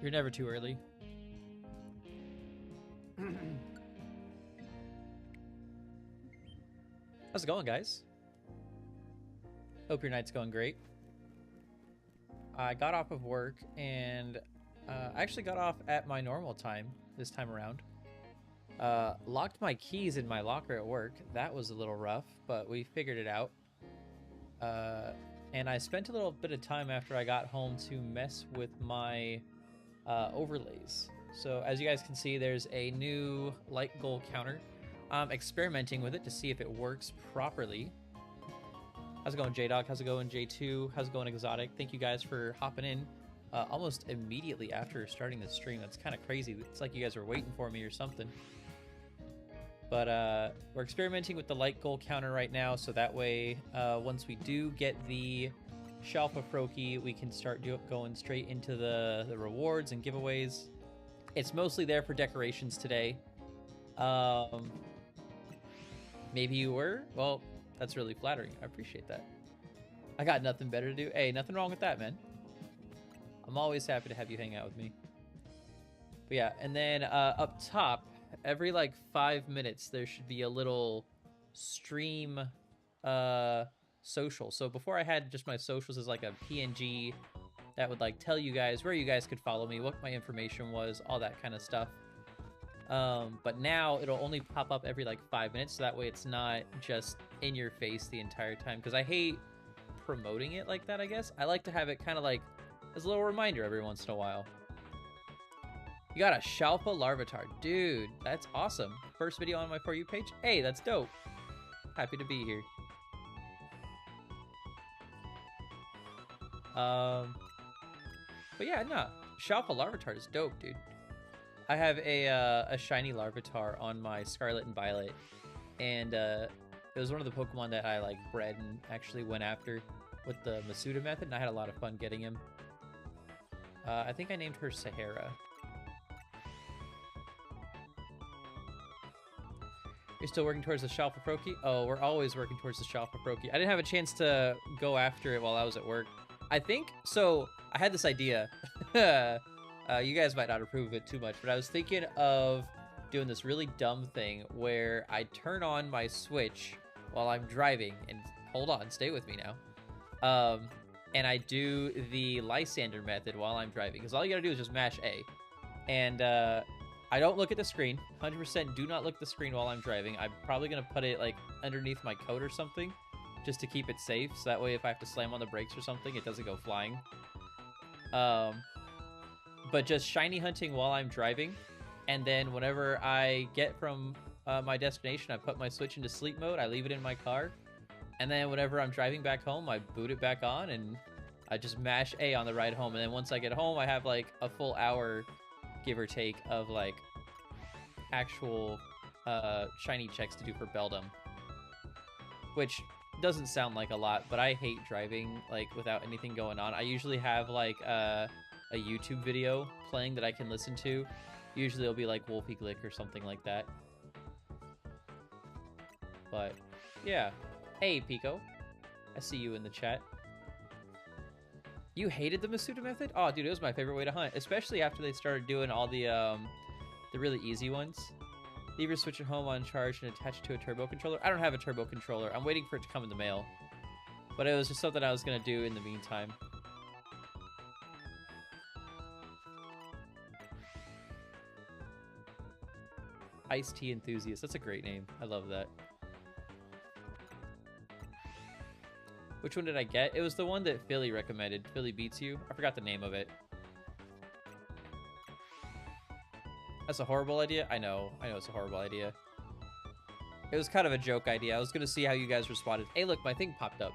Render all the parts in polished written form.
You're never too early. How's it going, guys? Hope your night's going great. I got off of work and I actually got off at my normal time this time around. Locked my keys in my locker at work. That was a little rough, but we figured it out. And I spent a little bit of time after I got home to mess with my overlays. So as you guys can see, there's a new light goal counter. I'm experimenting with it to see if it works properly. How's it going, J-Dog? How's it going, J2? How's it going, Exotic? Thank you guys for hopping in almost immediately after starting the stream. That's kind of crazy. It's like you guys were waiting for me or something. But we're experimenting with the light goal counter right now, so that way, once we do get the Shalpha Froakie, we can start going straight into the rewards and giveaways. It's mostly there for decorations today. Maybe you were? Well, that's really flattering. I appreciate that. I got nothing better to do. Hey, nothing wrong with that, man. I'm always happy to have you hang out with me. But yeah, and then up top, every like 5 minutes, there should be a little stream social. So before I had just my socials as like a PNG that would like tell you guys where you guys could follow me, what my information was, all that kind of stuff. But now it'll only pop up every like 5 minutes, so that way it's not just in your face the entire time, because I hate promoting it like that, I guess. I like to have it kind of like as a little reminder every once in a while. You got a Shalpha Larvitar. Dude, that's awesome. First video on my For You page. Hey, that's dope. Happy to be here. But yeah, no. Shalpha Larvitar is dope, dude. I have a shiny Larvitar on my Scarlet and Violet, and it was one of the Pokemon that I like bred and actually went after with the Masuda method, and I had a lot of fun getting him. I think I named her Sahara. You're still working towards the Shalpha Froakie? Oh, we're always working towards the Shalpha Froakie. I didn't have a chance to go after it while I was at work. I think, so I had this idea. You guys might not approve of it too much, but I was thinking of doing this really dumb thing where I turn on my Switch while I'm driving, and hold on, stay with me now. And I do the Lysander method while I'm driving, because all you gotta do is just mash A. And I don't look at the screen. 100% do not look at the screen while I'm driving. I'm probably gonna put it like underneath my coat or something, just to keep it safe, so that way if I have to slam on the brakes or something, it doesn't go flying. But just shiny hunting while I'm driving, and then whenever I get from my destination, I put my Switch into sleep mode, I leave it in my car, and then whenever I'm driving back home, I boot it back on, and I just mash A on the ride home, and then once I get home, I have like a full hour, give or take, of like actual shiny checks to do for Beldum, which doesn't sound like a lot, but I hate driving like without anything going on. I usually have like a YouTube video playing that I can listen to. Usually it'll be like Wolfie Glick or something like that. But yeah. Hey Pico, I see you in the chat. You hated the Masuda method? Oh dude, it was my favorite way to hunt, especially after they started doing all the really easy ones. Leave your Switch at home on charge and attach it to a turbo controller. I don't have a turbo controller. I'm waiting for it to come in the mail. But it was just something I was gonna do in the meantime. Iced Tea Enthusiast. That's a great name. I love that. Which one did I get? It was the one that Philly recommended. Philly Beats You. I forgot the name of it. That's a horrible idea? I know it's a horrible idea. It was kind of a joke idea. I was going to see how you guys responded. Hey, look, my thing popped up.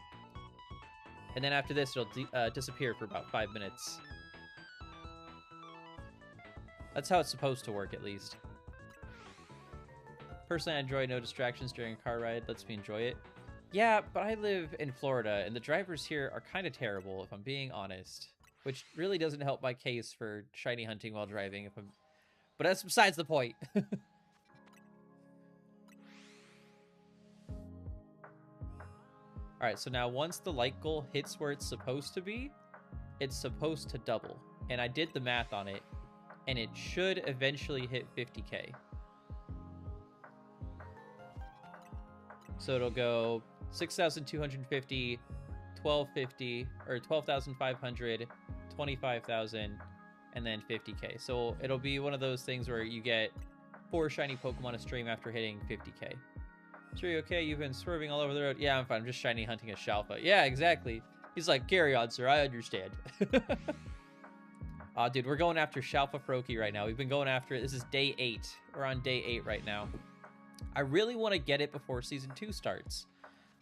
And then after this, it'll disappear for about 5 minutes. That's how it's supposed to work, at least. Personally, I enjoy no distractions during a car ride. Lets me enjoy it. Yeah, but I live in Florida, and the drivers here are kind of terrible, if I'm being honest. Which really doesn't help my case for shiny hunting while driving, if I'm... But that's besides the point. Alright, so now once the light goal hits where it's supposed to be, it's supposed to double. And I did the math on it. and it should eventually hit 50k. So it'll go 6,250, 1250, or 12,500, 25,000, and then 50k. So it'll be one of those things where you get 4 shiny Pokemon a stream after hitting 50k. Sure, you okay? You've been swerving all over the road. Yeah, I'm fine. I'm just shiny hunting a Shalpha. Yeah, exactly. He's like, carry on, sir. I understand. Aw, dude, we're going after Shalpha Froakie right now. We've been going after it. This is day 8. We're on day 8 right now. I really want to get it before Season 2 starts.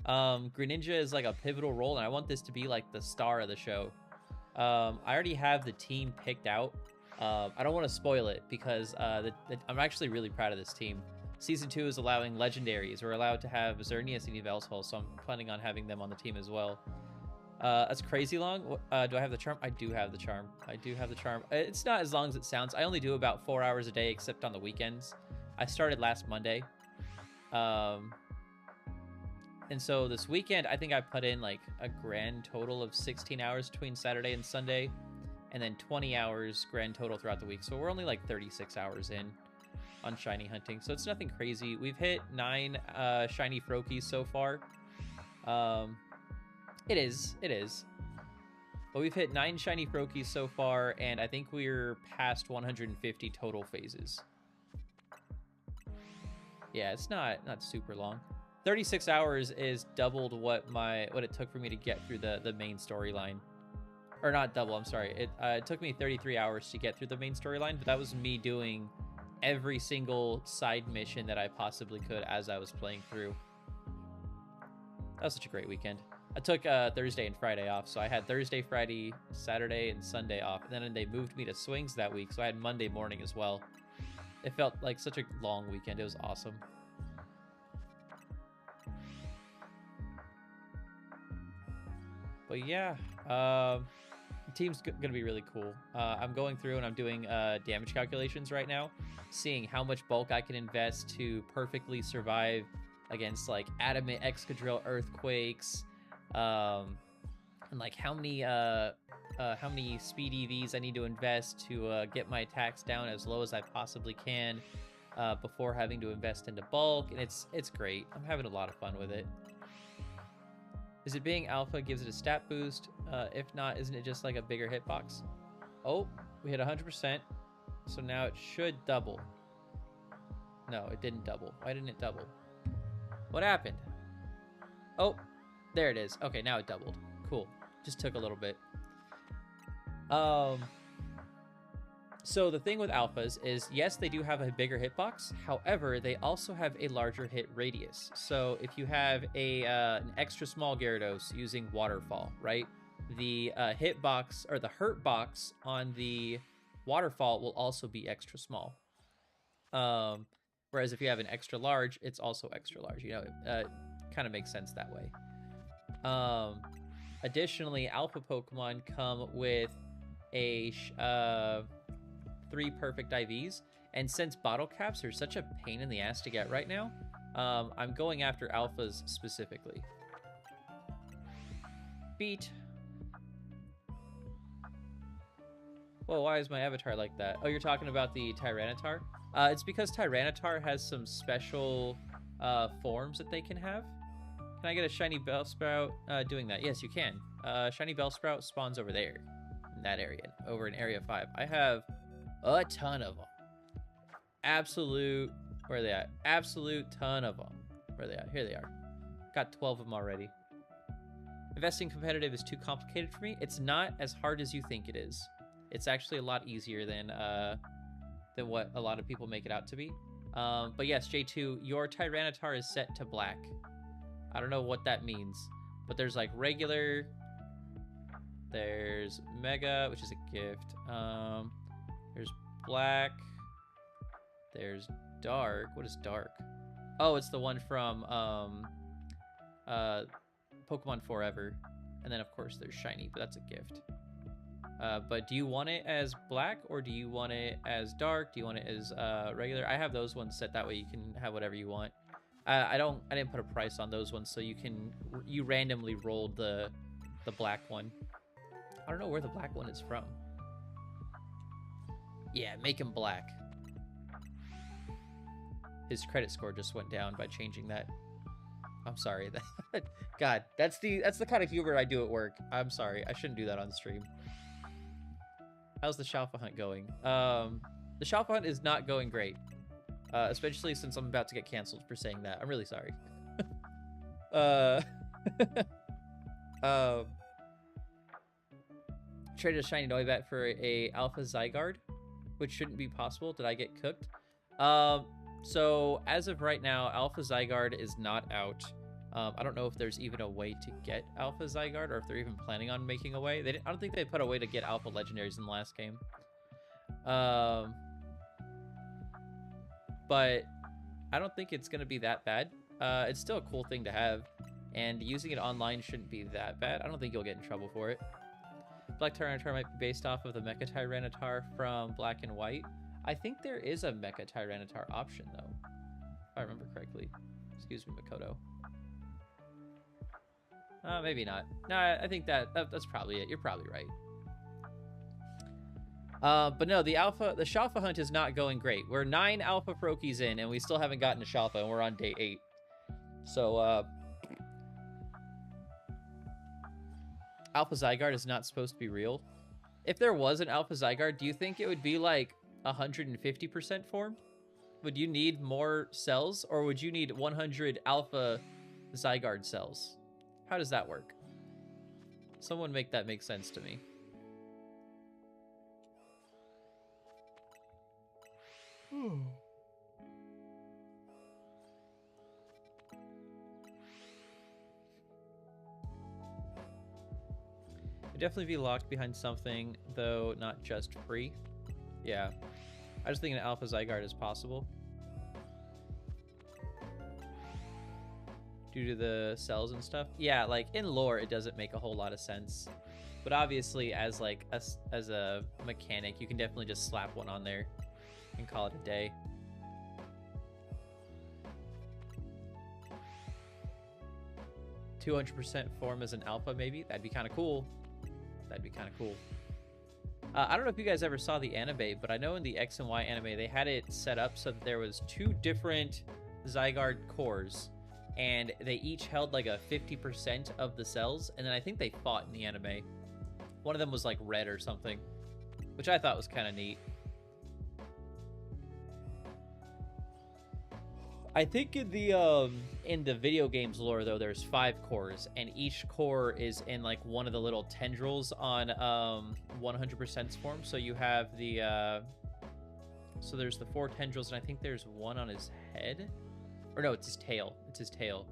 Greninja is like a pivotal role, and I want this to be like the star of the show. I already have the team picked out. I don't want to spoil it because I'm actually really proud of this team. Season 2 is allowing legendaries. We're allowed to have Xerneas and Yveltal, so I'm planning on having them on the team as well. That's crazy long. Do I have the charm? I do have the charm. I do have the charm. It's not as long as it sounds. I only do about 4 hours a day, except on the weekends. I started last Monday. And so this weekend, I think I put in like a grand total of 16 hours between Saturday and Sunday, and then 20 hours grand total throughout the week. So we're only like 36 hours in on shiny hunting. So it's nothing crazy. We've hit 9 shiny Froakies so far. It is. But we've hit 9 shiny Froakies so far, and I think we're past 150 total phases. Yeah, it's not super long. 36 hours is doubled what it took for me to get through the main storyline. Or not double, I'm sorry. It took me 33 hours to get through the main storyline, but that was me doing every single side mission that I possibly could as I was playing through. That was such a great weekend. I took Thursday and Friday off, so I had Thursday, Friday, Saturday, and Sunday off. And then they moved me to swings that week, so I had Monday morning as well. It felt like such a long weekend. It was awesome. But yeah, the team's gonna be really cool. I'm going through and I'm doing damage calculations right now, seeing how much bulk I can invest to perfectly survive against like adamant Excadrill earthquakes, and like how many speed EVs I need to invest to get my attacks down as low as I possibly can before having to invest into bulk. And it's great. I'm having a lot of fun with it. Is it being alpha gives it a stat boost? If not, isn't it just like a bigger hitbox? Oh, we hit 100%. So now it should double. No, it didn't double. Why didn't it double? What happened? Oh, there it is. Okay, now it doubled. Cool. Just took a little bit. So the thing with alphas is, yes, they do have a bigger hitbox. However, they also have a larger hit radius. So if you have an extra small Gyarados using Waterfall, right? The hitbox or the hurt box on the Waterfall will also be extra small. Whereas if you have an extra large, it's also extra large. You know, it kind of makes sense that way. Additionally, alpha Pokemon come with a 3 perfect IVs, and since bottle caps are such a pain in the ass to get right now, I'm going after alphas specifically. Beat. Whoa, why is my avatar like that? Oh, you're talking about the Tyranitar? It's because Tyranitar has some special forms that they can have. Can I get a shiny Bellsprout doing that? Yes, you can. Shiny Bellsprout spawns over there, in that area, over in Area 5. I have a ton of them. Absolute, where are they at? Absolute ton of them. Where are they at? Here they are. Got 12 of them already. Investing competitive is too complicated for me. It's not as hard as you think it is. It's actually a lot easier than what a lot of people make it out to be. But yes, J2, your Tyranitar is set to black. I don't know what that means, but there's like regular, there's Mega, which is a gift. There's black. There's dark. What is dark? Oh, it's the one from Pokemon Forever. And then of course there's shiny, but that's a gift. But do you want it as black or do you want it as dark? Do you want it as regular? I have those ones set that way you can have whatever you want. I didn't put a price on those ones, so you randomly rolled the black one. I don't know where the black one is from. Yeah, make him black. His credit score just went down by changing that. I'm sorry. God, that's the kind of humor I do at work. I'm sorry. I shouldn't do that on stream. How's the Shalpha hunt going? The Shalpha hunt is not going great. Especially since I'm about to get canceled for saying that. I'm really sorry. Traded a shiny Noibat for a Alpha Zygarde, which shouldn't be possible. Did I get cooked? So as of right now, Alpha Zygarde is not out. I don't know if there's even a way to get Alpha Zygarde, or if they're even planning on making a way. I don't think they put a way to get Alpha Legendaries in the last game. But I don't think it's gonna be that bad. It's still a cool thing to have, and using it online shouldn't be that bad. I don't think you'll get in trouble for it. Black Tyranitar might be based off of the Mecha Tyranitar from Black and White. I think there is a Mecha Tyranitar option, though, if I remember correctly. Excuse me, Makoto. Maybe not. No, I think that's probably it. You're probably right. But no, the Shalpha hunt is not going great. We're 9 Alpha Froakies in, and we still haven't gotten a Shalpha, and we're on day 8. So, Alpha Zygarde is not supposed to be real. If there was an Alpha Zygarde, do you think it would be like 150% form? Would you need more cells, or would you need 100 Alpha Zygarde cells? How does that work? Someone make that make sense to me. Definitely be locked behind something, though not just free. Yeah. I just think an Alpha Zygarde is possible. Due to the cells and stuff. Yeah, like, in lore, it doesn't make a whole lot of sense. But obviously, as like as a mechanic, you can definitely just slap one on there and call it a day. %200% form as an alpha, maybe? That'd be kind of cool. That'd be kind of cool. I don't know if you guys ever saw the anime, but I know in the X and Y anime, they had it set up so that there was 2 different Zygarde cores, and they each held like a 50% of the cells, and then I think they fought in the anime. One of them was like red or something, which I thought was kind of neat. I think in the video games lore, though, there's 5 cores, and each core is in like one of the little tendrils on 100% form. So you have the so there's the 4 tendrils, and I think there's one on his head, or no, it's his tail. It's his tail.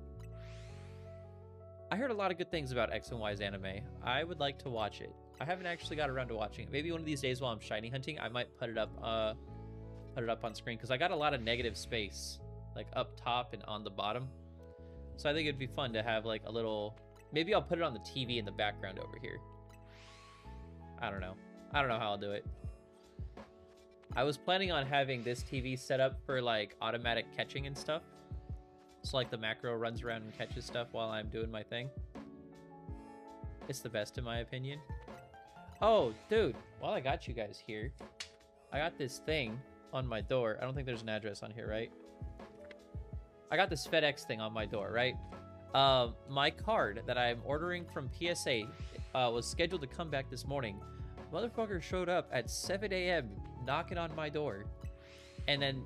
I heard a lot of good things about X and Y's anime. I would like to watch it. I haven't actually got around to watching it. Maybe one of these days while I'm shiny hunting, I might put it up on screen, because I got a lot of negative space, like up top and on the bottom. So I think it'd be fun to have like a little, maybe I'll put it on the TV in the background over here. I don't know. I don't know how I'll do it. I was planning on having this TV set up for like automatic catching and stuff. So like the macro runs around and catches stuff while I'm doing my thing. It's the best in my opinion. Oh, dude, while I got you guys here, I got this thing on my door. I don't think there's an address on here, right? I got this FedEx thing on my door, right? My card that I'm ordering from PSA was scheduled to come back this morning. Motherfucker showed up at 7 a.m. knocking on my door, and then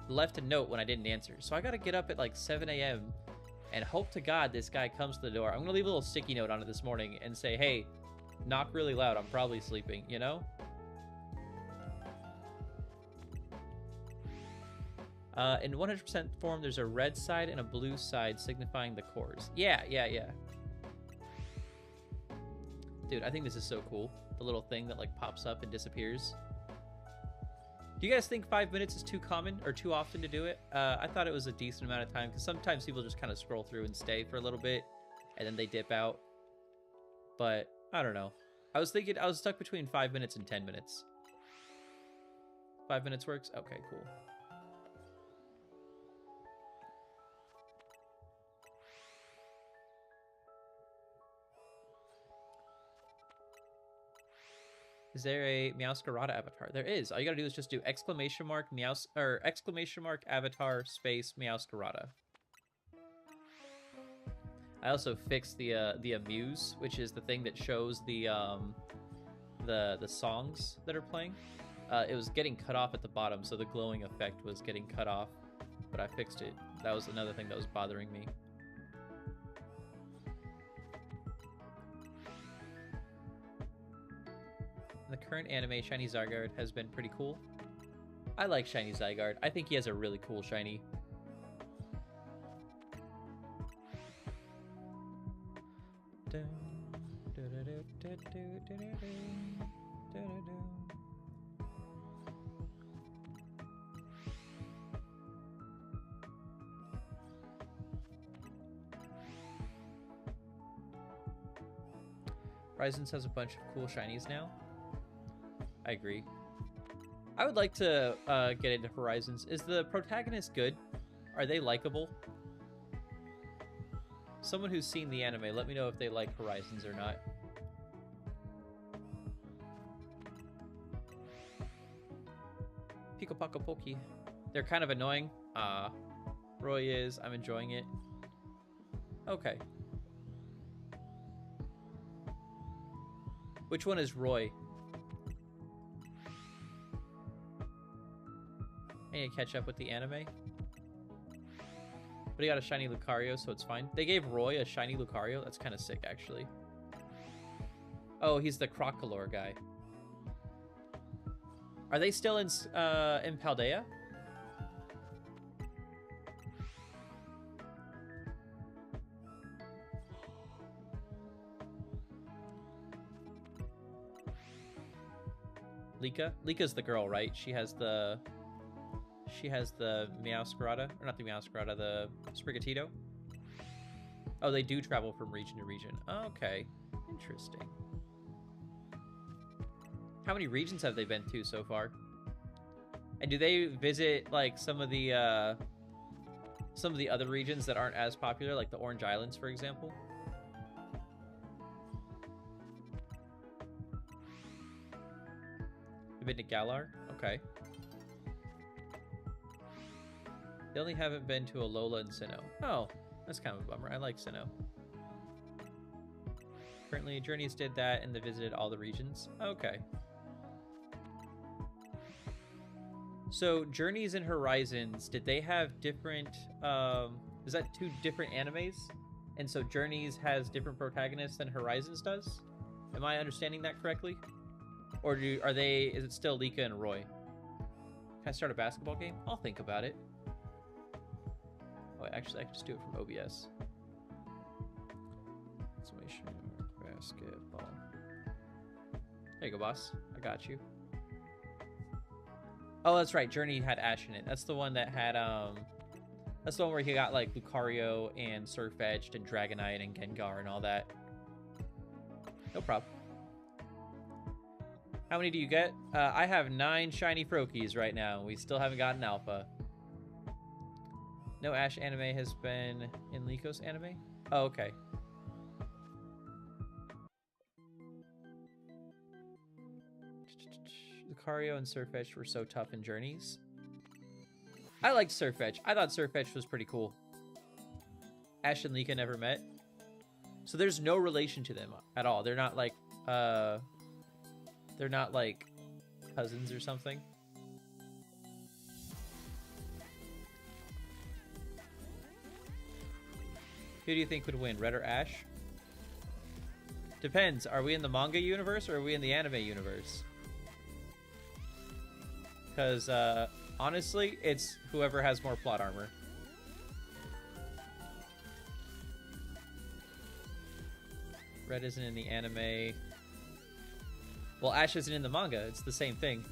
left a note when I didn't answer. So I gotta get up at like 7 a.m. and hope to God this guy comes to the door. I'm gonna leave a little sticky note on it this morning and say, hey, knock really loud. I'm probably sleeping, you know? In 100% form, there's a red side and a blue side signifying the cores. Yeah. Dude, I think this is so cool. The little thing that like pops up and disappears. Do you guys think 5 minutes is too common or too often to do it? I thought it was a decent amount of time, because sometimes people just kind of scroll through and stay for a little bit and then they dip out. But I don't know. I was stuck between 5 minutes and 10 minutes. 5 minutes works? Okay, cool. Is there a Meowscarada avatar? There is. All you gotta do is just do exclamation mark Meows or exclamation mark avatar space Meowscarada. I also fixed the amuse, which is the thing that shows the songs that are playing. It was getting cut off at the bottom, so the glowing effect was getting cut off, but I fixed it. That was another thing that was bothering me. The current anime, Shiny Zygarde, has been pretty cool. I like Shiny Zygarde. I think he has a really cool shiny. Horizons has a bunch of cool shinies now. I agree. I would like to get into Horizons. Is the protagonist good? Are they likable? Someone who's seen the anime, let me know if they like Horizons or not. Pico Paco Poki. They're kind of annoying. Roy is. I'm enjoying it. Okay. Which one is Roy? I need to catch up with the anime. But he got a shiny Lucario, so it's fine. They gave Roy a shiny Lucario. That's kind of sick, actually. Oh, he's the Crocolore guy. Are they still in Paldea? Lika? Lika's the girl, right? She has the Meowscarada, or not the Meowscarada, the Sprigatito. Oh, they do travel from region to region. Okay, interesting. How many regions have they been to so far? And do they visit like some of the other regions that aren't as popular, like the Orange Islands, for example? You've been to Galar? Okay. They only haven't been to Alola and Sinnoh. Oh, that's kind of a bummer. I like Sinnoh. Currently, Journeys did that and they visited all the regions. Okay. So, Journeys and Horizons, did they have different... is that two different animes? And so Journeys has different protagonists than Horizons does? Am I understanding that correctly? Or is it still Lika and Roy? Can I start a basketball game? I'll think about it. Oh, actually, I can just do it from OBS. Exclamation basketball. There you go, boss. I got you. Oh, that's right. Journey had Ash in it. That's the one that had, that's the one where he got, like, Lucario and Surfetch'd and Dragonite and Gengar and all that. No problem. How many do you get? I have 9 shiny Froakies right now. We still haven't gotten Alpha. No Ash anime has been in Liko's anime? Oh, okay. Lucario and Surfetch'd were so tough in Journeys. I liked Surfetch'd. I thought Surfetch'd was pretty cool. Ash and Lika never met. So there's no relation to them at all. They're not like cousins or something. Who do you think would win, Red or Ash? Depends. Are we in the manga universe or are we in the anime universe? Because, honestly, it's whoever has more plot armor. Red isn't in the anime. Well, Ash isn't in the manga. It's the same thing.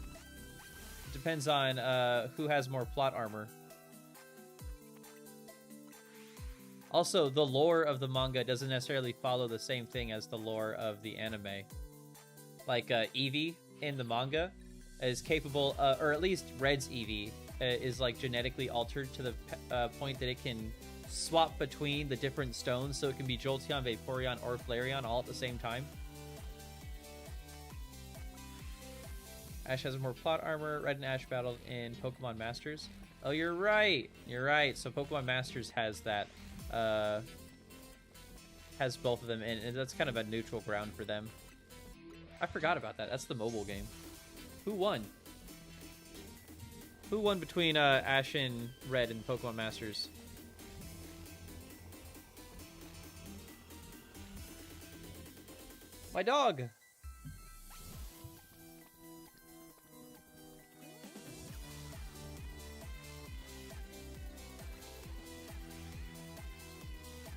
It depends on who has more plot armor. Also, the lore of the manga doesn't necessarily follow the same thing as the lore of the anime. Like, Eevee in the manga is capable, or at least Red's Eevee is, like, genetically altered to the point that it can swap between the different stones, so it can be Jolteon, Vaporeon, or Flareon all at the same time. Ash has more plot armor. Red and Ash battled in Pokemon Masters. Oh, you're right. You're right. So Pokemon Masters has that, has both of them in, and that's kind of a neutral ground for them. I forgot about that. That's the mobile game. Who won? Who won between Ash and Red in Pokemon Masters? My dog!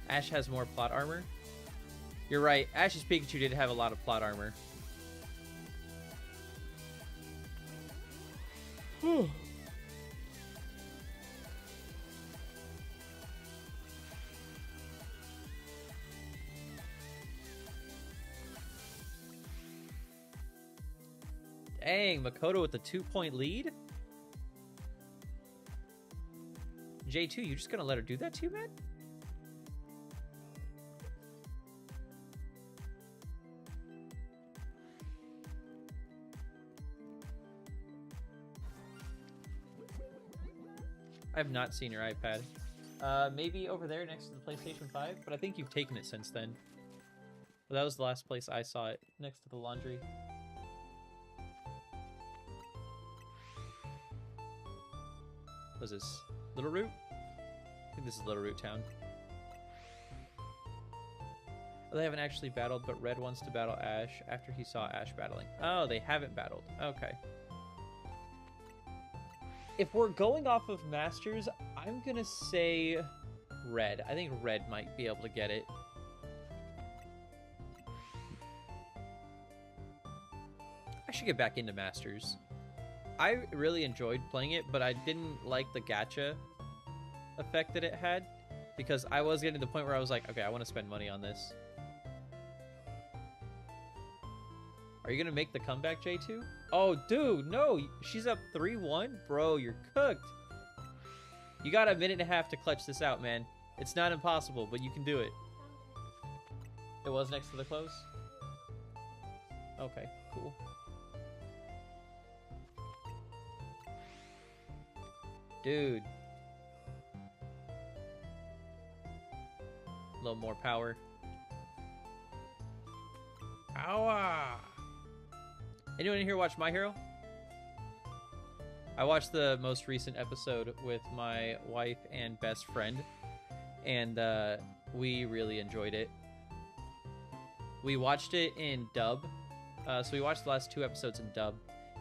Ash has more plot armor. You're right. Ash's Pikachu did have a lot of plot armor. Dang, Makoto with the 2-point lead? J2, you just gonna let her do that to you, man? I have not seen your iPad. Maybe over there next to the PlayStation 5, but I think you've taken it since then. Well, that was the last place I saw it, next to the laundry. What is this? Little Root? I think this is Little Root Town. Oh, they haven't actually battled, but Red wants to battle Ash after he saw Ash battling. Oh, they haven't battled. Okay. If we're going off of Masters, I'm gonna say Red. I think Red might be able to get it. I should get back into Masters. I really enjoyed playing it, but I didn't like the gacha effect that it had, because I was getting to the point where I was like, okay, I want to spend money on this. Are you gonna make the comeback, J2? Oh, dude, no, she's up 3-1? Bro, you're cooked. You got a minute and a half to clutch this out, man. It's not impossible, but you can do it. It was next to the close? Okay, cool. Dude. A little more power. Ow! Anyone in here watch My Hero? I watched the most recent episode with my wife and best friend, and we really enjoyed it. We watched it in dub, so we watched the last 2 episodes in dub,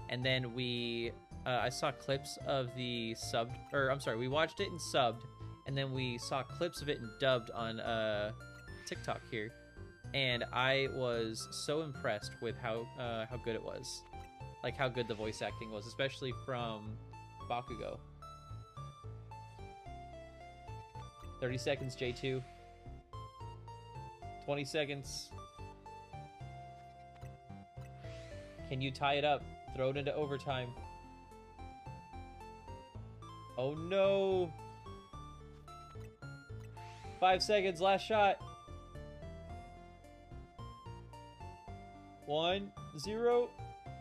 and then we I saw clips of the subbed, or I'm sorry, we watched it in subbed, and then we saw clips of it in dubbed on TikTok here, and I was so impressed with how good it was, like how good the voice acting was, especially from Bakugo. 30 seconds, J2. 20 seconds. Can you tie it up? Throw it into overtime. Oh no! 5 seconds, last shot. 1, 0.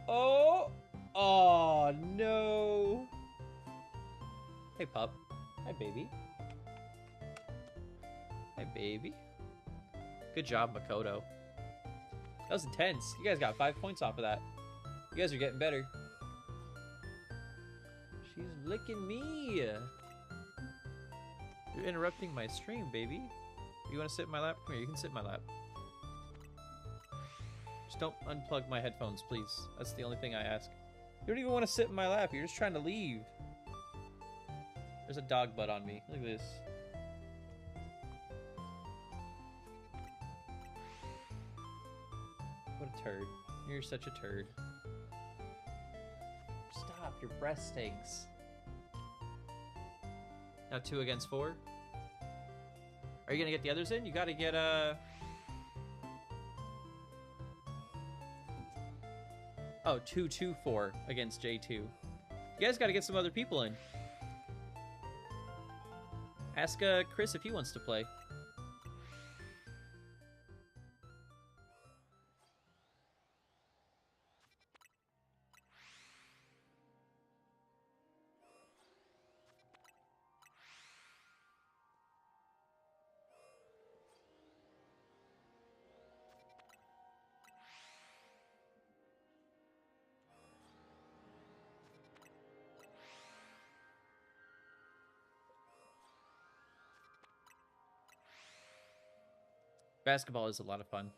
Oh! Oh no! Hey pup. Hi baby. Hi baby. Good job, Makoto. That was intense. You guys got 5 points off of that. You guys are getting better. She's licking me. You're interrupting my stream, baby. You want to sit in my lap? Come here, you can sit in my lap. Just don't unplug my headphones, please. That's the only thing I ask. You don't even want to sit in my lap. You're just trying to leave. There's a dog butt on me. Look at this. What a turd. You're such a turd. Stop, your breath stinks. Now 2 against 4. Are you gonna get the others in? You gotta get Oh, 2-2-4 against J2. You guys gotta get some other people in. Ask Chris if he wants to play. Basketball is a lot of fun.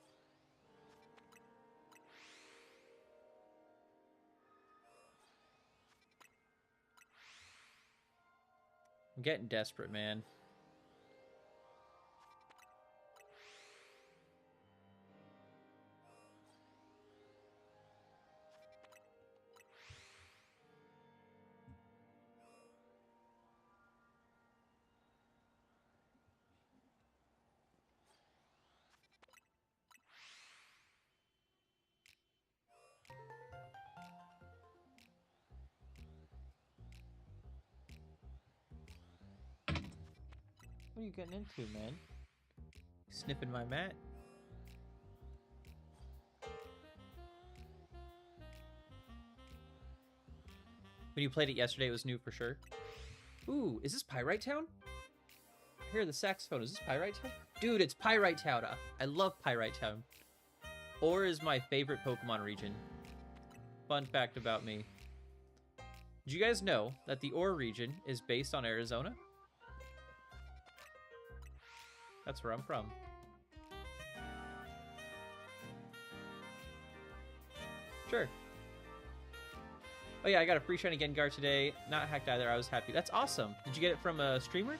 I'm getting desperate, man. What are you getting into, man? Sniffing my mat? When you played it yesterday, it was new for sure. Ooh, is this Pyrite Town? I hear the saxophone. Is this Pyrite Town? Dude, it's Pyrite Town. I love Pyrite Town. Ore is my favorite Pokemon region. Fun fact about me. Did you guys know that the Ore region is based on Arizona? That's where I'm from. Sure. Oh yeah, I got a free shiny Gengar today. Not hacked either. I was happy. That's awesome. Did you get it from a streamer?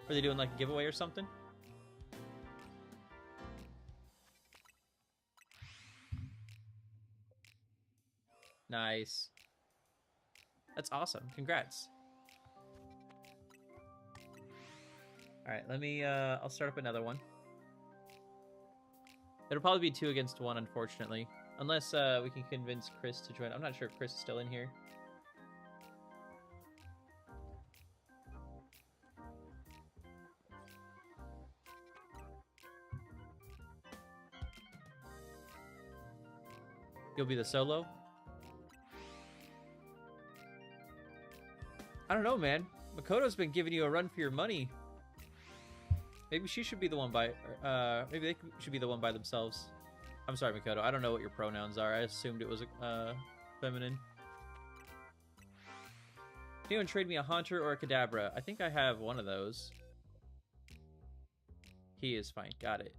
Were they doing like a giveaway or something? Nice. That's awesome. Congrats. All right, let me, I'll start up another one. It'll probably be 2 against 1, unfortunately. Unless we can convince Chris to join. I'm not sure if Chris is still in here. You'll be the solo? I don't know, man. Makoto's been giving you a run for your money. Maybe she should be the one by... maybe they should be the one by themselves. I'm sorry, Makoto. I don't know what your pronouns are. I assumed it was feminine. Can anyone trade me a Haunter or a Kadabra? I think I have one of those. He is fine. Got it.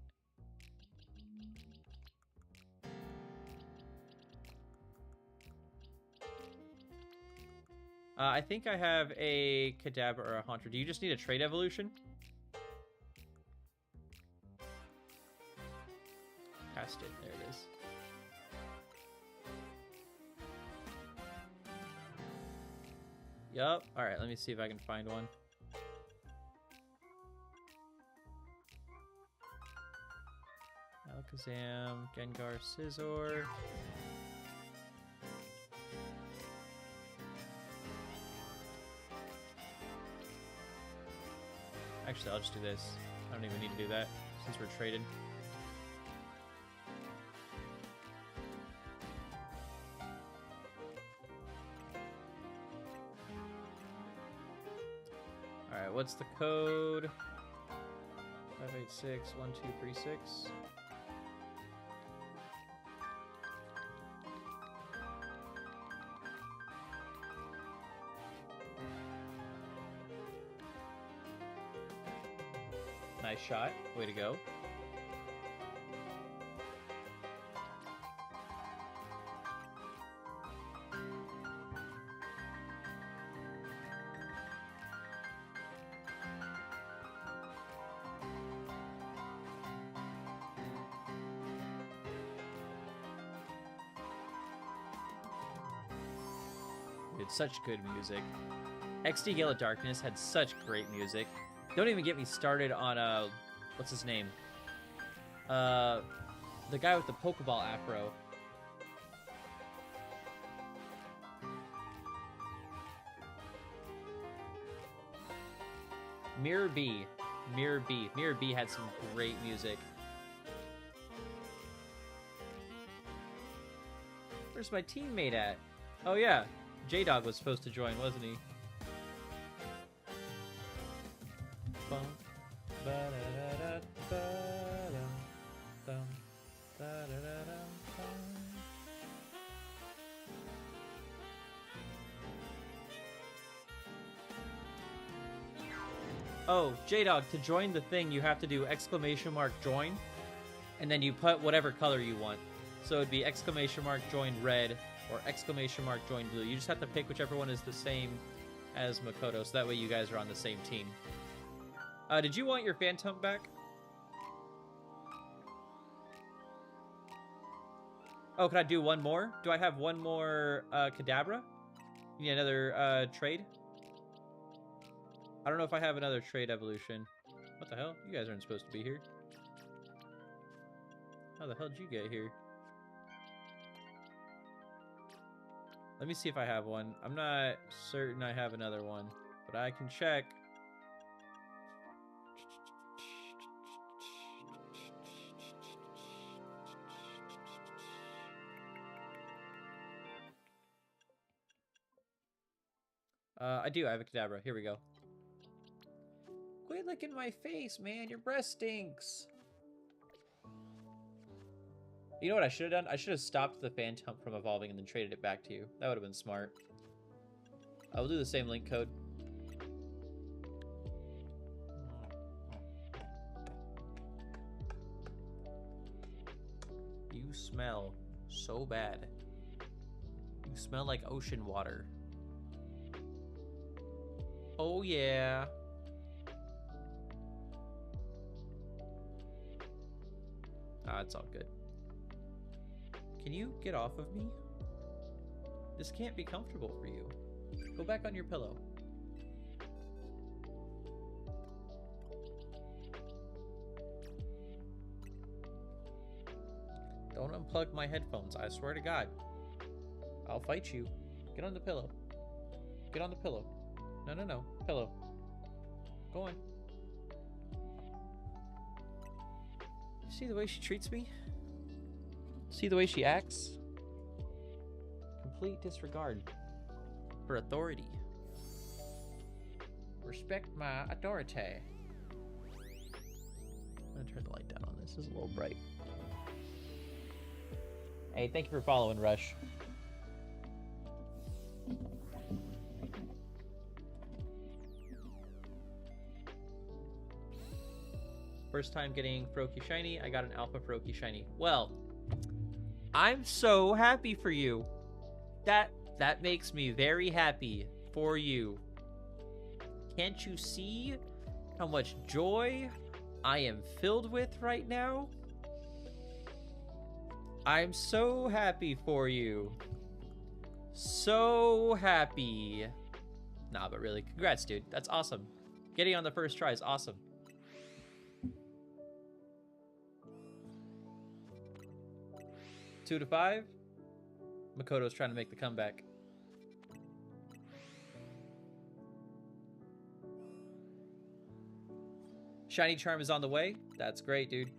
I think I have a Kadabra or a Haunter. Do you just need a trade evolution? Cast it. There it is. Yup. Alright, let me see if I can find one. Alakazam, Gengar, Scizor. Actually, I'll just do this. I don't even need to do that since we're traded. Alright, what's the code? 586-1236. Nice shot. Way to go. Dude, such good music. XD Gale of Darkness had such great music. Don't even get me started on, what's his name? The guy with the Pokeball afro. Mirror B. Mirror B. Mirror B had some great music. Where's my teammate at? Oh yeah, J-Dog was supposed to join, wasn't he? Oh, J-Dog, to join the thing, you have to do !join. and then you put whatever color you want. So it'd be exclamation mark join red or exclamation mark join blue. You just have to pick whichever one is the same as Makoto, so that way you guys are on the same team. Did you want your Phantom back? Oh, can I do one more? Do I have one more Kadabra? You need another trade? I don't know if I have another trade evolution. What the hell? You guys aren't supposed to be here. How the hell did you get here? Let me see if I have one. I'm not certain I have another one, but I can check. I do. I have a Kadabra. Here we go. Quit licking my face, man. Your breath stinks. You know what I should have done? I should have stopped the Phantom from evolving and then traded it back to you. That would have been smart. I will do the same link code. You smell so bad. You smell like ocean water. Oh yeah. Ah, it's all good. Can you get off of me? This can't be comfortable for you. Go back on your pillow. Don't unplug my headphones, I swear to God. I'll fight you. Get on the pillow. Get on the pillow. No, no, no. Pillow. Go on. See the way she treats me? See the way she acts? Complete disregard for authority. Respect my authority. I'm gonna turn the light down on this. This is a little bright. Hey, thank you for following, Rush. First time getting Froakie Shiny, I got an Alpha Froakie Shiny. Well, I'm so happy for you. That makes me very happy for you. Can't you see how much joy I am filled with right now? I'm so happy for you. So happy. Nah, but really, congrats, dude. That's awesome. Getting on the first try is awesome. Two to 5. Makoto's trying to make the comeback. Shiny Charm is on the way. That's great, dude.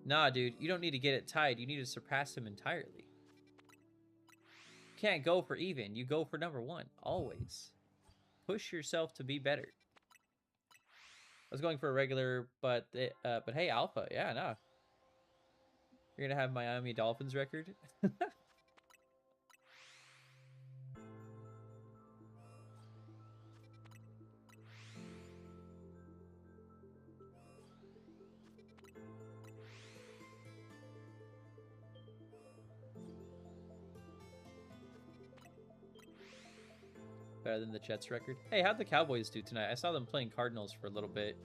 Nah, dude, you don't need to get it tied. You need to surpass him entirely. You can't go for even. You go for number 1, always. Push yourself to be better. I was going for a regular, but hey, Alpha, yeah, nah. You're gonna have Miami Dolphins record. Better than the Jets record. Hey, how'd the Cowboys do tonight? I saw them playing Cardinals for a little bit.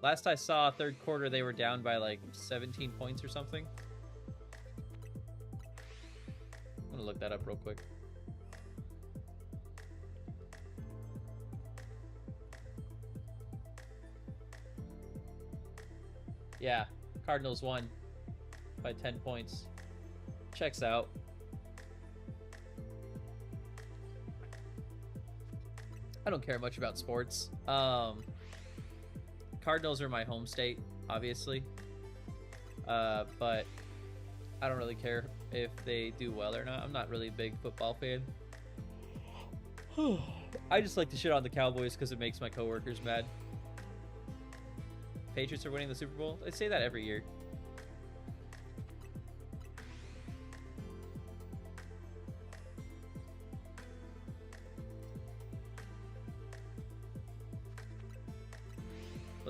Last I saw, third quarter, they were down by like 17 points or something. I'm gonna look that up real quick. Yeah, Cardinals won by 10 points. Checks out. I don't care much about sports. Cardinals are my home state, obviously. But I don't really care if they do well or not. I'm not really a big football fan. I just like to shit on the Cowboys because it makes my coworkers mad. Patriots are winning the Super Bowl. I say that every year.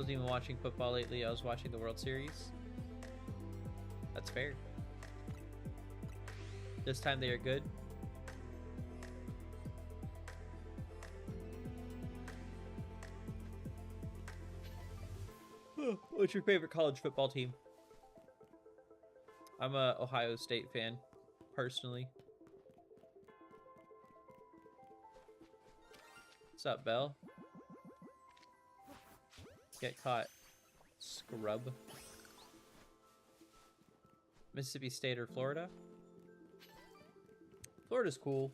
Wasn't even watching football lately. I was watching the World Series. That's fair. This time they are good. What's your favorite college football team? I'm a Ohio State fan, personally. What's up, Belle? Get caught. Scrub. Mississippi State or Florida? Florida's cool.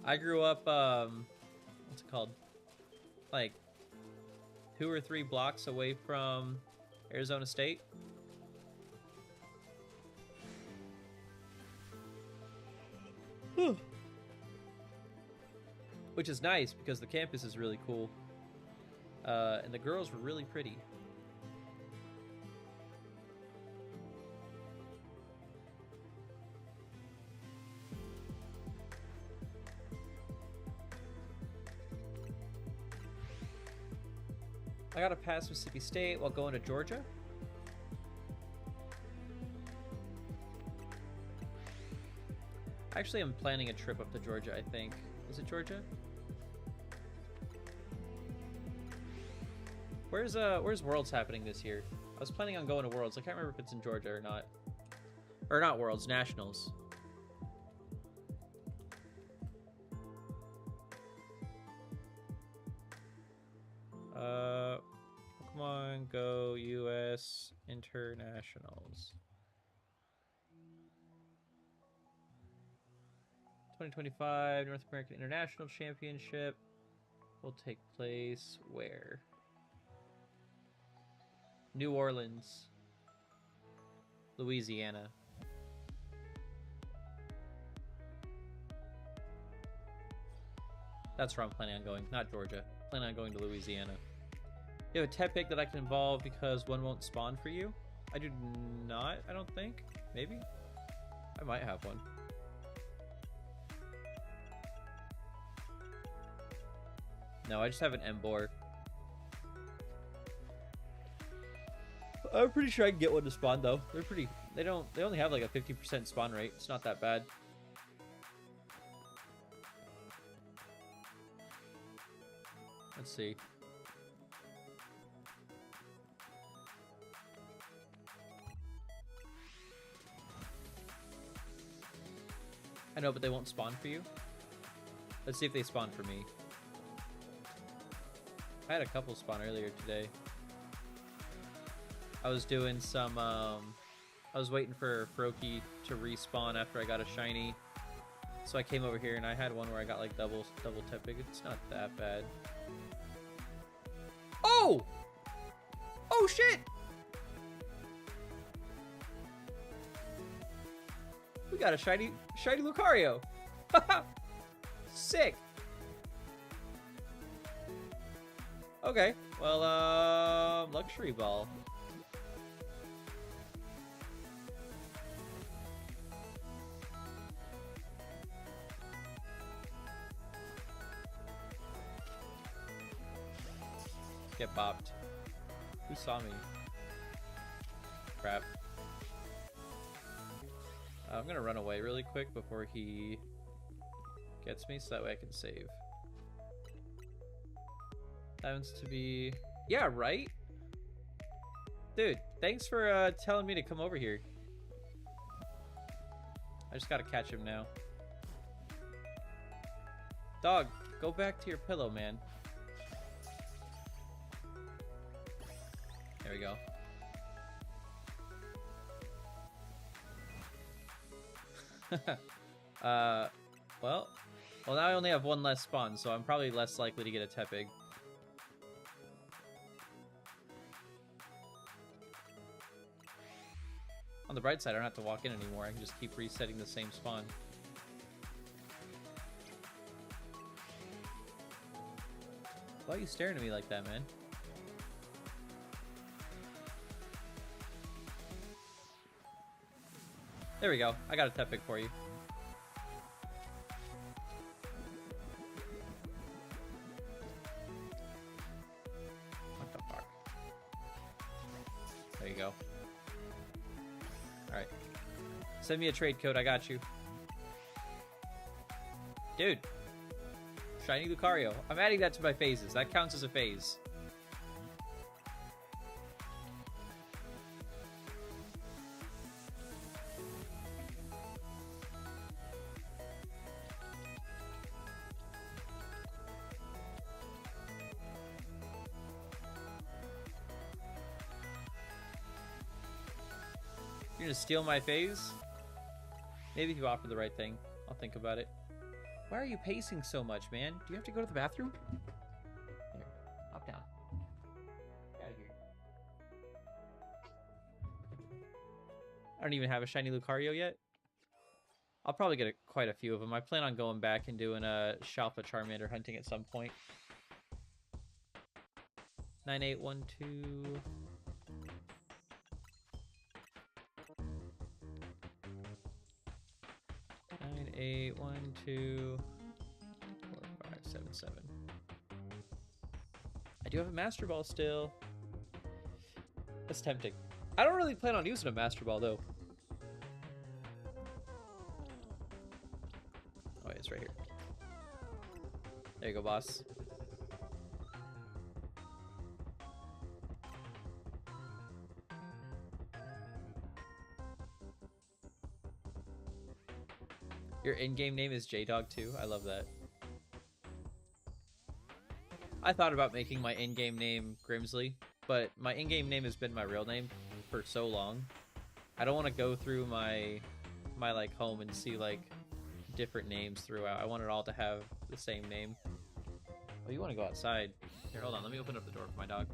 I grew up, what's it called? Like 2 or 3 blocks away from Arizona State. Which is nice because the campus is really cool. And the girls were really pretty. I gotta pass Mississippi State while going to Georgia. Actually, I'm planning a trip up to Georgia, I think. Is it Georgia? Where's Worlds happening this year? I was planning on going to Worlds. I can't remember if it's in Georgia or not. Or not Worlds, Nationals. Pokemon Go US Internationals. 2025 North American International Championship will take place where? New Orleans, Louisiana. That's where I'm planning on going, not Georgia. Planning on going to Louisiana. You have a Tepig that I can evolve because one won't spawn for you? I do not, I don't think. Maybe? I might have one. No, I just have an Emboar. I'm pretty sure I can get one to spawn though. They're pretty, they only have like a 50% spawn rate. It's not that bad. Let's see. I know, but they won't spawn for you. Let's see if they spawn for me. I had a couple spawn earlier today. I was doing some, I was waiting for Froakie to respawn after I got a shiny. So I came over here and I had one where I got like double Tepig. It's not that bad. Oh! Oh shit! We got a shiny Lucario. Sick. Okay, well, Luxury Ball. Get bopped. Who saw me? Crap. I'm gonna run away really quick before he gets me so that way I can save. That happens to be... Yeah, right? Dude, thanks for telling me to come over here. I just gotta catch him now. Dog, go back to your pillow, man. There we go. Well, now I only have one less spawn, so I'm probably less likely to get a Tepig. On the bright side, I don't have to walk in anymore. I can just keep resetting the same spawn. Why are you staring at me like that, man? There we go. I got a Tepig for you. Alright. Send me a trade code, I got you. Dude. Shiny Lucario. I'm adding that to my phases. That counts as a phase. You're gonna steal my phase? Maybe if you offer the right thing, I'll think about it. Why are you pacing so much, man? Do you have to go to the bathroom? There, hop down. Get out of here. I don't even have a shiny Lucario yet. I'll probably get quite a few of them. I plan on going back and doing a Shalpha Charmander hunting at some point. 9812. 9812 4577. I do have a Master Ball still. That's tempting. I don't really plan on using a Master Ball though. Oh, yeah, it's right here. There you go, boss. Your in-game name is J-Dog too? I love that. I thought about making my in-game name Grimsley, but my in-game name has been my real name for so long. I don't want to go through my like home and see like different names throughout. I want it all to have the same name. Oh, you want to go outside? Here, hold on. Let me open up the door for my dog.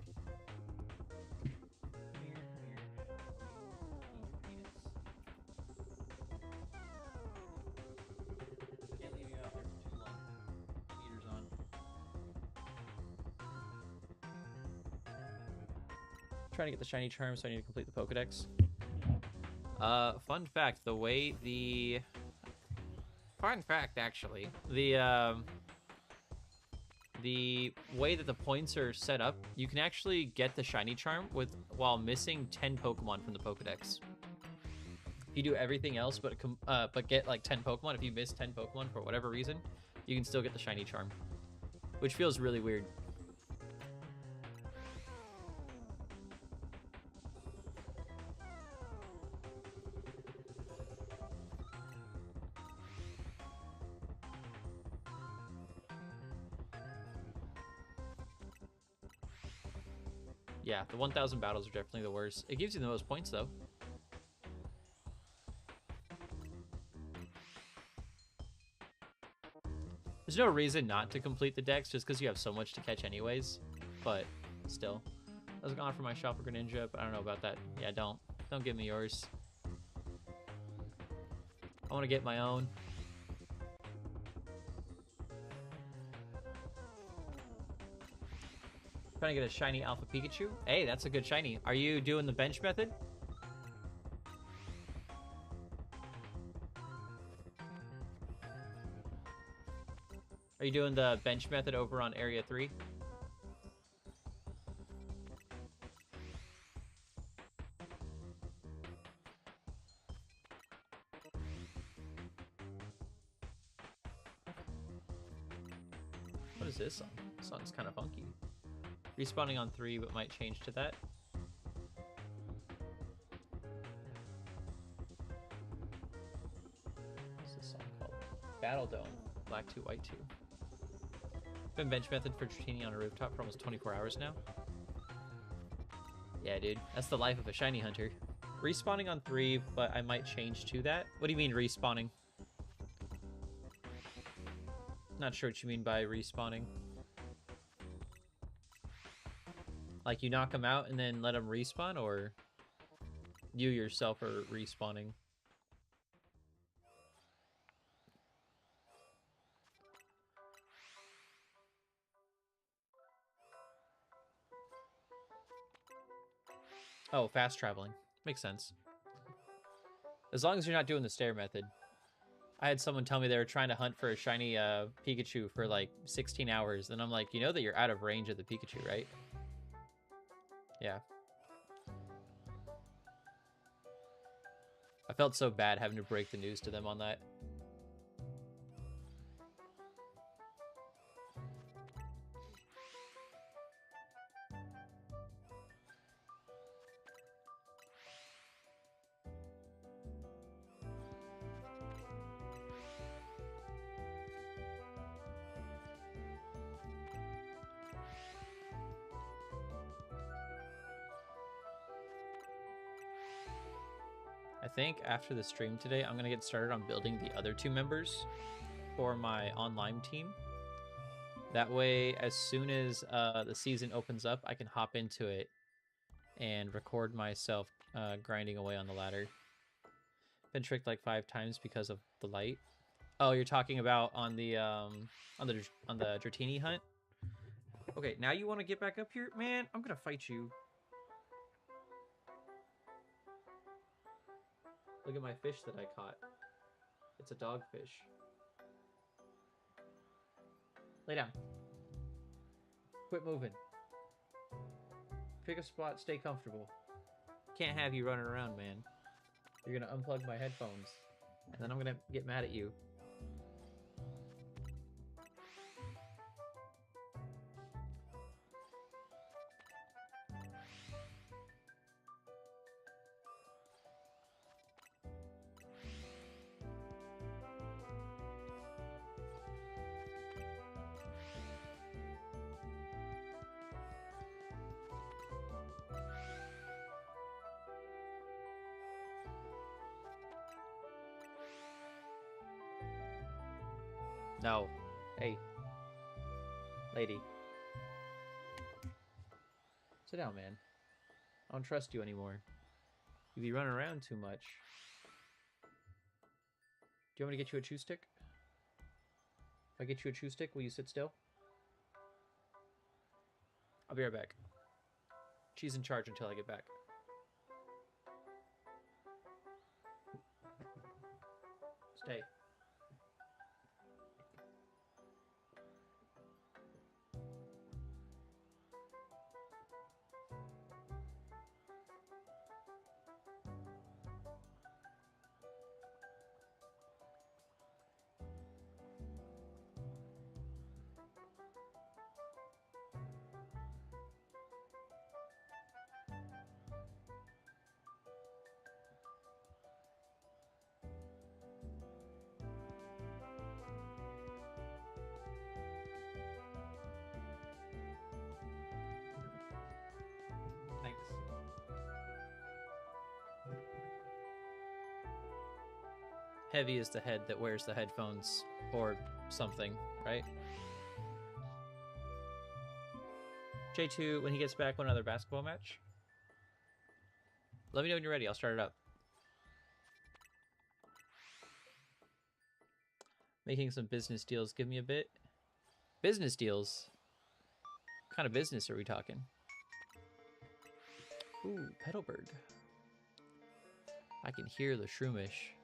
Trying to get the shiny charm, so I need to complete the Pokedex. Fun fact, the way the... Fun fact, actually. The way that the points are set up, you can actually get the shiny charm while missing 10 Pokemon from the Pokedex. If you do everything else but get like 10 Pokemon, if you miss 10 Pokemon for whatever reason, you can still get the shiny charm. Which feels really weird. Yeah, the 1,000 battles are definitely the worst. It gives you the most points, though. There's no reason not to complete the dex just because you have so much to catch anyways. But still. I was going for my Shalpha Greninja, but I don't know about that. Yeah, don't. Don't give me yours. I want to get my own. Trying to get a shiny Alpha Pikachu. Hey, that's a good shiny. Are you doing the bench method? Are you doing the bench method over on Area 3? What is this song? This song's kind of funky. Respawning on 3, but might change to that. What's this song called? Battle Dome. Black 2, White 2. Been bench method for Dratini on a rooftop for almost 24 hours now. Yeah, dude. That's the life of a shiny hunter. Respawning on 3, but I might change to that. What do you mean respawning? Not sure what you mean by respawning. Like you knock them out and then let them respawn, or you yourself are respawning? Oh, fast traveling. Makes sense. As long as you're not doing the stair method. I had someone tell me they were trying to hunt for a shiny Pikachu for like 16 hours. And I'm like, you know that you're out of range of the Pikachu, right? Yeah. I felt so bad having to break the news to them on that. I think after the stream today, I'm going to get started on building the other 2 members for my online team. That way, as soon as the season opens up, I can hop into it and record myself grinding away on the ladder. Been tricked like 5 times because of the light. Oh, you're talking about on the Dratini hunt? Okay, now you want to get back up here? Man, I'm going to fight you. Look at my fish that I caught. It's a dogfish. Lay down. Quit moving. Pick a spot, stay comfortable. Can't have you running around, man. You're gonna unplug my headphones, and then I'm gonna get mad at you. No. Hey. Lady. Sit down, man. I don't trust you anymore. You be running around too much. Do you want me to get you a chew stick? If I get you a chew stick, will you sit still? I'll be right back. She's in charge until I get back. Stay. Thanks. Heavy is the head that wears the headphones or something, right? J2, when he gets back, another basketball match. Let me know when you're ready. I'll start it up. Making some business deals. Give me a bit. Business deals? What kind of business are we talking? Ooh, Petalburg. I can hear the shroomish.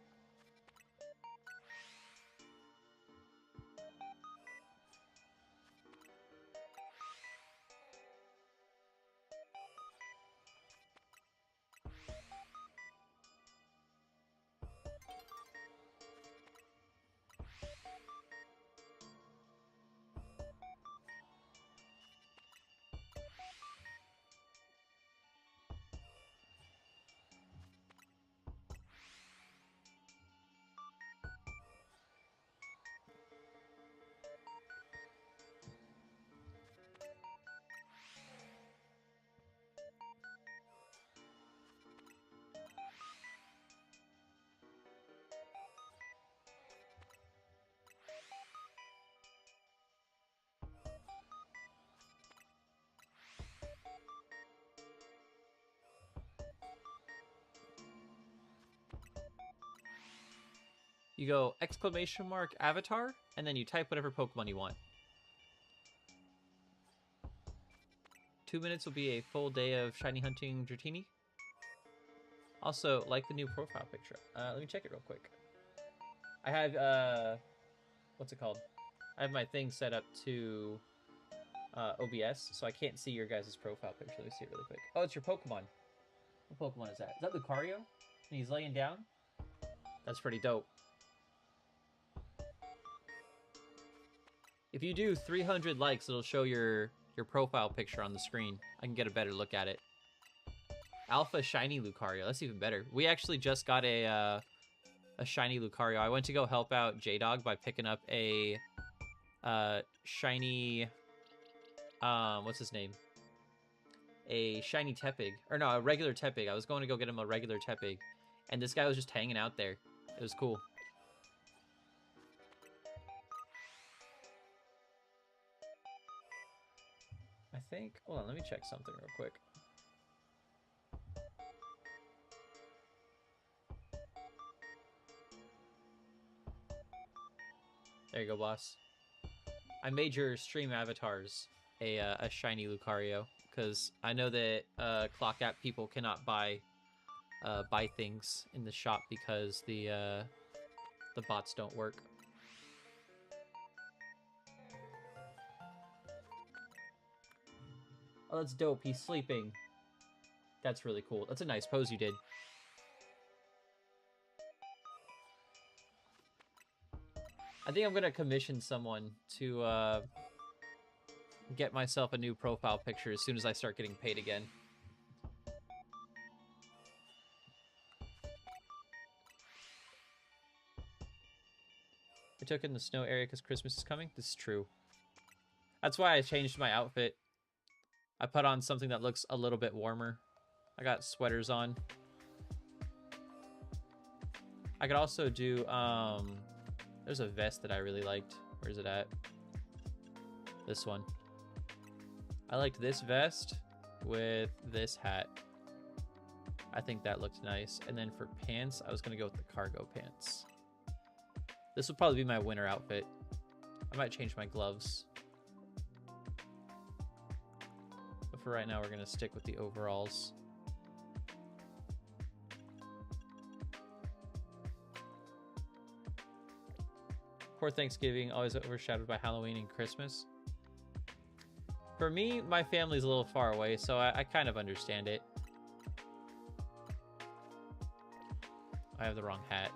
You go exclamation mark avatar, and then you type whatever Pokemon you want. 2 minutes will be a full day of shiny hunting Dratini. Also, like the new profile picture. Let me check it real quick. I have, what's it called? I have my thing set up to OBS, so I can't see your guys' profile picture. Let me see it really quick. Oh, it's your Pokemon. What Pokemon is that? Is that Lucario? And he's laying down? That's pretty dope. If you do 300 likes, it'll show your profile picture on the screen. I can get a better look at it. Alpha Shiny Lucario. That's even better. We actually just got a Shiny Lucario. I went to go help out J-Dog by picking up a shiny... what's his name? A shiny Tepig. Or no, a regular Tepig. I was going to go get him a regular Tepig. And this guy was just hanging out there. It was cool. I think... Hold on, let me check something real quick. There you go, boss. I made your stream avatars a shiny Lucario because I know that Clock App people cannot buy things in the shop because the bots don't work. Oh, that's dope. He's sleeping. That's really cool. That's a nice pose you did. I think I'm going to commission someone to get myself a new profile picture as soon as I start getting paid again. I took it in the snow area because Christmas is coming. This is true. That's why I changed my outfit. I put on something that looks a little bit warmer. I got sweaters on. I could also do, there's a vest that I really liked. Where's it at? This one. I liked this vest with this hat. I think that looked nice. And then for pants, I was going to go with the cargo pants. This will probably be my winter outfit. I might change my gloves. But for right now, we're going to stick with the overalls. Poor Thanksgiving, always overshadowed by Halloween and Christmas. For me, my family's a little far away, so I kind of understand it. I have the wrong hat.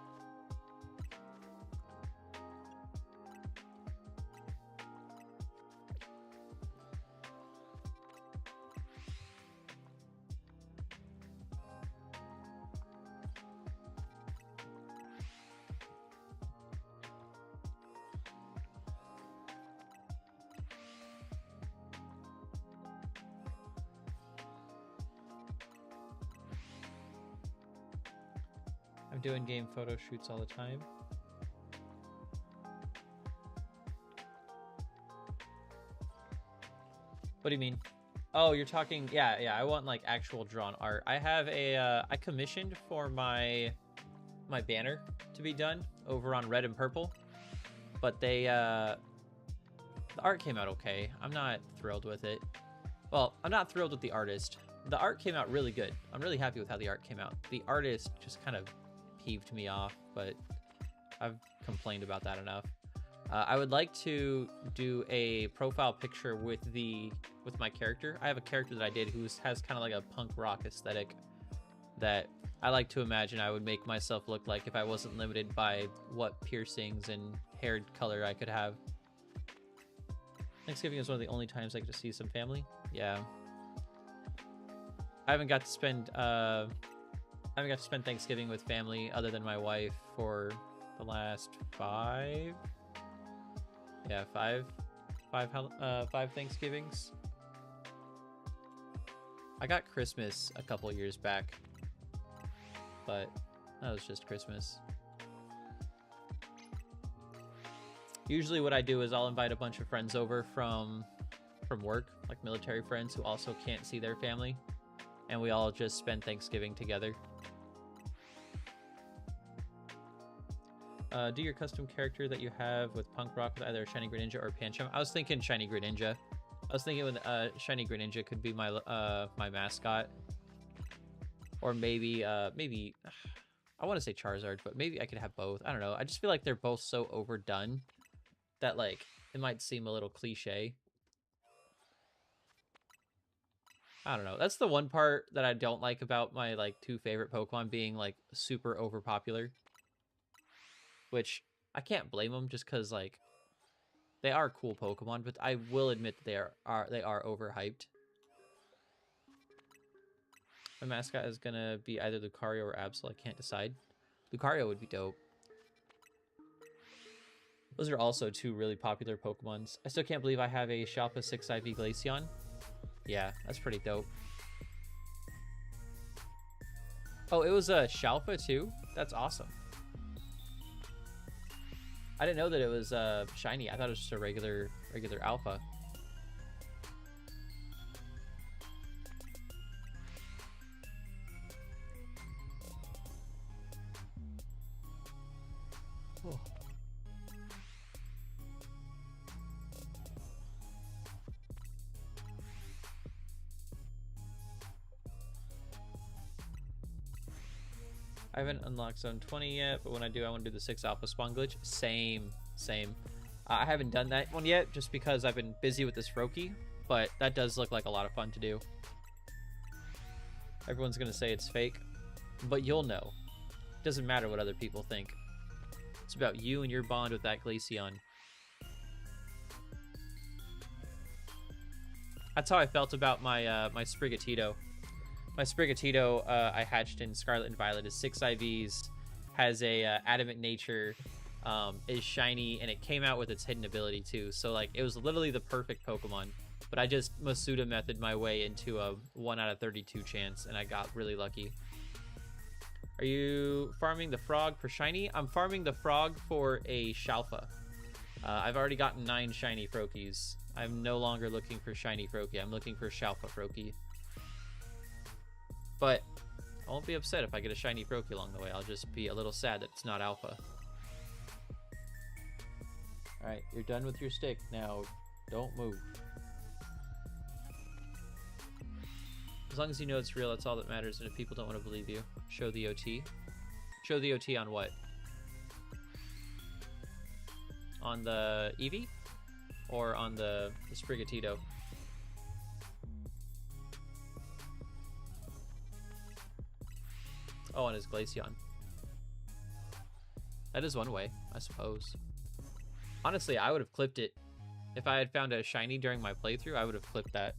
I'm doing game photo shoots all the time. What do you mean? Oh, you're talking... Yeah, I want, like, actual drawn art. I have a... I commissioned for my banner to be done over on Red and Purple. But they... the art came out okay. I'm not thrilled with it. Well, I'm not thrilled with the artist. The art came out really good. I'm really happy with how the art came out. The artist just kind of peeved me off, but I've complained about that enough. I would like to do a profile picture with my character. I have a character that I did who has kind of like a punk rock aesthetic that I like to imagine I would make myself look like if I wasn't limited by what piercings and hair color I could have. Thanksgiving is one of the only times I get to see some family. Yeah. I haven't got to spend Thanksgiving with family other than my wife for the last five Thanksgivings. I got Christmas a couple years back, but that was just Christmas. Usually what I do is I'll invite a bunch of friends over from work, like military friends who also can't see their family, and we all just spend Thanksgiving together. Do your custom character that you have with Punk Rock with either Shiny Greninja or Pancham. I was thinking Shiny Greninja. I was thinking with Shiny Greninja could be my my mascot, or maybe I want to say Charizard, but maybe I could have both. I don't know. I just feel like they're both so overdone that like it might seem a little cliche. I don't know. That's the one part that I don't like about my like two favorite Pokemon being like super overpopular. which I can't blame them just because, like, they are cool Pokemon, but I will admit that they are overhyped. My mascot is gonna be either Lucario or Absol. I can't decide. Lucario would be dope. Those are also two really popular Pokemons. I still can't believe I have a Shalpha 6 IV Glaceon. Yeah, that's pretty dope. Oh, it was a Shalpha too? That's awesome. I didn't know that it was shiny. I thought it was just a regular alpha. Oh. I haven't unlocked Zone 20 yet, but when I do, I want to do the 6 Alpha Spawn glitch. Same. I haven't done that one yet, just because I've been busy with this Froakie, but that does look like a lot of fun to do. Everyone's going to say it's fake, but you'll know. It doesn't matter what other people think. It's about you and your bond with that Glaceon. That's how I felt about my my Sprigatito. My Sprigatito I hatched in Scarlet and Violet is 6 IVs, has a adamant nature, is shiny, and it came out with its hidden ability too. So like it was literally the perfect Pokemon. But I just Masuda method my way into a 1 out of 32 chance, and I got really lucky. Are you farming the frog for shiny? I'm farming the frog for a Shalpha. I've already gotten 9 shiny Froakies. I'm no longer looking for shiny Froakie. I'm looking for Shalpha Froakie. But I won't be upset if I get a shiny Froakie along the way. I'll just be a little sad that it's not alpha. Alright, you're done with your stick. Now, don't move. As long as you know it's real, that's all that matters. And if people don't want to believe you, show the OT. Show the OT on what? On the Eevee? Or on the Sprigatito? Oh, on his Glaceon. That is one way, I suppose. Honestly, I would have clipped it. If I had found a shiny during my playthrough, I would have clipped that.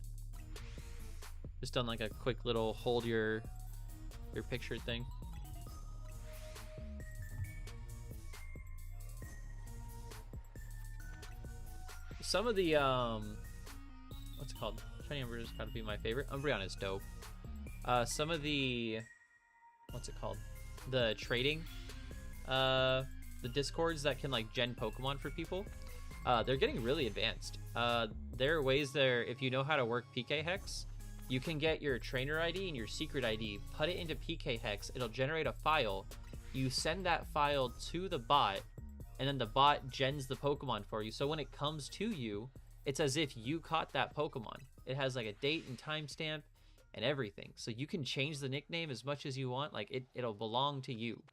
Just done like a quick little hold your picture thing. Some of the what's it called? Shiny Umbreon has got to be my favorite. Umbreon is dope. Some of the what's it called? The trading the discords that can like gen Pokemon for people. They're getting really advanced. There are ways there, if you know how to work PK Hex, you can get your trainer ID and your secret ID, put it into PK Hex, it'll generate a file. You send that file to the bot, and then the bot gens the Pokemon for you. So when it comes to you, it's as if you caught that Pokemon. It has like a date and timestamp and everything. So you can change the nickname as much as you want. Like it'll belong to you.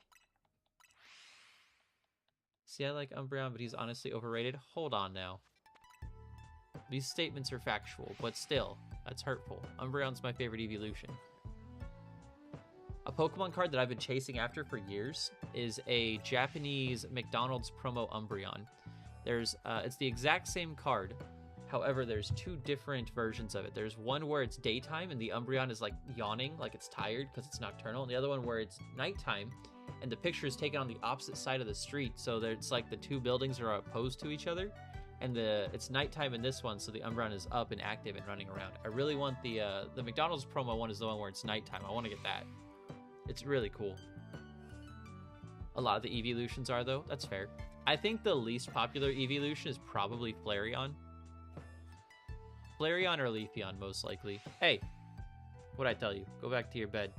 See, I like Umbreon, but he's honestly overrated. Hold on now. These statements are factual, but still, that's hurtful. Umbreon's my favorite evolution. A Pokemon card that I've been chasing after for years is a Japanese McDonald's promo Umbreon. It's the exact same card. However, there's 2 different versions of it. There's one where it's daytime and the Umbreon is like yawning, like it's tired because it's nocturnal. And the other one where it's nighttime and the picture is taken on the opposite side of the street. So it's like the 2 buildings are opposed to each other. And it's nighttime in this one, so the Umbreon is up and active and running around. I really want the McDonald's promo one is the one where it's nighttime. I want to get that. It's really cool. A lot of the evolutions are, though. That's fair. I think the least popular evolution is probably Flareon. Flareon or Leafeon, most likely. Hey, what'd I tell you? Go back to your bed.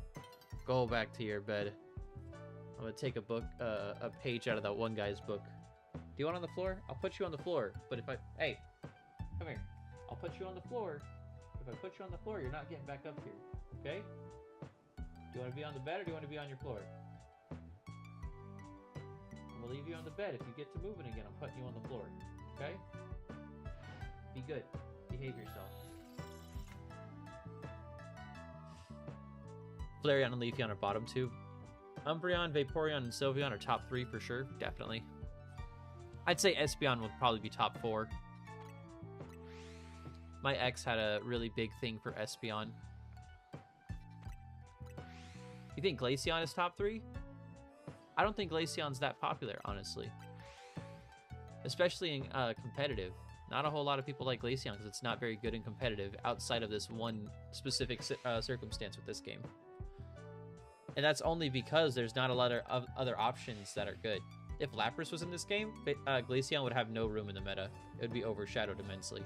Go back to your bed. I'm gonna take a page out of that one guy's book. Do you want on the floor? I'll put you on the floor. But hey, come here. I'll put you on the floor. If I put you on the floor, you're not getting back up here. Okay? Do you want to be on the bed or do you want to be on your floor? I'm gonna leave you on the bed. If you get to moving again, I'm putting you on the floor. Okay? Be good. Behave yourself. Flareon and Leafeon are bottom 2. Umbreon, Vaporeon, and Sylveon are top 3 for sure. Definitely. I'd say Espeon would probably be top 4. My ex had a really big thing for Espeon. You think Glaceon is top 3? I don't think Glaceon's that popular, honestly. Especially in competitive. Not a whole lot of people like Glaceon because it's not very good in competitive outside of this one specific circumstance with this game. And that's only because there's not a lot of other options that are good. If Lapras was in this game, Glaceon would have no room in the meta. It would be overshadowed immensely.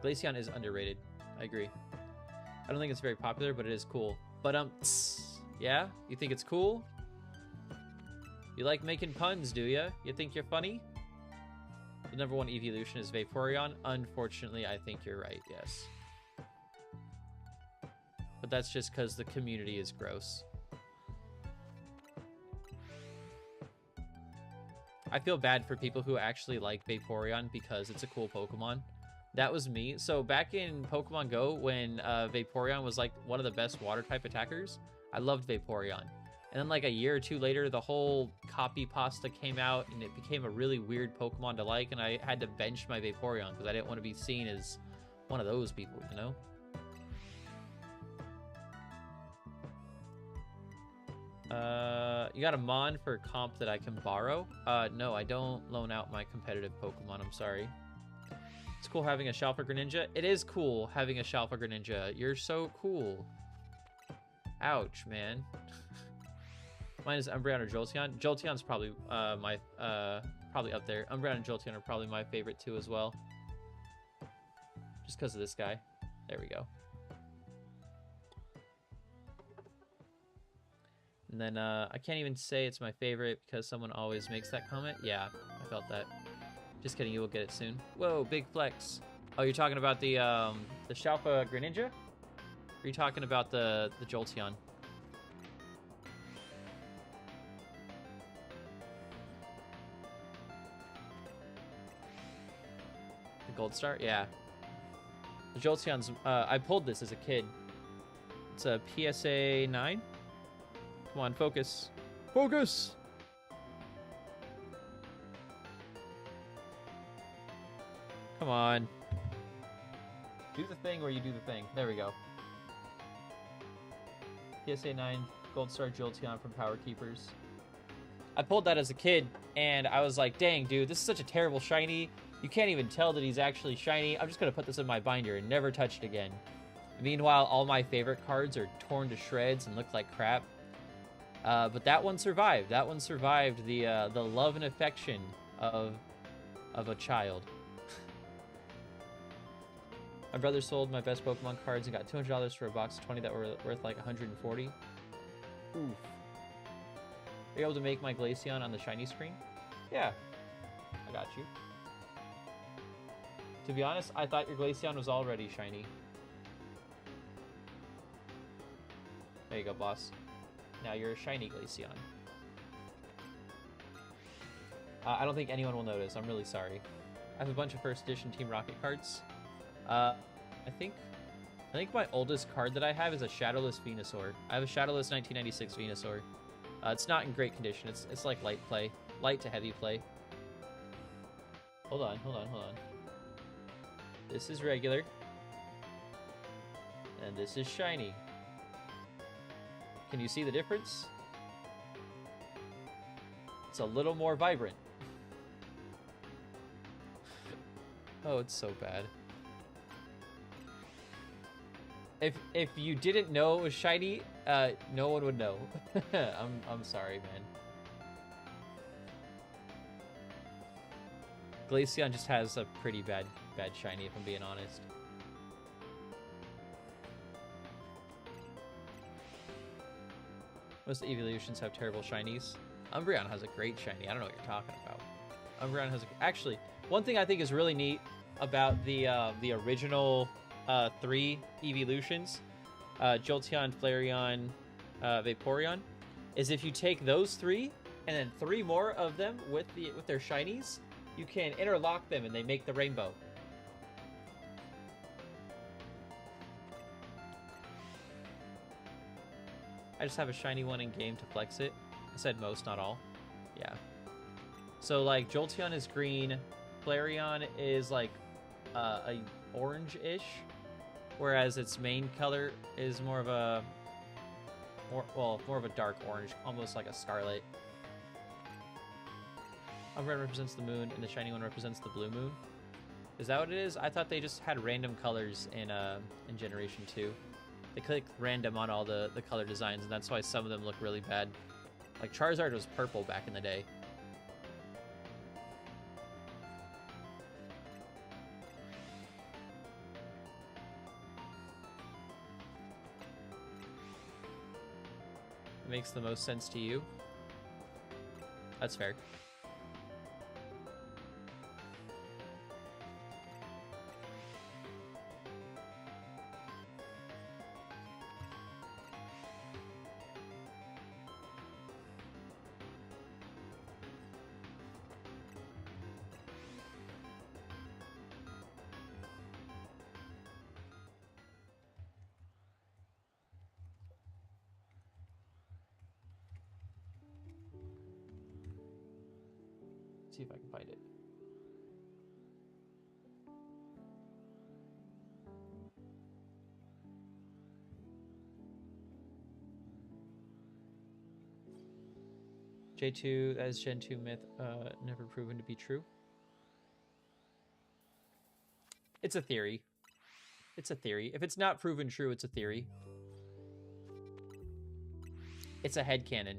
Glaceon is underrated. I agree. I don't think it's very popular, but it is cool. But, yeah? You think it's cool? You like making puns, do ya? You think you're funny? The number 1 evolution is Vaporeon. Unfortunately, I think you're right, yes. But that's just because the community is gross. I feel bad for people who actually like Vaporeon because it's a cool Pokemon. That was me. So back in Pokemon Go, when Vaporeon was like one of the best water type attackers, I loved Vaporeon. And then like a year or 2 later, the whole copy pasta came out and it became a really weird Pokemon to like, and I had to bench my Vaporeon because I didn't want to be seen as one of those people, you know? You got a Mon for comp that I can borrow? No, I don't loan out my competitive Pokemon, I'm sorry. It's cool having a Shalpha Greninja. It is cool having a Shalpha Greninja. You're so cool. Ouch, man. Mine is Umbreon or Jolteon. Jolteon's probably probably up there. Umbreon and Jolteon are probably my favorite too as well. Just because of this guy. There we go. And then I can't even say it's my favorite because someone always makes that comment. Yeah, I felt that. Just kidding, you will get it soon. Whoa, big flex. Oh, you're talking about the Shalpha Greninja? Or are you talking about the Jolteon? The Gold Star? Yeah. The Jolteon's, I pulled this as a kid. It's a PSA 9. Come on, focus. Focus! Come on. Do the thing where you do the thing. There we go. PSA 9 Gold Star Jolteon from Power Keepers. I pulled that as a kid, and I was like, dang, dude, this is such a terrible shiny. You can't even tell that he's actually shiny. I'm just going to put this in my binder and never touch it again. Meanwhile, all my favorite cards are torn to shreds and look like crap. But that one survived. That one survived the love and affection of a child. My brother sold my best Pokemon cards and got $200 for a box of 20 that were worth like 140. Oof. Are you able to make my Glaceon on the shiny screen? Yeah. I got you. To be honest, I thought your Glaceon was already shiny. There you go, boss. Now you're a shiny Glaceon. I don't think anyone will notice. I'm really sorry. I have a bunch of first edition Team Rocket cards. I think my oldest card that I have is a Shadowless Venusaur. I have a Shadowless 1996 Venusaur. It's not in great condition. It's like light play. Light to heavy play. Hold on. This is regular. And this is shiny. Can you see the difference? It's a little more vibrant. Oh, it's so bad. If you didn't know it was shiny, no one would know. I'm sorry, man. Glaceon just has a pretty bad shiny, if I'm being honest. Most evolutions have terrible shinies. Umbreon has a great shiny. I don't know what you're talking about. Umbreon has actually, one thing I think is really neat about the original 3 evolutions, Jolteon, Flareon, Vaporeon, is if you take those 3 and then 3 more of them with their shinies, you can interlock them and they make the rainbow. I just have a shiny one in game to flex it. I said most, not all. Yeah. So like Jolteon is green, Flareon is like a orange-ish, whereas its main color is more of a more of a dark orange, almost like a scarlet. A red represents the moon, and the shiny one represents the blue moon. Is that what it is? I thought they just had random colors in Generation 2. They click random on all the color designs, and that's why some of them look really bad. Like Charizard was purple back in the day. It makes the most sense to you. That's fair. See if I can find it. J2, that is Gen 2 myth, never proven to be true. It's a theory. It's a theory. If it's not proven true, it's a theory. It's a headcanon.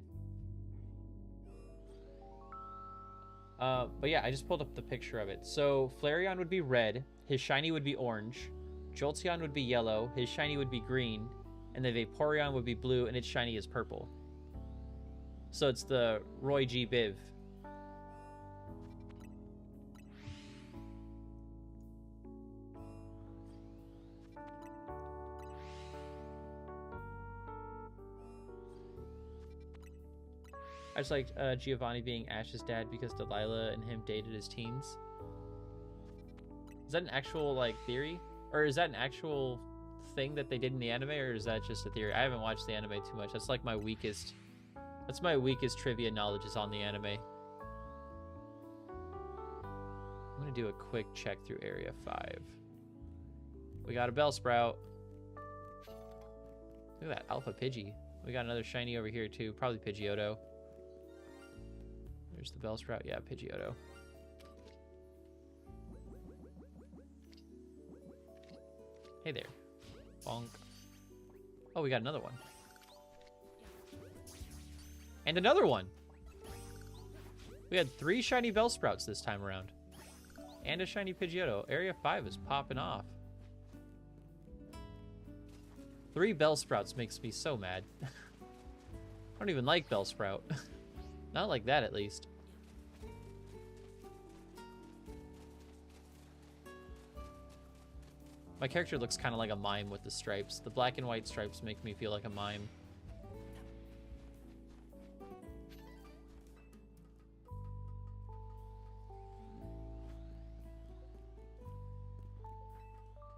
But yeah, I just pulled up the picture of it. So Flareon would be red, his shiny would be orange, Jolteon would be yellow, his shiny would be green, and the Vaporeon would be blue, and its shiny is purple. So it's the Roy G. Biv. I just liked Giovanni being Ash's dad because Delilah and him dated his teens. Is that an actual, like, theory? Or is that an actual thing that they did in the anime, or is that just a theory? I haven't watched the anime too much. That's like my weakest... That's my weakest trivia knowledge is on the anime. I'm gonna do a quick check through Area 5. We got a Bellsprout. Look at that, Alpha Pidgey. We got another shiny over here too, probably Pidgeotto. There's the Bellsprout, yeah, Pidgeotto. Hey there. Bonk. Oh, we got another one. And another one! We had 3 shiny Bellsprouts this time around. And a shiny Pidgeotto. Area 5 is popping off. 3 Bellsprouts makes me so mad. I don't even like Bellsprout. Not like that, at least. My character looks kind of like a mime with the stripes. The black and white stripes make me feel like a mime.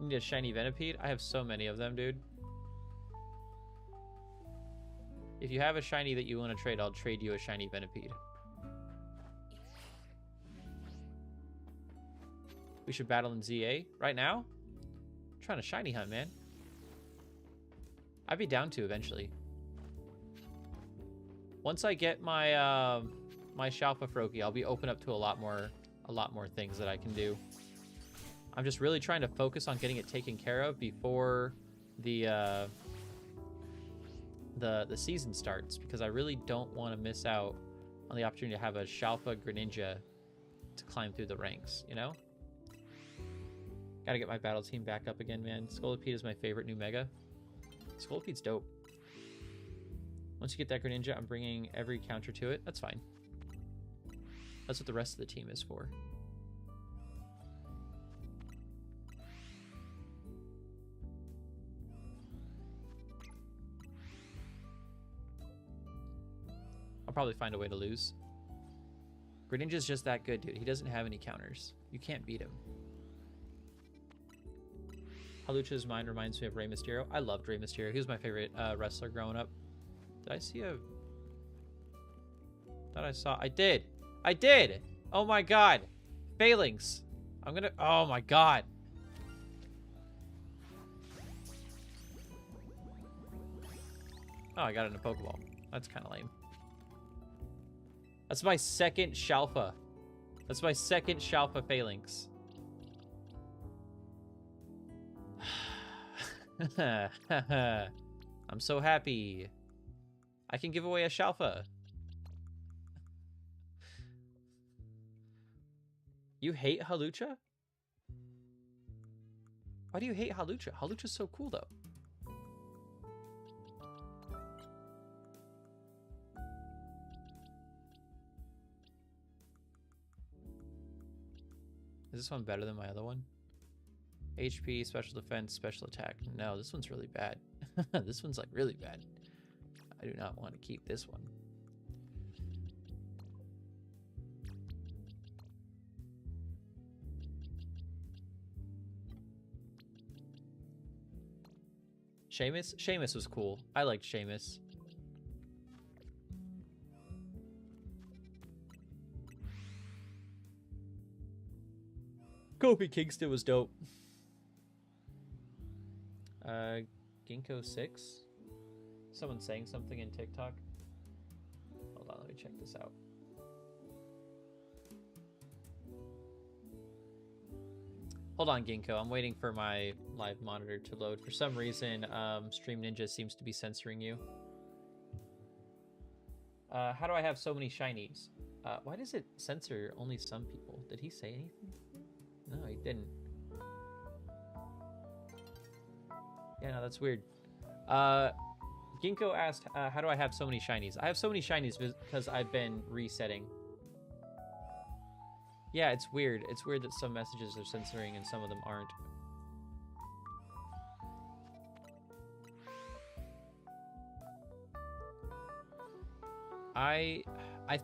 Need a shiny Venipede? I have so many of them, dude. If you have a shiny that you want to trade, I'll trade you a shiny Venipede. We should battle in ZA right now? I'm trying to shiny hunt, man. I'd be down to eventually. Once I get my my Shalpha Froakie, I'll be open up to a lot more things that I can do. I'm just really trying to focus on getting it taken care of before the season starts, because I really don't want to miss out on the opportunity to have a Shalpha Greninja to climb through the ranks, you know? Gotta get my battle team back up again, man. Scolipede is my favorite new Mega. Scolipede's dope. Once you get that Greninja, I'm bringing every counter to it. That's fine. That's what the rest of the team is for. I'll probably find a way to lose. Greninja's just that good, dude. He doesn't have any counters. You can't beat him. Halucha's mind reminds me of Rey Mysterio. I loved Rey Mysterio. He was my favorite wrestler growing up. Did I see a... Thought I saw... I did! I did! Oh my god! Failings! I'm gonna... Oh my god! Oh, I got it in a Pokeball. That's kind of lame. That's my second Shalpha. That's my second Shalpha Phalanx. I'm so happy. I can give away a Shalpha. You hate Halucha? Why do you hate Halucha? Halucha's so cool, though. Is this one better than my other one? HP, special defense, special attack. No, this one's really bad. This one's like really bad. I do not want to keep this one. Seamus? Seamus was cool. I liked Seamus. Kofi Kingston was dope. Ginkgo 6? Someone saying something in TikTok? Hold on, let me check this out. Hold on, Ginkgo. I'm waiting for my live monitor to load. For some reason, Stream Ninja seems to be censoring you. How do I have so many shinies? Why does it censor only some people? Did he say anything? No, he didn't. Yeah, no, that's weird. Ginkgo asked, how do I have so many shinies? I have so many shinies because I've been resetting. Yeah, it's weird. It's weird that some messages are censoring and some of them aren't. I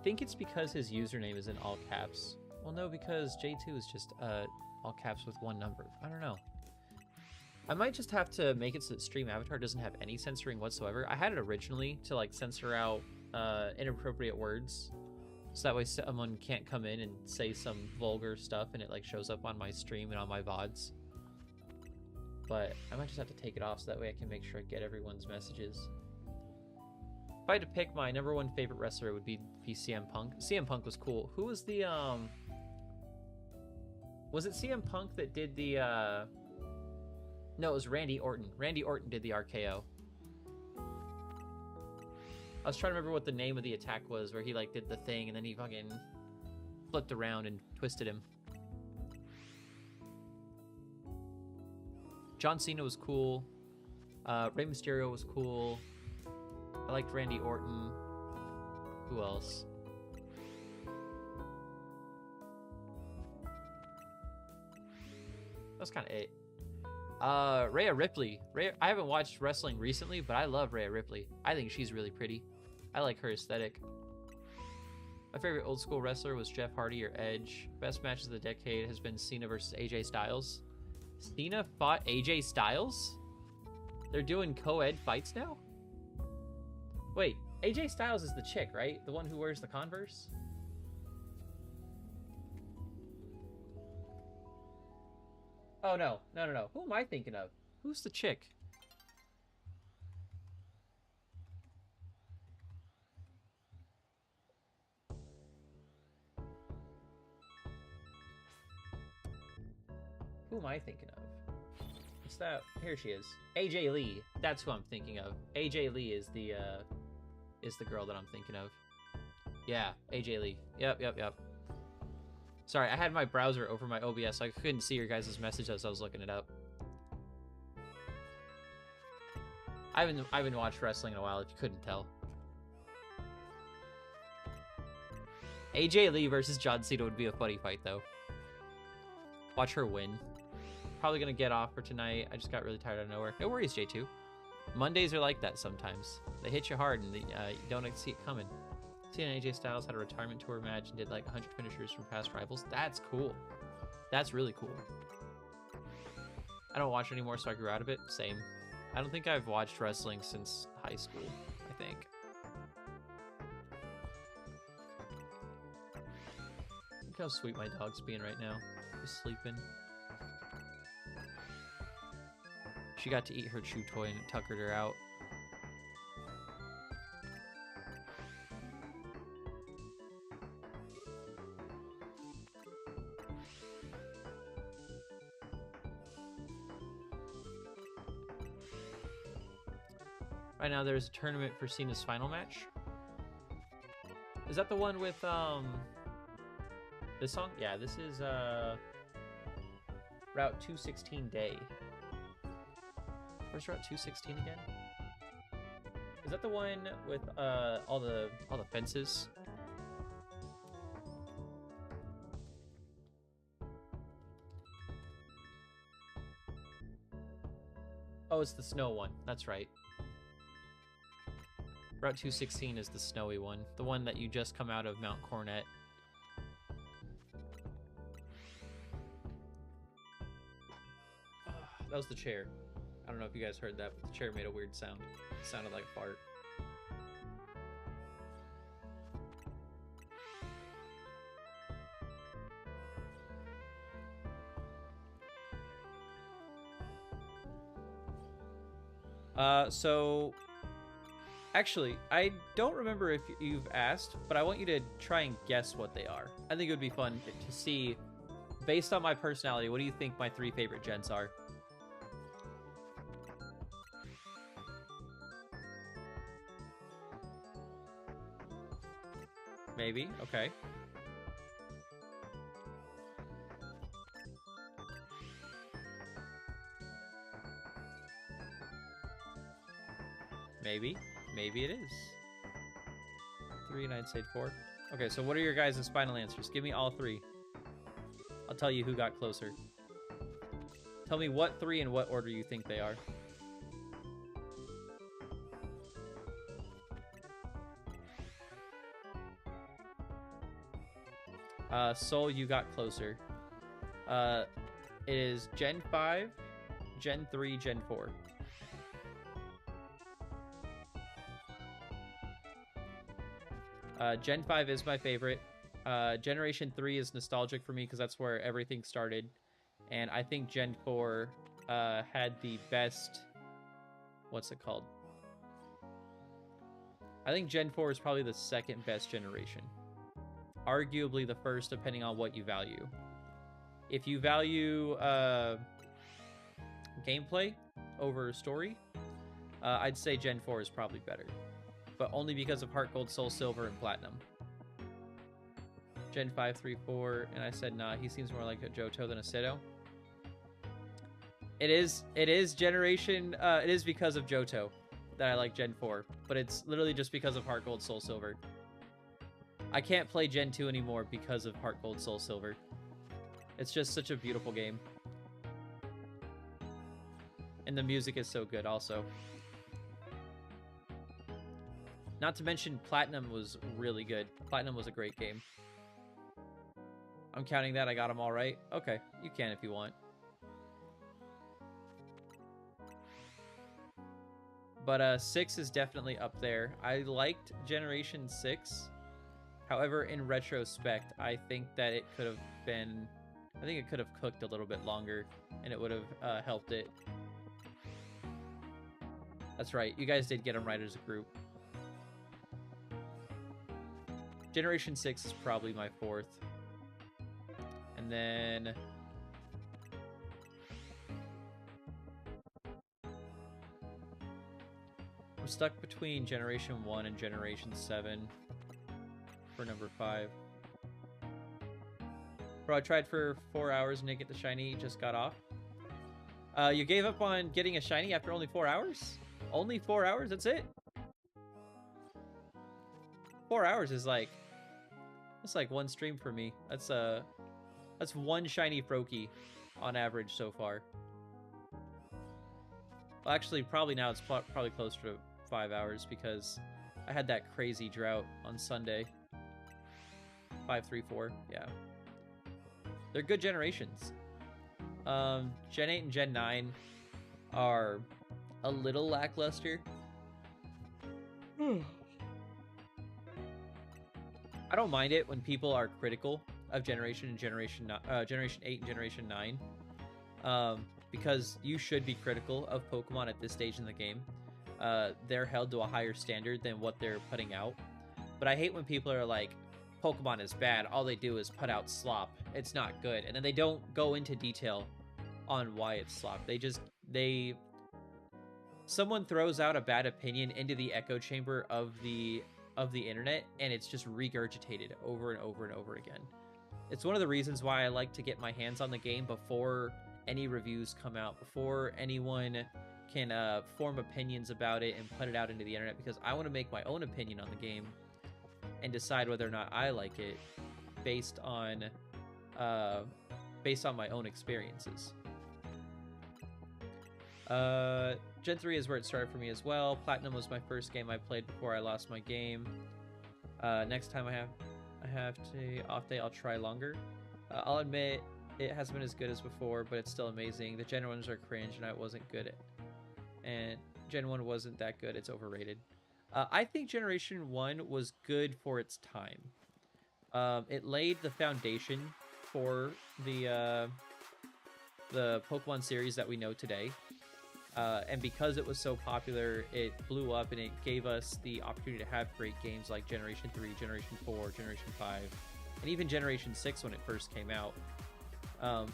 think it's because his username is in all caps. Well, no, because J2 is just all caps with one number. I don't know. I might just have to make it so that Stream Avatar doesn't have any censoring whatsoever. I had it originally to like censor out inappropriate words, so that way someone can't come in and say some vulgar stuff and it like shows up on my stream and on my VODs. But I might just have to take it off so that way I can make sure I get everyone's messages. If I had to pick my #1 favorite wrestler, it would be CM Punk. CM Punk was cool. Who was the was it CM Punk that did the no, it was Randy Orton. Randy Orton did the RKO. I was trying to remember what the name of the attack was, where he like did the thing and then he fucking flipped around and twisted him. John Cena was cool. Rey Mysterio was cool. I liked Randy Orton. Who else? That's kind of it. Rhea Ripley. I haven't watched wrestling recently, but I love Rhea Ripley. I think she's really pretty. I like her aesthetic. My favorite old school wrestler was Jeff Hardy or Edge. Best matches of the decade has been Cena versus AJ Styles. Cena fought AJ Styles? They're doing co-ed fights now? Wait, AJ Styles is the chick, right? The one who wears the Converse? Oh, no. No. Who am I thinking of? Who's the chick? Who am I thinking of? What's that? Here she is. AJ Lee. That's who I'm thinking of. AJ Lee is the girl that I'm thinking of. Yeah, AJ Lee. Yep. Sorry, I had my browser over my OBS, so I couldn't see your guys' message as I was looking it up. I haven't watched wrestling in a while, if you couldn't tell. AJ Lee versus John Cena would be a funny fight, though. Watch her win. Probably gonna get off for tonight. I just got really tired out of nowhere. No worries, J2. Mondays are like that sometimes. They hit you hard and you don't see it coming. Cena and AJ Styles had a retirement tour match and did like 100 finishers from past rivals. That's cool. That's really cool. I don't watch anymore, so I grew out of it. Same. I don't think I've watched wrestling since high school, I think. how sweet my dog's being right now. She's sleeping. She got to eat her chew toy and it tuckered her out. Right now there's a tournament for Cena's final match. Is that the one with this song? Yeah, this is Route 216 Day. Where's Route 216 again? Is that the one with all the fences? Oh, it's the snow one. That's right. Route 216 is the snowy one. The one that you just come out of Mount Cornet. That was the chair. I don't know if you guys heard that, but the chair made a weird sound. It sounded like a fart. So actually, I don't remember if you've asked, but I want you to try and guess what they are. I think it would be fun to see, based on my personality, what do you think my 3 favorite gens are? Maybe, okay. Maybe. Maybe it is. 3 and I'd say 4. Okay, so what are your guys' final answers? Give me all 3. I'll tell you who got closer. Tell me what 3 and what order you think they are. Soul, you got closer. It is Gen 5, Gen 3, Gen 4. Gen 5 is my favorite. Generation 3 is nostalgic for me because that's where everything started. And I think Gen 4 had the best... What's it called? I think Gen 4 is probably the second best generation. Arguably the first, depending on what you value. If you value gameplay over story, I'd say Gen 4 is probably better. But only because of Heart Gold, Soul Silver, and Platinum. Gen 5, 3, 4, and I said, nah, he seems more like a Johto than a Seto. It is generation, it is because of Johto that I like Gen 4, but it's literally just because of Heart Gold, Soul Silver. I can't play Gen 2 anymore because of Heart Gold, Soul Silver. It's just such a beautiful game. And the music is so good also. Not to mention, Platinum was really good. Platinum was a great game. I'm counting that. I got them all right. Okay, you can if you want. But 6 is definitely up there. I liked Generation 6. However, in retrospect, I think that it could have been... I think it could have cooked a little bit longer, and it would have helped it. That's right. You guys did get them right as a group. Generation 6 is probably my 4th. And then... I'm stuck between Generation 1 and Generation 7 for number 5. Bro, I tried for 4 hours and didn't get the shiny, just got off. You gave up on getting a shiny after only 4 hours? Only 4 hours? That's it? 4 hours is like... That's like one stream for me. That's one shiny Froakie on average so far. Well, actually, probably now it's probably closer to 5 hours because I had that crazy drought on Sunday. 5, 3, 4, yeah. They're good generations. Gen 8 and Gen 9 are a little lackluster. I don't mind it when people are critical of Generation and Generation 8 and Generation 9. Because you should be critical of Pokemon at this stage in the game. They're held to a higher standard than what they're putting out. But I hate when people are like, Pokemon is bad, all they do is put out slop, it's not good. And then they don't go into detail on why it's slop. Someone throws out a bad opinion into the echo chamber of the internet, and it's just regurgitated over and over and over again. It's one of the reasons why I like to get my hands on the game before any reviews come out, before anyone can form opinions about it and put it out into the internet, because I want to make my own opinion on the game and decide whether or not I like it based on my own experiences. Gen 3 is where it started for me as well. Platinum was my first game I played before I lost my game. Next time I have to off day, I'll try longer. I'll admit it hasn't been as good as before, but it's still amazing. The Gen 1s are cringe, and I wasn't good at, and Gen 1 wasn't that good. It's overrated. I think Generation 1 was good for its time. It laid the foundation for the Pokemon series that we know today. And because it was so popular, it blew up, and it gave us the opportunity to have great games like Generation 3, Generation 4, Generation 5, and even Generation 6 when it first came out.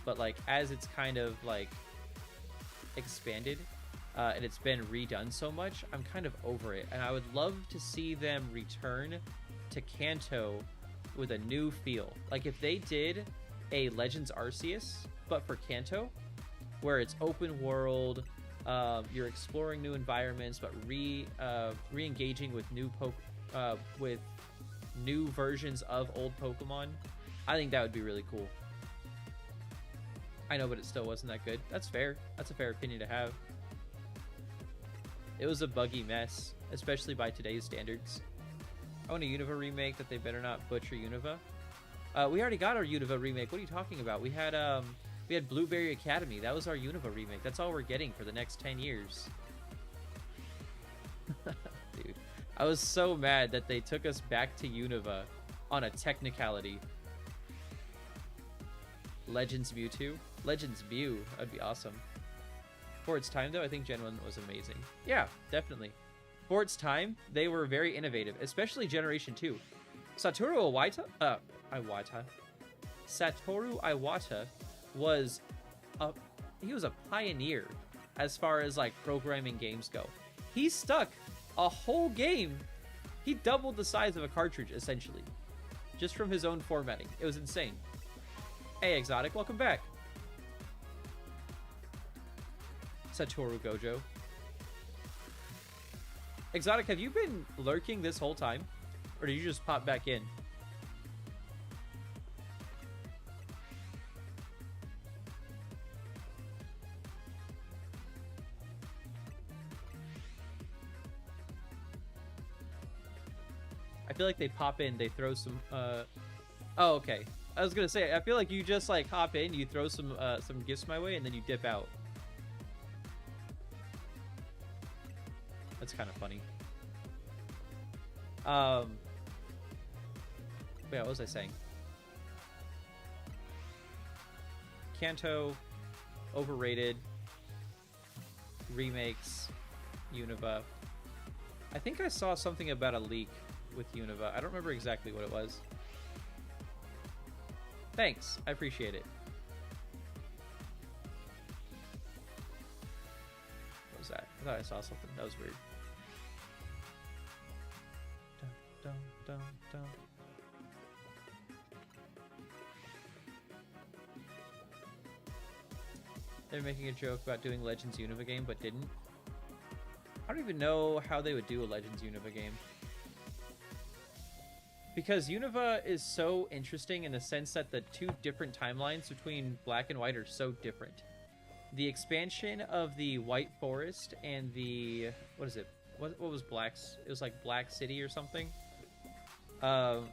But like as it's kind of like expanded, and it's been redone so much, I'm kind of over it. And I would love to see them return to Kanto with a new feel. Like if they did a Legends Arceus, but for Kanto, where it's open world, you're exploring new environments, but re-engaging with with new versions of old Pokemon. I think that would be really cool. I know, but it still wasn't that good. That's fair. That's a fair opinion to have. It was a buggy mess, especially by today's standards. I want a Unova remake that they better not butcher Unova. We already got our Unova remake. What are you talking about? We had Blueberry Academy. That was our Unova remake. That's all we're getting for the next 10 years. Dude, I was so mad that they took us back to Unova on a technicality. Legends Mewtwo? Legends Mew. That'd be awesome. For its time, though, I think Gen 1 was amazing. Yeah, definitely. For its time, they were very innovative, especially Generation 2. Satoru Iwata was a pioneer as far as like programming games go. He stuck a whole game. He doubled the size of a cartridge essentially, just from his own formatting. It was insane. Hey Exotic, welcome back. Satoru Gojo. Exotic, have you been lurking this whole time, or did you just pop back in? I feel like they pop in, they throw some, oh, okay. I was gonna say, I feel like you just, like, hop in, you throw some gifts my way, and then you dip out. That's kind of funny. Yeah, what was I saying? Kanto, overrated, remakes, Unova. I think I saw something about a leak with Unova. I don't remember exactly what it was. Thanks, I appreciate it. What was that? I thought I saw something. That was weird. Dun, dun, dun, dun. They're making a joke about doing Legends Unova game, but didn't. I don't even know how they would do a Legends Unova game. Because Unova is so interesting in the sense that the two different timelines between Black and White are so different. The expansion of the White Forest and the... what is it? What was Black's? It was like Black City or something. Was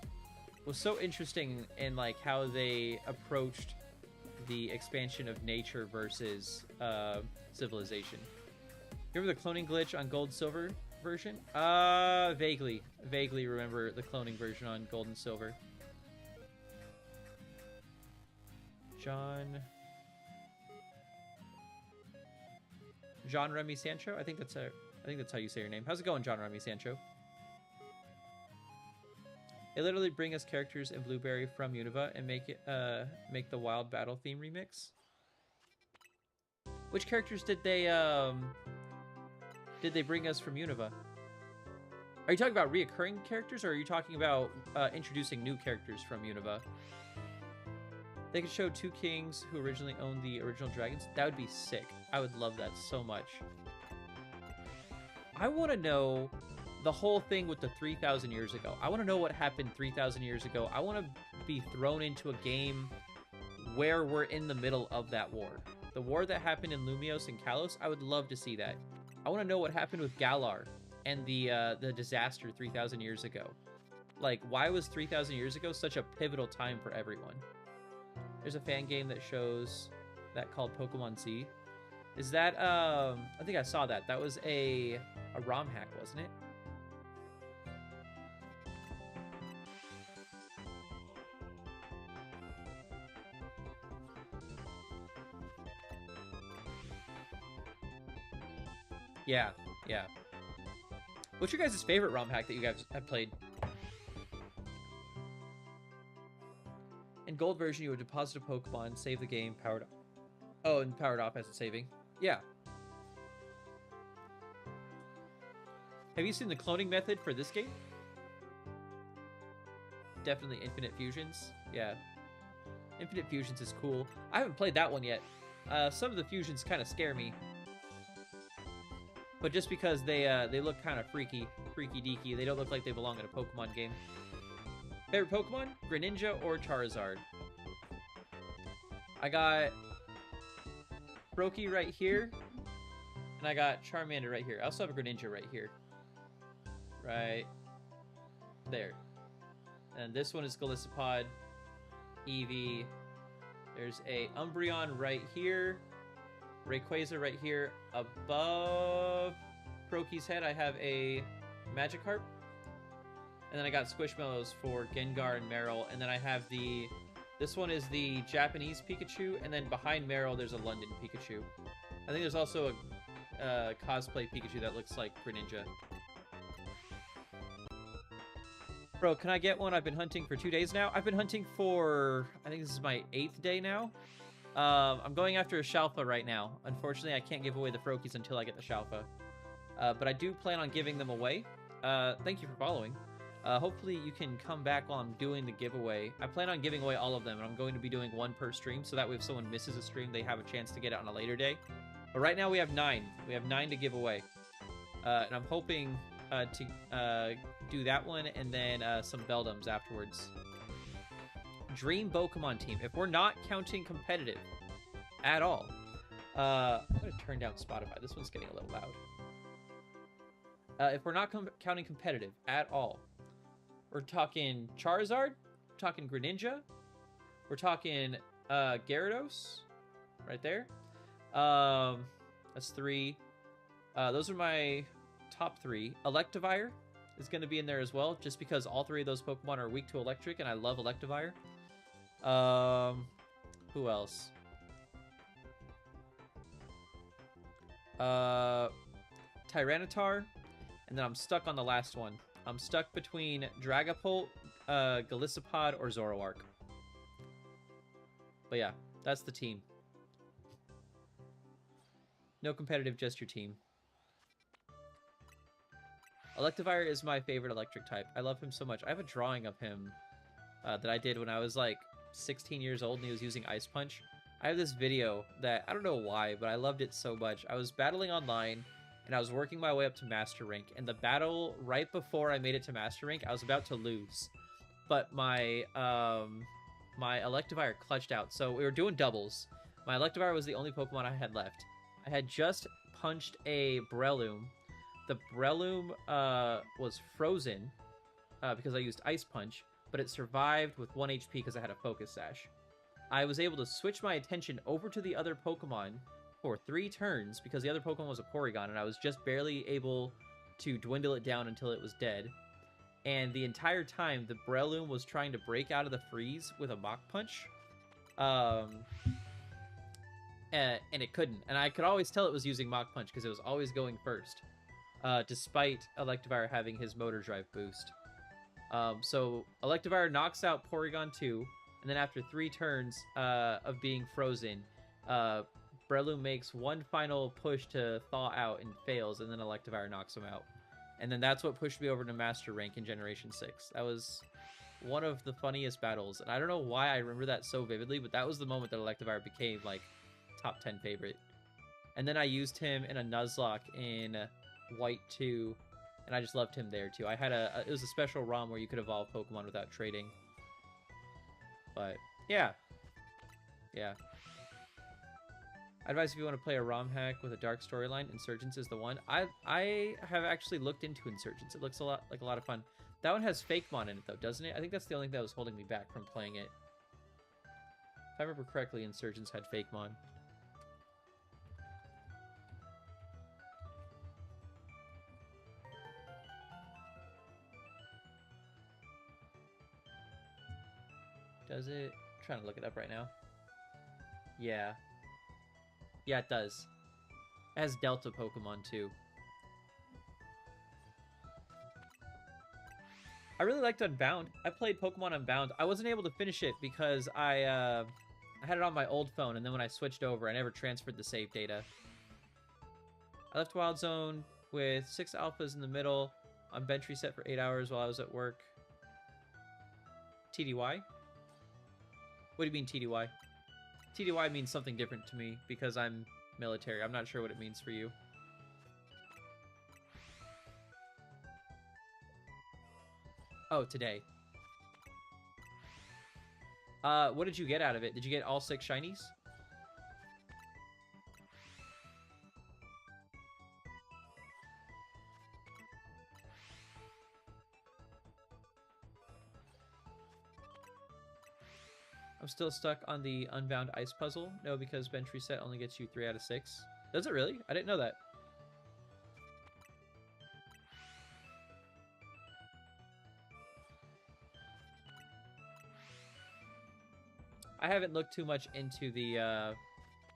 so interesting in like how they approached the expansion of nature versus civilization. You remember the cloning glitch on Gold Silver version? Vaguely remember the cloning version on Gold and Silver. John Remy Sancho. I think that's how you say your name. How's it going, John Remy Sancho? They literally bring us characters in Blueberry from Unova and make the Wild Battle theme remix. Which characters did they bring us from Unova? Are you talking about reoccurring characters, or are you talking about introducing new characters from Unova? They could show 2 kings who originally owned the original dragons. That would be sick. I would love that so much. I want to know the whole thing with the 3,000 years ago. I want to know what happened 3,000 years ago. I want to be thrown into a game where we're in the middle of that war. The war that happened in Lumios and Kalos, I would love to see that. I want to know what happened with Galar and the disaster 3,000 years ago. Like, why was 3,000 years ago such a pivotal time for everyone? There's a fan game that shows that called Pokemon Z. Is that, I think I saw that. That was a ROM hack, wasn't it? Yeah, yeah. What's your guys' favorite ROM hack that you guys have played? In gold version, you would deposit a Pokemon, save the game, powered up. Oh, and powered off as it's saving. Yeah. Have you seen the cloning method for this game? Definitely Infinite Fusions. Yeah. Infinite Fusions is cool. I haven't played that one yet. Some of the fusions kind of scare me. But just because they look kind of freaky deaky. They don't look like they belong in a Pokemon game. Favorite Pokemon? Greninja or Charizard? I got Froakie right here. And I got Charmander right here. I also have a Greninja right here. Right there. And this one is Golisopod. Eevee. There's a Umbreon right here. Rayquaza right here. Above Froakie's head, I have a Magikarp. And then I got Squishmallows for Gengar and Meryl. And then I have this one is the Japanese Pikachu. And then behind Meryl, there's a London Pikachu. I think there's also a cosplay Pikachu that looks like Greninja. Bro, can I get one? I've been hunting for 2 days now. I've been hunting for, I think this is my 8th day now. I'm going after a Shalpha right now. Unfortunately, I can't give away the Froakies until I get the Shalpha. But I do plan on giving them away. Thank you for following. Hopefully you can come back while I'm doing the giveaway. I plan on giving away all of them, and I'm going to be doing one per stream, so that way if someone misses a stream, they have a chance to get it on a later day. But right now we have 9. We have 9 to give away. And I'm hoping to do that one and then some Beldums afterwards. Dream Pokemon team. If we're not counting competitive at all, I'm going to turn down Spotify. This one's getting a little loud. If we're not counting competitive at all, we're talking Charizard, we're talking Greninja, we're talking Gyarados, right there. That's 3. Those are my top 3. Electivire is going to be in there as well, just because all 3 of those Pokemon are weak to electric, and I love Electivire. Who else? Tyranitar, and then I'm stuck on the last one. I'm stuck between Dragapult, Golisopod, or Zoroark. But yeah, that's the team. No competitive, just your team. Electivire is my favorite electric type. I love him so much. I have a drawing of him that I did when I was like 16 years old and he was using Ice Punch. I have this video that, I don't know why, but I loved it so much. I was battling online and I was working my way up to Master Rank, and the battle right before I made it to Master Rank, I was about to lose. But my my Electivire clutched out. So we were doing doubles. My Electivire was the only Pokemon I had left. I had just punched a Breloom. The Breloom was frozen because I used Ice Punch, but it survived with 1 HP because I had a Focus Sash. I was able to switch my attention over to the other Pokemon for 3 turns because the other Pokemon was a Porygon, and I was just barely able to dwindle it down until it was dead. And the entire time, the Breloom was trying to break out of the freeze with a Mach Punch, Um, and it couldn't. And I could always tell it was using Mach Punch because it was always going first, despite Electivire having his Motor Drive boost. So Electivire knocks out Porygon 2, and then after 3 turns of being frozen, Breloom makes one final push to thaw out and fails, and then Electivire knocks him out. And then that's what pushed me over to Master Rank in Generation 6. That was one of the funniest battles, and I don't know why I remember that so vividly, but that was the moment that Electivire became, like, top 10 favorite. And then I used him in a Nuzlocke in White 2, and I just loved him there, too. I had it was a special ROM where you could evolve Pokemon without trading. But, yeah. Yeah. I advise if you want to play a ROM hack with a dark storyline, Insurgents is the one. I have actually looked into Insurgents. It looks a lot of fun. That one has Fakemon in it, though, doesn't it? I think that's the only thing that was holding me back from playing it. If I remember correctly, Insurgents had Fakemon. Does it? I'm trying to look it up right now. Yeah. Yeah, it does. It has Delta Pokemon, too. I really liked Unbound. I played Pokemon Unbound. I wasn't able to finish it because I had it on my old phone, and then when I switched over, I never transferred the save data. I left Wild Zone with 6 alphas in the middle on bench reset for 8 hours while I was at work. TDY? What do you mean TDY? TDY means something different to me because I'm military. I'm not sure what it means for you. Oh, today. What did you get out of it? Did you get all 6 shinies? I'm still stuck on the Unbound Ice puzzle. No, because bench reset only gets you 3 out of 6. Does it really? I didn't know that. I haven't looked too much into the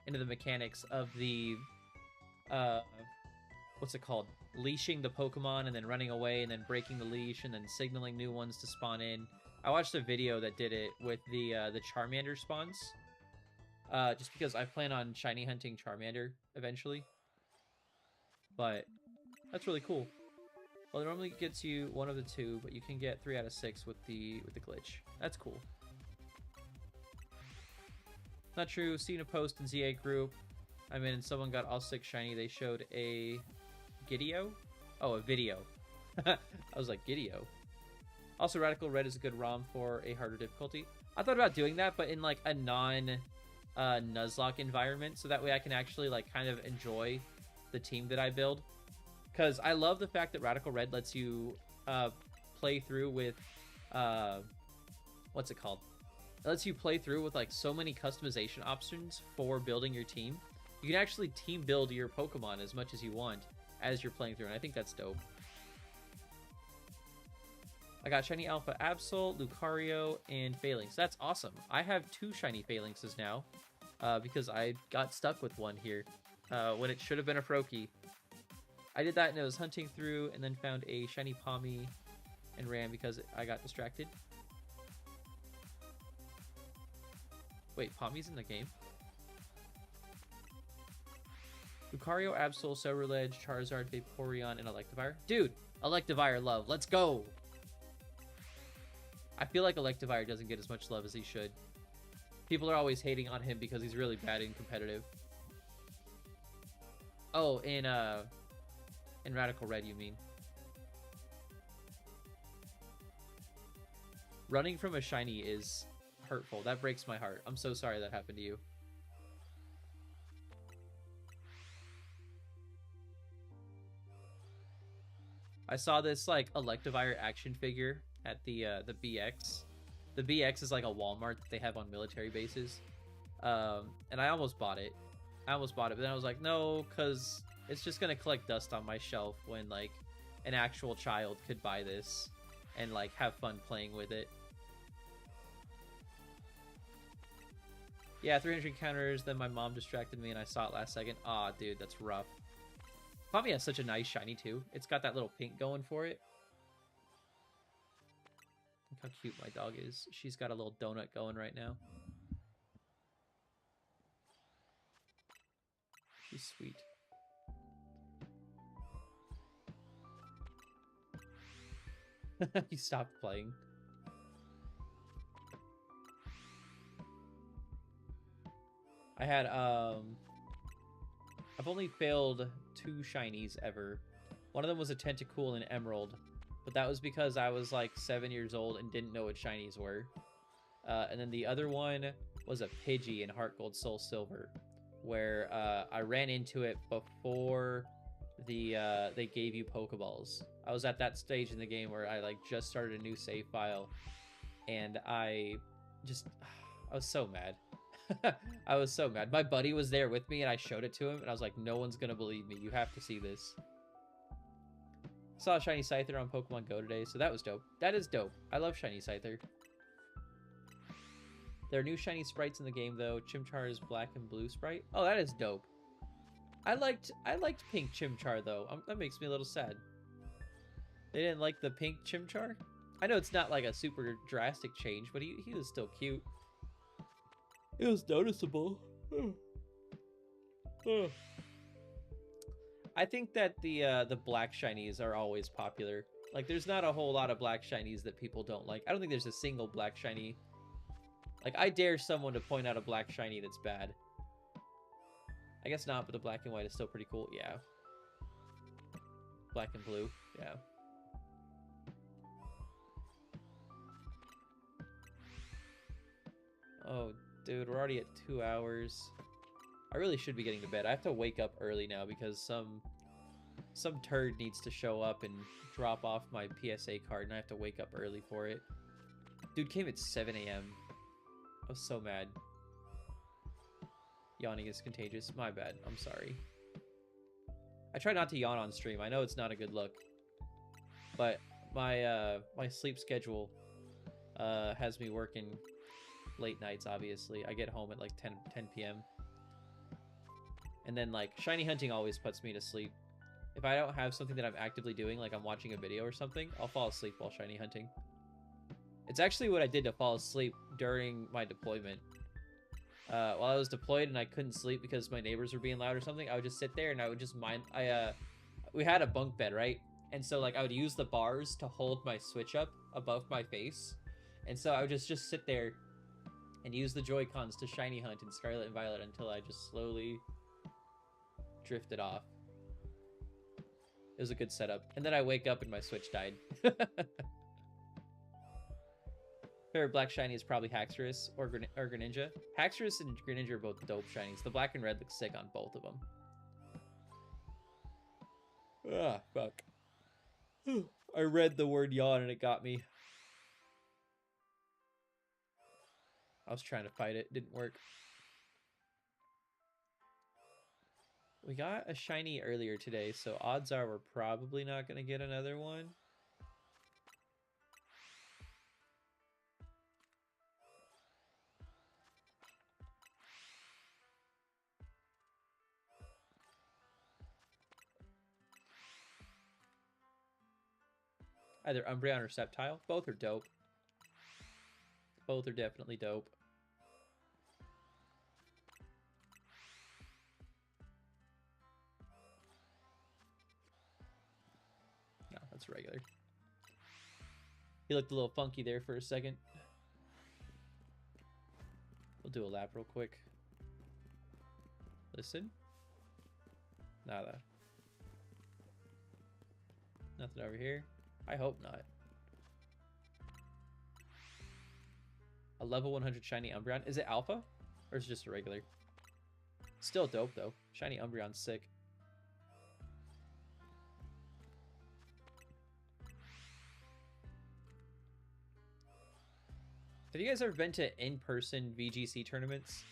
mechanics of the what's it called? Leashing the Pokemon and then running away and then breaking the leash and then signaling new ones to spawn in. I watched a video that did it with the Charmander spawns. Just because I plan on shiny hunting Charmander eventually. But that's really cool. Well, it normally gets you 1 of the 2, but you can get 3 out of 6 with the glitch. That's cool. Not true. Seen a post in ZA group. I'm in and someone got all 6 shiny. They showed a Gideo? Oh, a video. I was like, Gideo. Also, Radical Red is a good ROM for a harder difficulty. I thought about doing that, but in like a non-Nuzlocke environment, so that way I can actually like kind of enjoy the team that I build. Because I love the fact that Radical Red lets you play through with what's it called? It lets you play through with like so many customization options for building your team. You can actually team build your Pokemon as much as you want as you're playing through, and I think that's dope. I got Shiny Alpha Absol, Lucario, and Phalanx. That's awesome. I have 2 Shiny Phalanxes now because I got stuck with one here when it should have been a Froakie. I did that and I was hunting through and then found a Shiny Pawmi and ran because I got distracted. Wait, Pawmi's in the game? Lucario, Absol, Cerulege, Charizard, Vaporeon, and Electivire. Dude, Electivire love. Let's go! I feel like Electivire doesn't get as much love as he should. People are always hating on him because he's really bad and competitive. Oh, in Radical Red, you mean? Running from a shiny is hurtful. That breaks my heart. I'm so sorry that happened to you. I saw this like Electivire action figure at the BX. The BX is like a Walmart that they have on military bases. And I almost bought it. But then I was like, no, because it's just gonna collect dust on my shelf when like an actual child could buy this and like have fun playing with it. Yeah, 300 encounters, then my mom distracted me and I saw it last second. Aw, dude, that's rough. Poppy has such a nice shiny, too. It's got that little pink going for it. Look how cute my dog is. She's got a little donut going right now. She's sweet. He stopped playing. I had, I've only failed 2 shinies ever. One of them was a Tentacool and Emerald, but that was because I was like 7 years old and didn't know what shinies were. And then the other one was a Pidgey in Heart Gold Soul Silver, where I ran into it before they gave you Pokeballs. I was at that stage in the game where I like just started a new save file, and I was so mad. I was so mad. My buddy was there with me, and I showed it to him, and I was like, no one's gonna believe me. You have to see this. Saw a shiny Scyther on Pokemon Go today, so that was dope. That is dope. I love shiny Scyther. There are new shiny sprites in the game, though. Chimchar's black and blue sprite. Oh, that is dope. I liked pink Chimchar, though. That makes me a little sad. They didn't like the pink Chimchar? I know it's not like a super drastic change, but he was still cute. It was noticeable. I think that the black shinies are always popular. Like, there's not a whole lot of black shinies that people don't like. I don't think there's a single black shiny. Like, I dare someone to point out a black shiny that's bad. I guess not, but the black and white is still pretty cool. Yeah. Black and blue. Yeah. Oh, dude, we're already at 2 hours. I really should be getting to bed. I have to wake up early now because some turd needs to show up and drop off my PSA card, and I have to wake up early for it. Dude came at 7 a.m. I was so mad. Yawning is contagious. My bad. I'm sorry. I try not to yawn on stream. I know it's not a good look, but my sleep schedule has me working late nights, obviously. I get home at like 10 p.m. And then like shiny hunting always puts me to sleep. If I don't have something that I'm actively doing, like I'm watching a video or something, I'll fall asleep while shiny hunting. It's actually what I did to fall asleep during my deployment. While I was deployed and I couldn't sleep because my neighbors were being loud or something, I would just sit there and I would just we had a bunk bed, right? And so like I would use the bars to hold my Switch up above my face. And so I would just sit there and use the Joy-Cons to shiny hunt in Scarlet and Violet until I just slowly drifted off. It was a good setup. And then I wake up and my Switch died. Favorite black shiny is probably Haxorus or Greninja. Haxorus and Greninja are both dope shinies. The black and red look sick on both of them. Ah, fuck. I read the word yawn and it got me. I was trying to fight it. Didn't work. We got a shiny earlier today, so odds are we're probably not going to get another one. Either Umbreon or Sceptile. Both are dope. Both are definitely dope. No, that's regular. He looked a little funky there for a second. We'll do a lap real quick. Listen. Nada. Nothing over here. I hope not. A level 100 shiny Umbreon. Is it alpha? Or is it just a regular? Still dope, though. Shiny Umbreon's sick. Have you guys ever been to in-person VGC tournaments?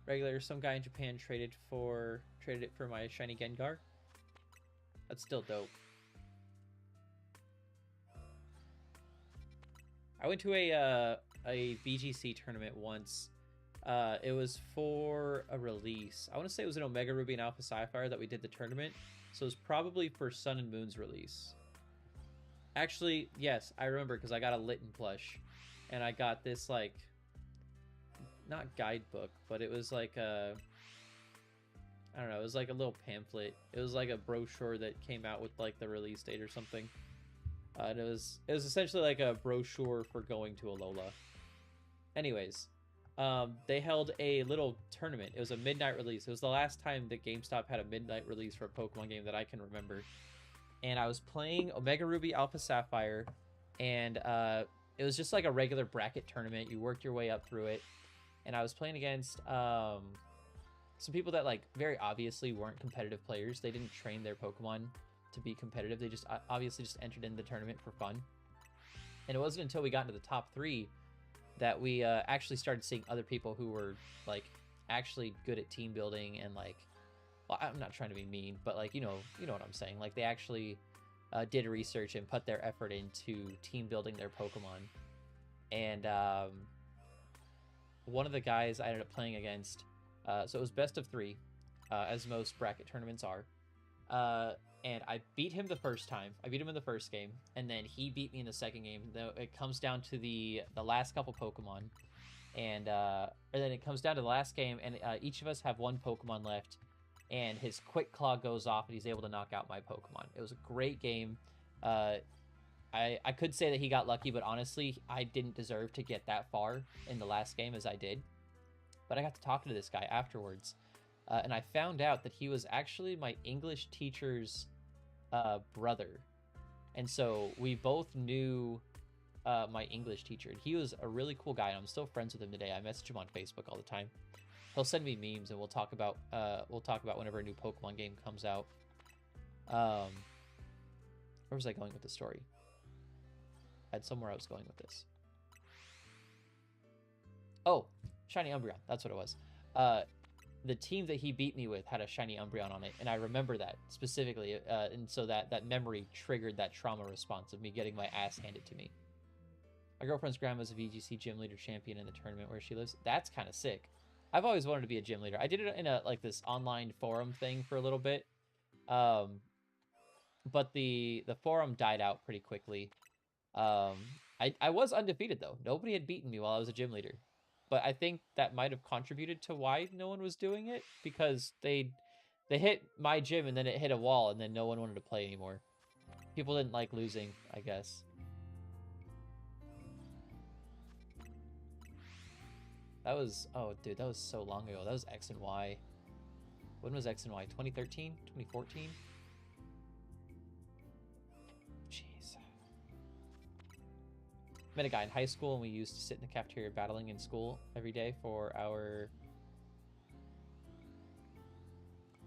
Regular, some guy in Japan traded it for my shiny Gengar. That's still dope. I went to a BGC tournament once. It was for a release. I want to say it was an Omega Ruby and Alpha Sapphire that we did the tournament. So it was probably for Sun and Moon's release. Actually, yes, I remember because I got a Litten plush. And I got this, like, not guidebook, but it was like a, I don't know, it was like a little pamphlet. It was like a brochure that came out with like the release date or something. And it was essentially like a brochure for going to Alola. Anyways, they held a little tournament. It was a midnight release. It was the last time that GameStop had a midnight release for a Pokemon game that I can remember. And I was playing Omega Ruby Alpha Sapphire, and it was just like a regular bracket tournament. You worked your way up through it. And I was playing against some people that, like, very obviously weren't competitive players. They didn't train their Pokemon to be competitive. They just obviously just entered in the tournament for fun. And it wasn't until we got into the top 3 that we actually started seeing other people who were, like, actually good at team building and, like, well, I'm not trying to be mean, but, like, you know what I'm saying. Like, they actually did research and put their effort into team building their Pokemon. And one of the guys I ended up playing against, so it was best of 3, as most bracket tournaments are. And I beat him the first time. I beat him in the first game, and then he beat me in the second game. Though it comes down to the last couple Pokemon, and or then it comes down to the last game, and each of us have one Pokemon left, and his Quick Claw goes off, and he's able to knock out my Pokemon. It was a great game. I could say that he got lucky, but honestly, I didn't deserve to get that far in the last game as I did. But I got to talk to this guy afterwards, and I found out that he was actually my English teacher's brother. And so we both knew my English teacher. And he was a really cool guy, and I'm still friends with him today. I message him on Facebook all the time. He'll send me memes, and we'll talk about whenever a new Pokemon game comes out. Where was I going with the story? I had somewhere I was going with this. Oh, Shiny Umbreon. That's what it was. The team that he beat me with had a Shiny Umbreon on it, and I remember that specifically. And so that memory triggered that trauma response of me getting my ass handed to me. My girlfriend's grandma's a VGC gym leader champion in the tournament where she lives. That's kind of sick. I've always wanted to be a gym leader. I did it in this online forum thing for a little bit. But the forum died out pretty quickly. I was undefeated, though. Nobody had beaten me while I was a gym leader. But I think that might have contributed to why no one was doing it, because they hit my gym and then it hit a wall and then no one wanted to play anymore. People didn't like losing, I guess. That was, oh dude, that was so long ago. That was X and Y. When was X and Y? 2013? 2014? Met a guy in high school, and we used to sit in the cafeteria battling in school every day for our...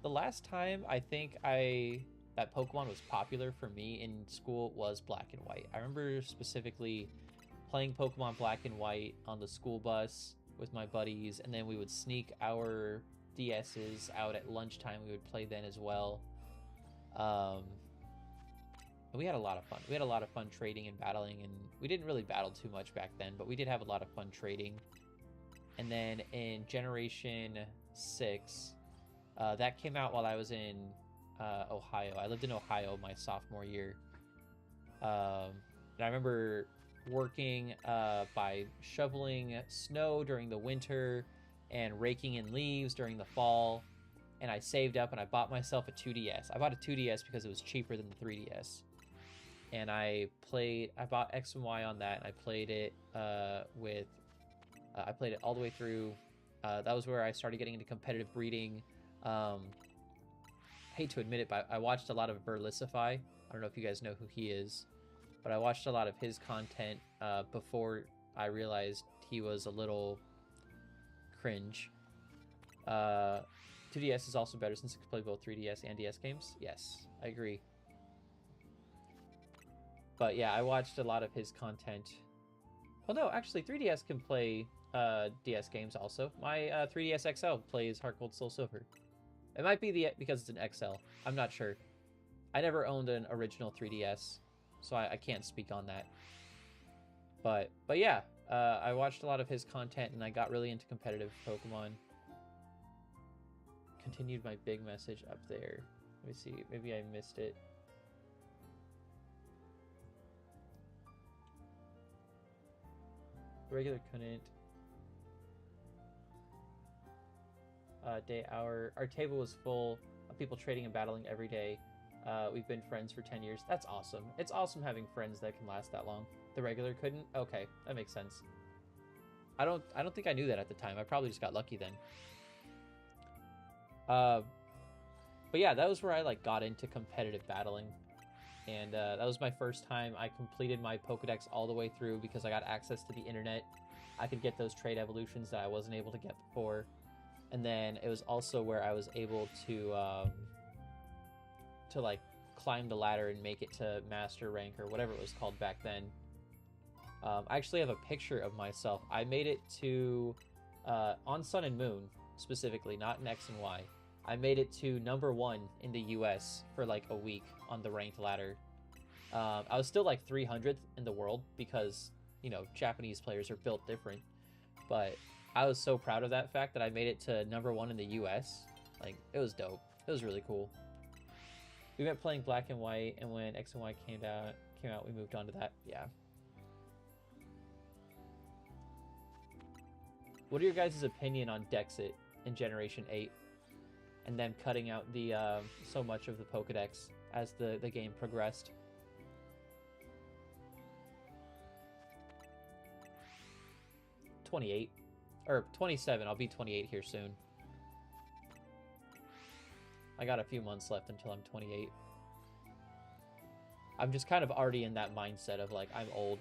The last time I think that Pokemon was popular for me in school was Black and White. I remember specifically playing Pokemon Black and White on the school bus with my buddies, and then we would sneak our DSs out at lunchtime. We would play then as well. We had a lot of fun. We had a lot of fun trading and battling, and we didn't really battle too much back then, but we did have a lot of fun trading. And then in Generation 6, that came out while I was in Ohio. I lived in Ohio my sophomore year. And I remember working by shoveling snow during the winter and raking in leaves during the fall. And I saved up and I bought myself a 2DS. I bought a 2DS because it was cheaper than the 3DS. And I bought X and Y on that, and I played it I played it all the way through. That was where I started getting into competitive breeding. Hate to admit it, but I watched a lot of Verlisify. I don't know if you guys know who he is, but I watched a lot of his content before I realized he was a little cringe. 2DS is also better since it can play both 3DS and DS games. Yes, I agree. But yeah, I watched a lot of his content. Well, no, actually, 3DS can play DS games also. My 3DS XL plays Heart Gold Soul Silver. It might be because it's an XL. I'm not sure. I never owned an original 3DS, so I can't speak on that. But yeah, I watched a lot of his content and I got really into competitive Pokemon. Continued my big message up there. Let me see, maybe I missed it. Regular couldn't. Our table was full of people trading and battling every day. We've been friends for 10 years. That's awesome. It's awesome having friends that can last that long. The regular couldn't? Okay, that makes sense. I don't think I knew that at the time. I probably just got lucky then. But yeah, that was where I like got into competitive battling. And that was my first time I completed my Pokedex all the way through because I got access to the internet. I could get those trade evolutions that I wasn't able to get before. And then it was also where I was able to like climb the ladder and make it to master rank or whatever it was called back then. I actually have a picture of myself. I made it to on Sun and Moon specifically, not in X and Y. I made it to #1 in the US for like a week on the ranked ladder. I was still like 300th in the world because, you know, Japanese players are built different. But I was so proud of that fact that I made it to #1 in the US. Like, it was dope. It was really cool. We went playing Black and White, and when X and Y came out, we moved on to that. Yeah. What are your guys' opinion on Dexit in Generation 8? And then cutting out the so much of the Pokedex as the game progressed. "28. Or 27. I'll be 28 here soon. I got a few months left until I'm 28. I'm just kind of already in that mindset of like, I'm old.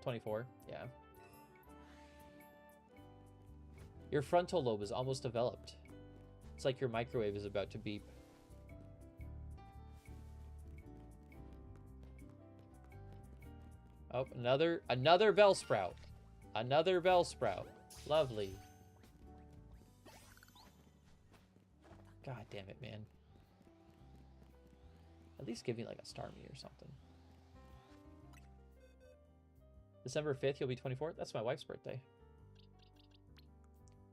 24? Yeah. Your frontal lobe is almost developed. It's like your microwave is about to beep. Oh, another Bellsprout. Another Bellsprout. Lovely. God damn it, man. At least give me like a Starmie or something. December 5th, you'll be 24? That's my wife's birthday.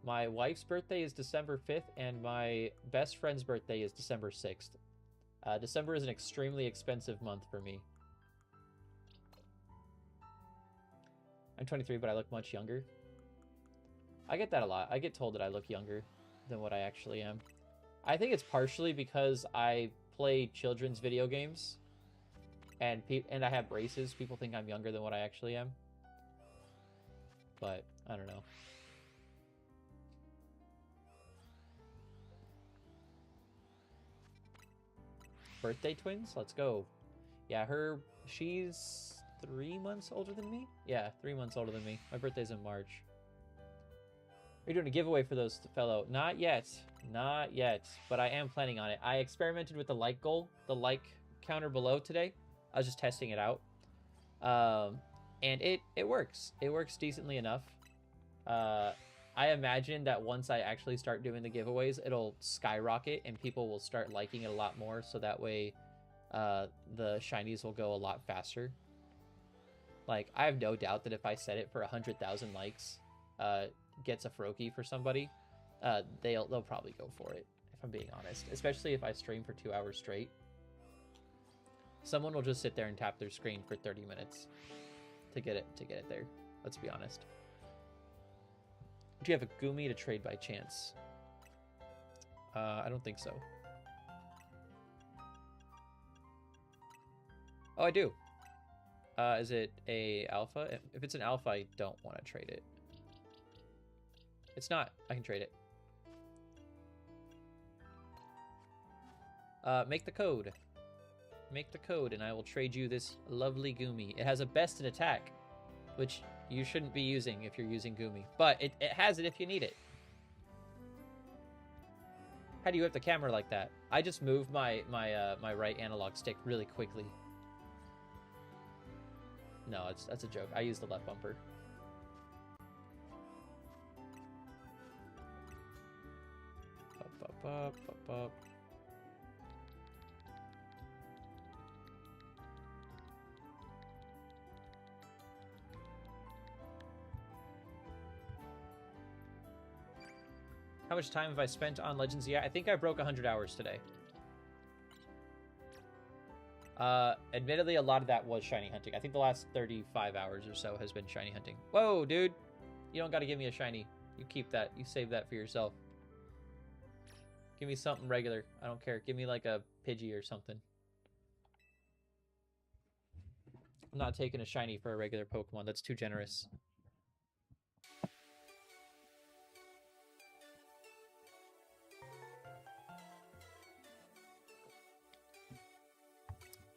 My wife's birthday is December 5th, and my best friend's birthday is December 6th. December is an extremely expensive month for me. I'm 23, but I look much younger. I get that a lot. I get told that I look younger than what I actually am. I think it's partially because I play children's video games, and I have braces. People think I'm younger than what I actually am. But, I don't know. Birthday twins? Let's go. Yeah, she's 3 months older than me? Yeah, 3 months older than me. My birthday's in March. Are you doing a giveaway for those fellow? Not yet. Not yet. But I am planning on it. I experimented with the like goal, the like counter below today. I was just testing it out. And it works. It works decently enough. I imagine that once I actually start doing the giveaways, it'll skyrocket and people will start liking it a lot more. So that way the shinies will go a lot faster. Like, I have no doubt that if I set it for 100,000 likes, gets a Froakie for somebody, they'll probably go for it, if I'm being honest. Especially if I stream for 2 hours straight. Someone will just sit there and tap their screen for 30 minutes to get it there. Let's be honest. Do you have a Gumi to trade by chance? I don't think so. Oh, I do. Is it a alpha? If it's an alpha, I don't want to trade it. It's not. I can trade it. Make the code. Make the code, and I will trade you this lovely Gumi. It has a best in attack, which you shouldn't be using if you're using Gumi. But it has it if you need it. How do you whip the camera like that? I just moved my right analog stick really quickly. No, that's a joke. I use the left bumper. Up. How much time have I spent on Legends? Yeah, I think I broke 100 hours today. Admittedly, a lot of that was shiny hunting. I think the last 35 hours or so has been shiny hunting. Whoa, dude. You don't got to give me a shiny. You keep that. You save that for yourself. Give me something regular. I don't care. Give me like a Pidgey or something. I'm not taking a shiny for a regular Pokemon. That's too generous.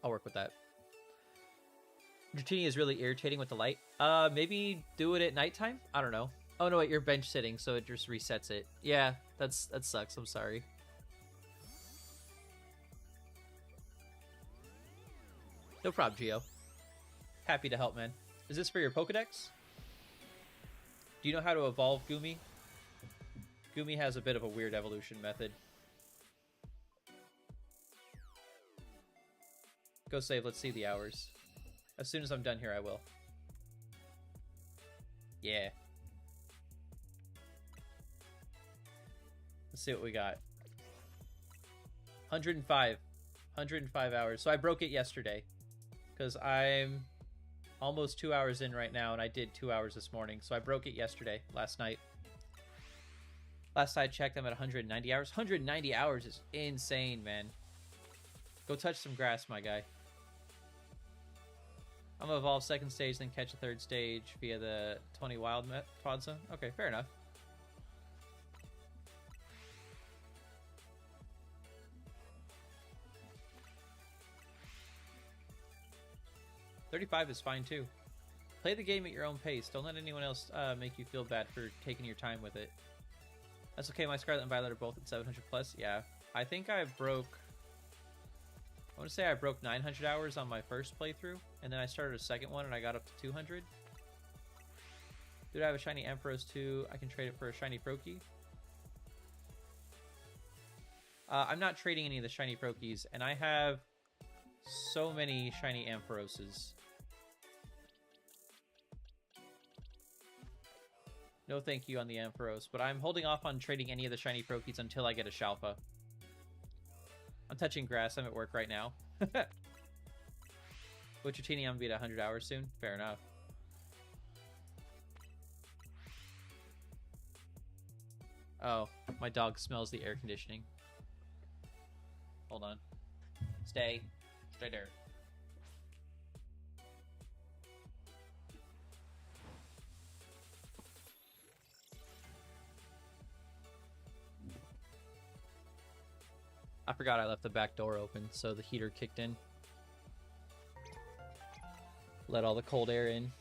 I'll work with that. Dratini is really irritating with the light. Maybe do it at nighttime? I don't know. Oh no, wait, you're bench sitting, so it just resets it. Yeah, that sucks. I'm sorry. No problem, Gio. Happy to help, man. Is this for your Pokedex? Do you know how to evolve Gumi? Gumi has a bit of a weird evolution method. Go save. Let's see the hours. As soon as I'm done here, I will. Yeah. Let's see what we got. 105. 105 hours. So I broke it yesterday. Because I'm almost 2 hours in right now, and I did 2 hours this morning. So I broke it yesterday, last night. Last I checked, I'm at 190 hours. 190 hours is insane, man. Go touch some grass, my guy. I'm gonna evolve second stage, then catch a third stage via the 20 wild pod zone. Okay, fair enough. $35 is fine too. Play the game at your own pace. Don't let anyone else make you feel bad for taking your time with it. That's okay. My Scarlet and Violet are both at 700 plus. Yeah, I think I broke. I want to say I broke 900 hours on my first playthrough, and then I started a second one and I got up to 200. Dude, I have a shiny Ampharos too. I can trade it for a shiny Froakie. I'm not trading any of the shiny Froakies, and I have so many shiny Ampharoses. No thank you on the Ampharos, but I'm holding off on trading any of the shiny Froakies until I get a Shalpha. I'm touching grass. I'm at work right now. With Dratini, I'm gonna be at 100 hours soon. Fair enough. Oh, my dog smells the air conditioning. Hold on. Stay. Stay there. I forgot I left the back door open, so the heater kicked in. Let all the cold air in.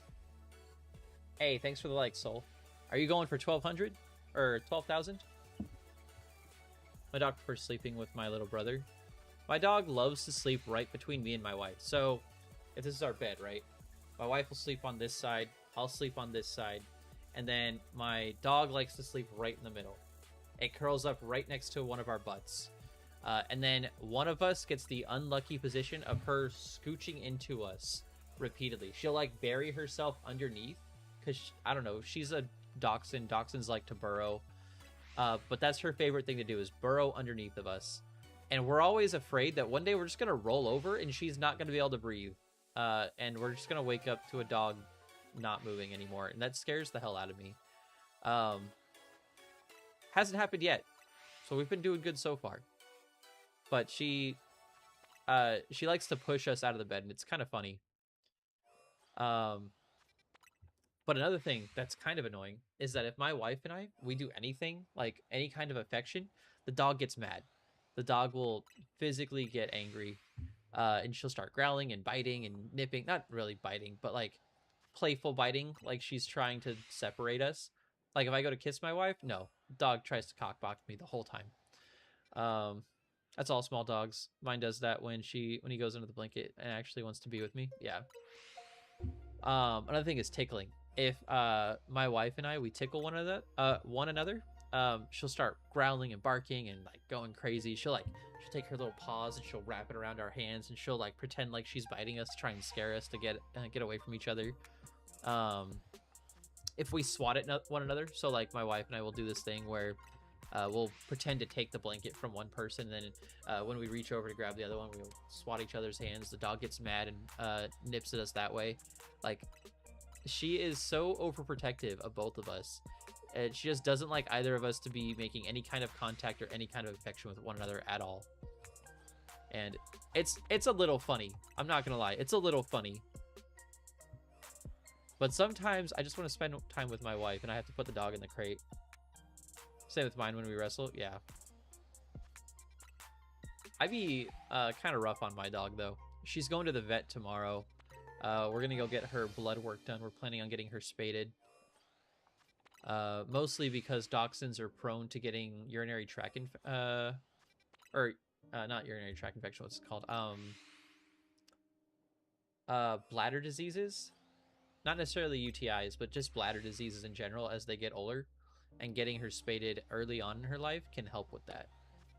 Hey, thanks for the like, Soul. Are you going for 1,200? Or 12,000? My dog prefers sleeping with my little brother. My dog loves to sleep right between me and my wife. So, if this is our bed, right? My wife will sleep on this side. I'll sleep on this side. And then my dog likes to sleep right in the middle. It curls up right next to one of our butts. And then one of us gets the unlucky position of her scooching into us repeatedly. She'll like bury herself underneath because I don't know, she's a dachshund. Dachshunds like to burrow, but that's her favorite thing to do is burrow underneath of us. And we're always afraid that one day we're just gonna roll over and she's not gonna be able to breathe, and we're just gonna wake up to a dog not moving anymore, and that scares the hell out of me. Hasn't happened yet, so we've been doing good so far. But she likes to push us out of the bed, and it's kind of funny. But another thing that's kind of annoying is that if my wife and we do anything, like any kind of affection, the dog gets mad. The dog will physically get angry, and she'll start growling and biting and nipping. Not really biting, but like playful biting, like she's trying to separate us. Like if I go to kiss my wife, no, dog tries to cockblock me the whole time. That's all small dogs. Mine does that when he goes into the blanket and actually wants to be with me. Yeah. Another thing is tickling. If my wife and we tickle one another, she'll start growling and barking and like going crazy. She'll take her little paws and she'll wrap it around our hands and she'll like pretend like she's biting us to try and scare us to get away from each other. If we swat at one another, so like my wife and I will do this thing where We'll pretend to take the blanket from one person, and then when we reach over to grab the other one, we'll swat each other's hands. The dog gets mad and nips at us that way. Like, she is so overprotective of both of us. And she just doesn't like either of us to be making any kind of contact or any kind of affection with one another at all. And it's a little funny. I'm not gonna lie, it's a little funny. But sometimes I just want to spend time with my wife, and I have to put the dog in the crate. Same with mine when we wrestle. Yeah. I'd be kind of rough on my dog, though. She's going to the vet tomorrow. We're going to go get her blood work done. We're planning on getting her spaded. Mostly because dachshunds are prone to getting urinary tract not urinary tract infection, what's it called? Bladder diseases. Not necessarily UTIs, but just bladder diseases in general as they get older. And getting her spaded early on in her life can help with that.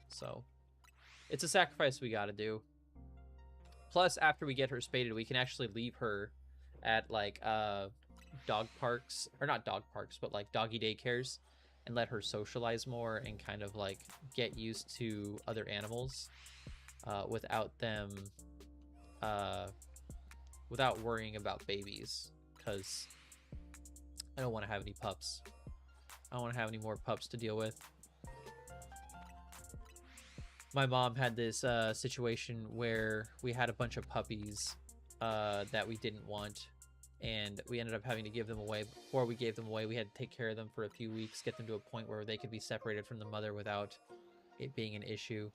So, it's a sacrifice we gotta do. Plus, after we get her spaded, we can actually leave her at, like, dog parks. Or not dog parks, but, like, doggy daycares. And let her socialize more and kind of, like, get used to other animals. Without them... without worrying about babies. Because I don't want to have any pups. I don't want to have any more pups to deal with. My mom had this situation where we had a bunch of puppies that we didn't want, and we ended up having to give them away. Before we gave them away, we had to take care of them for a few weeks, get them to a point where they could be separated from the mother without it being an issue.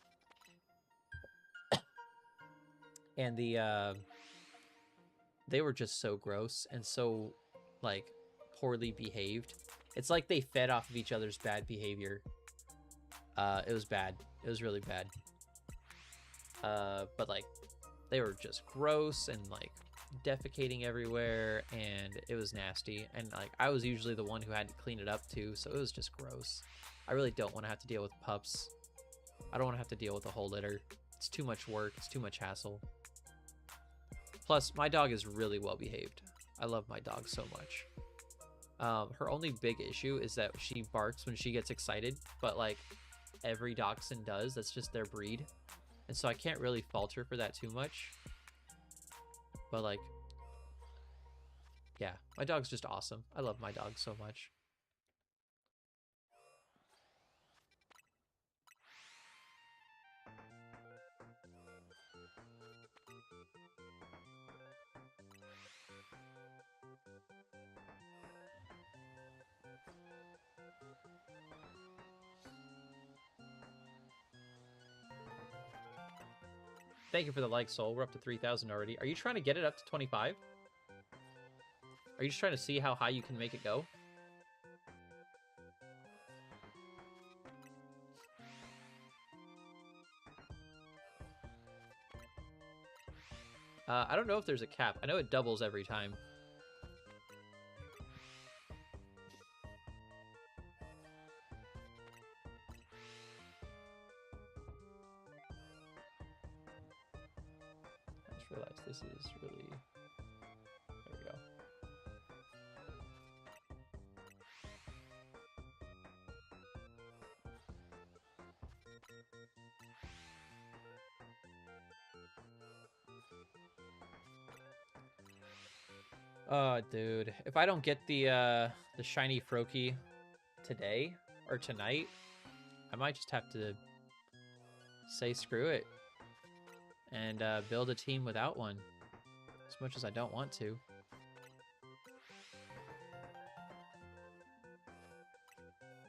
And they were just so gross and so, like, poorly behaved. It's like they fed off of each other's bad behavior. It was bad. It was really bad. But, like, they were just gross and, like, defecating everywhere, and it was nasty. And, like, I was usually the one who had to clean it up, too, so it was just gross. I really don't want to have to deal with pups. I don't want to have to deal with the whole litter. It's too much work. It's too much hassle. Plus, my dog is really well behaved. I love my dog so much. Her only big issue is that she barks when she gets excited, but, like, every dachshund does. That's just their breed. And so I can't really fault her for that too much. But, like, yeah, my dog's just awesome. I love my dog so much. Thank you for the like, Soul. We're up to 3,000 already. Are you trying to get it up to 25? Are you just trying to see how high you can make it go? I don't know if there's a cap. I know it doubles every time. I just realized this is really... There we go. Oh, dude. If I don't get the shiny Froakie today or tonight, I might just have to say screw it and build a team without one, as much as I don't want to.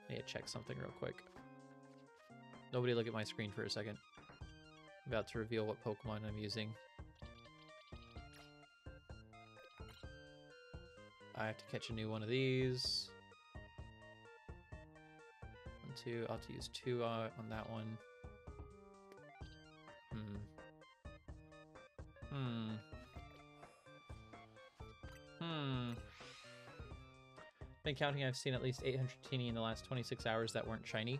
I need to check something real quick. Nobody look at my screen for a second. I'm about to reveal what Pokemon I'm using. I have to catch a new one of these. 1, 2. I'll have to use 2 on that one. Been counting, I've seen at least 800 teeny in the last 26 hours that weren't shiny.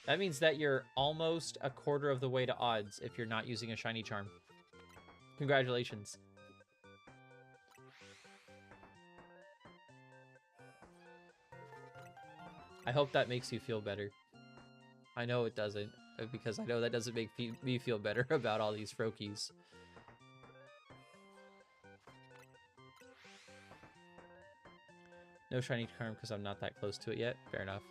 That means that you're almost a quarter of the way to odds if you're not using a shiny charm. Congratulations. I hope that makes you feel better. I know it doesn't, because I know that doesn't make me feel better about all these Froakies. No shiny charm because I'm not that close to it yet. Fair enough.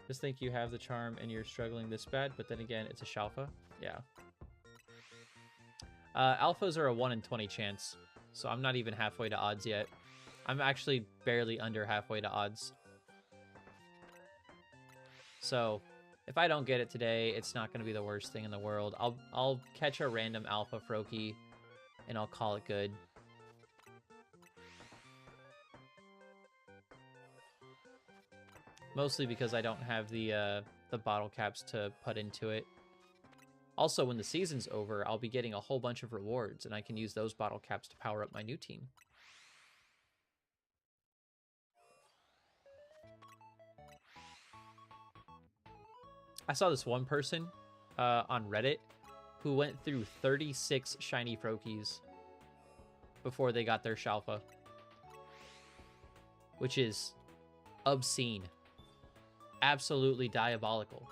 Just think you have the charm and you're struggling this bad, but then again, it's a Shalpha. Yeah. Alphas are a 1 in 20 chance, so I'm not even halfway to odds yet. I'm actually barely under halfway to odds. So if I don't get it today, it's not going to be the worst thing in the world. I'll catch a random Alpha Froakie, and I'll call it good. Mostly because I don't have the bottle caps to put into it. Also, when the season's over, I'll be getting a whole bunch of rewards, and I can use those bottle caps to power up my new team. I saw this one person on Reddit who went through 36 shiny Froakies before they got their Shalpha, which is obscene. Absolutely diabolical.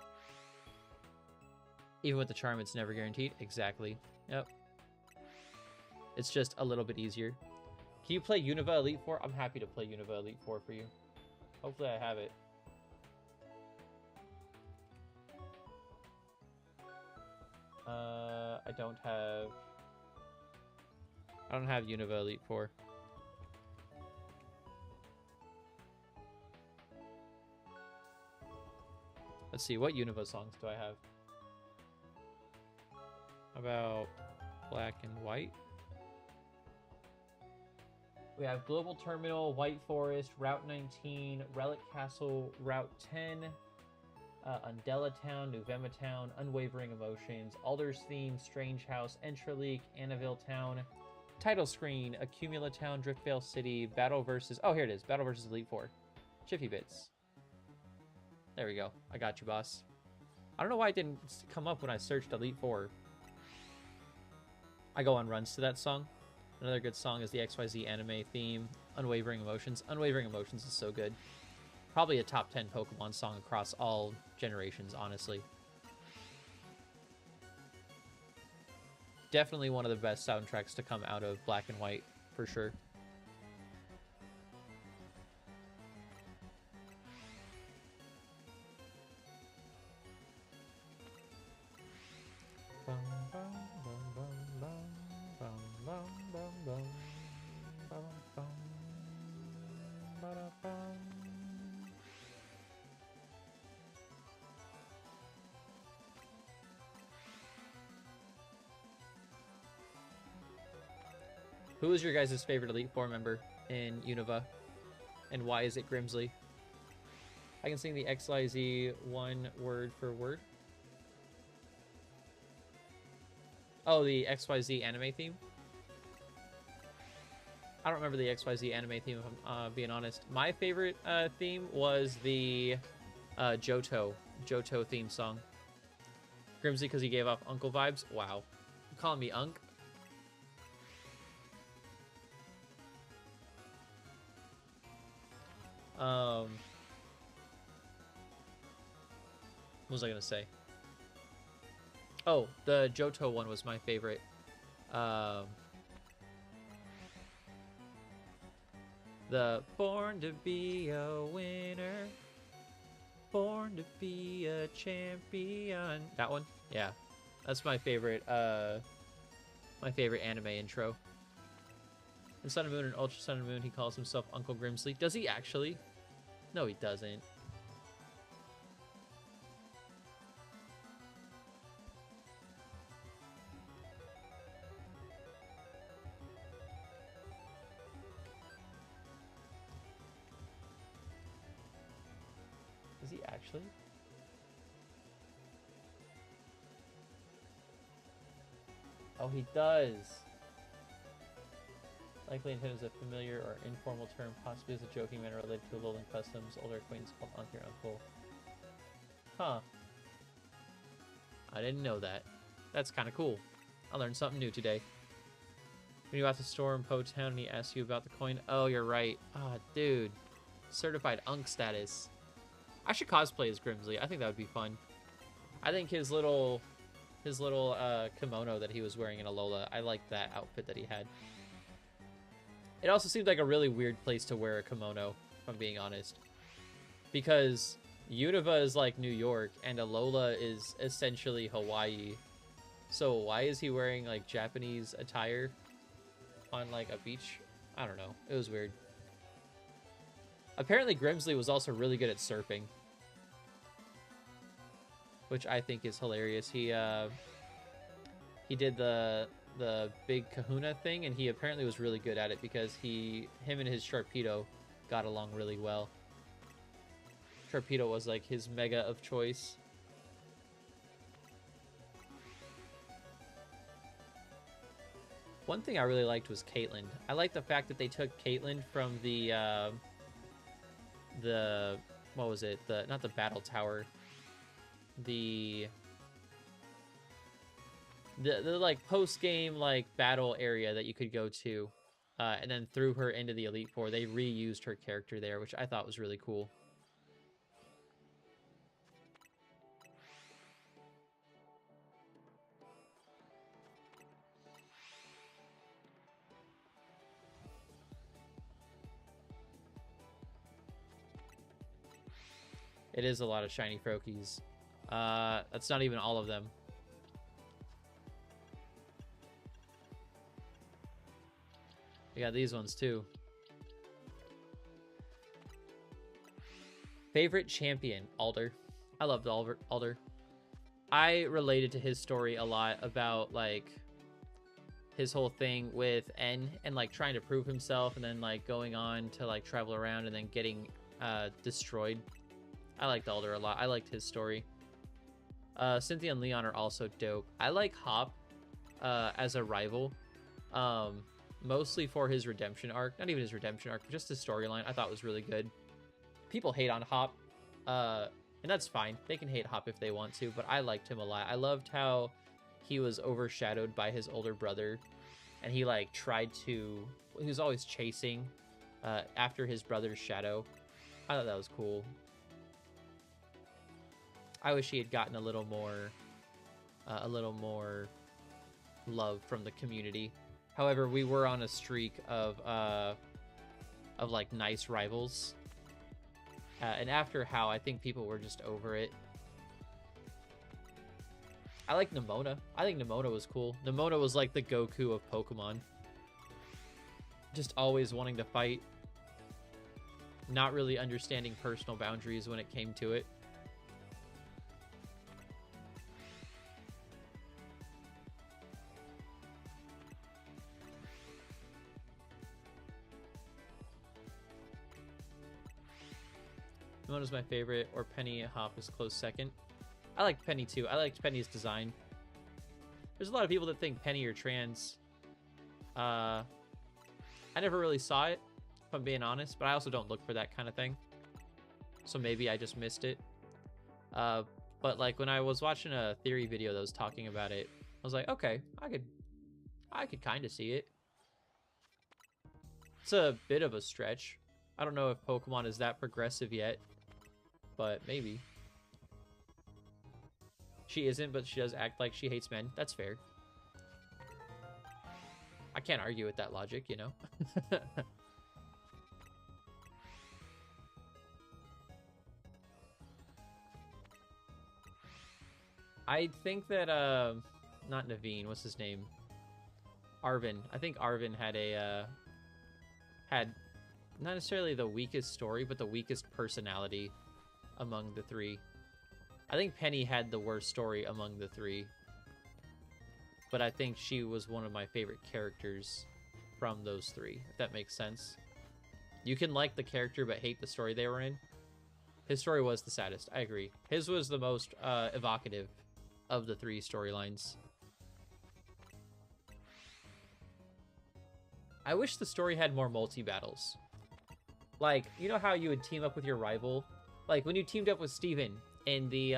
Even with the charm, it's never guaranteed. Exactly. Yep. It's just a little bit easier. Can you play Unova Elite Four? I'm happy to play Unova Elite Four for you. Hopefully I have it. I don't have Unova Elite Four. Let's see, what Unova songs do I have? About Black and White? We have Global Terminal, White Forest, Route 19, Relic Castle, Route 10, Undella Town, Nuvema Town, Unwavering Emotions, Alder's Theme, Strange House, Entraleak, Annaville Town, Title Screen, Accumula Town, Driftvale City, Battle versus... Oh, here it is. Battle versus Elite Four. Chiffy Bits. There we go. I got you, boss. I don't know why it didn't come up when I searched Elite Four. I go on runs to that song. Another good song is the XYZ anime theme, Unwavering Emotions. Unwavering Emotions is so good. Probably a top 10 Pokemon song across all generations, honestly. Definitely one of the best soundtracks to come out of Black and White, for sure. Who is your guys' favorite Elite Four member in Unova? And why is it Grimsley? I can sing the XYZ one word for word. Oh, the XYZ anime theme? I don't remember the XYZ anime theme, if I'm being honest. My favorite theme was the Johto theme song. Grimsley because he gave off Uncle vibes? Wow. You calling me Unk? What was I gonna say? Oh, the Johto one was my favorite. The Born to be a winner, born to be a champion. That one? Yeah. That's my favorite anime intro. In Sun and Moon and Ultra Sun and Moon, he calls himself Uncle Grimsley. Does he actually? No, he doesn't. Is he actually? Oh, he does. Likely intended as a familiar or informal term, possibly as a joking manner related to Alolan customs, older acquaintance called Auntie or Uncle. Huh. I didn't know that. That's kind of cool. I learned something new today. When you go out to the store in Po Town and he asks you about the coin. Oh, you're right. Ah, oh, dude. Certified Unk status. I should cosplay as Grimsley. I think that would be fun. I think his little kimono that he was wearing in Alola, I like that outfit that he had. It also seemed like a really weird place to wear a kimono, if I'm being honest. Because Unova is like New York, and Alola is essentially Hawaii. So why is he wearing like Japanese attire on like a beach? I don't know. It was weird. Apparently Grimsley was also really good at surfing, which I think is hilarious. He did the big kahuna thing, and he apparently was really good at it because him and his Sharpedo got along really well. Sharpedo was like his mega of choice. One thing I really liked was Caitlyn. I liked the fact that they took Caitlyn from the what was it? Not the battle tower. The like post-game like battle area that you could go to, and then threw her into the Elite Four. They reused her character there, which I thought was really cool. It is a lot of shiny Froakies. That's not even all of them. We got these ones too. Favorite champion, Alder. I loved Alder. I related to his story a lot about like his whole thing with N and like trying to prove himself and then like going on to like travel around and then getting destroyed. I liked Alder a lot. I liked his story. Cynthia and Leon are also dope. I like Hop as a rival. Mostly for his redemption arc. Not even his redemption arc, but just his storyline. I thought was really good. People hate on Hop. And that's fine. They can hate Hop if they want to, but I liked him a lot. I loved how he was overshadowed by his older brother. And he like he was always chasing after his brother's shadow. I thought that was cool. I wish he had gotten a little more love from the community. However, we were on a streak of like nice rivals, and after How, I think people were just over it. I like Nimona. I think Nimona was cool. Nimona was like the Goku of Pokemon. Just always wanting to fight, not really understanding personal boundaries when it came to it. Nimona's my favorite, or Penny Hop is close second. I liked Penny too. I liked Penny's design. There's a lot of people that think Penny are trans. I never really saw it, if I'm being honest, but I also don't look for that kind of thing. So maybe I just missed it. But like when I was watching a theory video that was talking about it, I was like, okay, I could kind of see it. It's a bit of a stretch. I don't know if Pokemon is that progressive yet, but maybe. She isn't, but she does act like she hates men. That's fair. I can't argue with that logic, you know? I think that, not Naveen, what's his name? Arvin. I think Arvin had not necessarily the weakest story, but the weakest personality among the three. I think Penny had the worst story among the three, but I think she was one of my favorite characters from those three, if that makes sense. You can like the character but hate the story they were in. His story was the saddest, I agree. His was the most evocative of the three storylines. I wish the story had more multi-battles. Like, you know how you would team up with your rival? Like, when you teamed up with Steven in the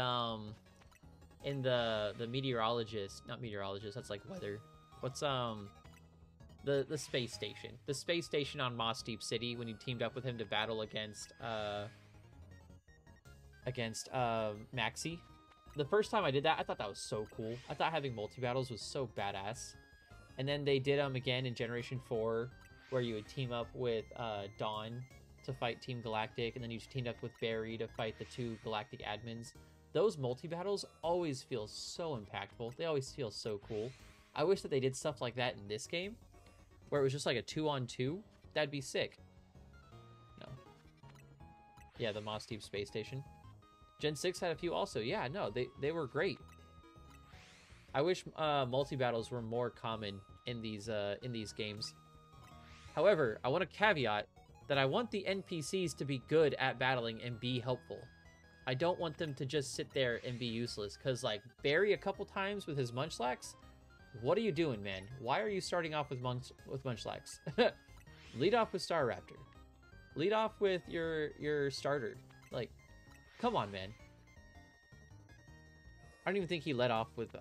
meteorologist, not meteorologist, that's like weather. What's, the space station. The space station on Moss Deep City, when you teamed up with him to battle against Maxi. The first time I did that, I thought that was so cool. I thought having multi-battles was so badass. And then they did them again in Generation 4, where you would team up with Dawn to fight Team Galactic, and then you teamed up with Barry to fight the 2 Galactic admins. Those multi-battles always feel so impactful. They always feel so cool. I wish that they did stuff like that in this game, where it was just like a 2-on-2. That'd be sick. No. Yeah, the Moss Deep Space Station. Gen 6 had a few also. Yeah, no, they were great. I wish multi-battles were more common in these games. However, I want to caveat that I want the NPCs to be good at battling and be helpful. I don't want them to just sit there and be useless, because like Barry a couple times with his Munchlax, what are you doing, man? Why are you starting off with Munchlax? Lead off with Staraptor. Lead off with your starter. Like, come on, man. I don't even think he led off with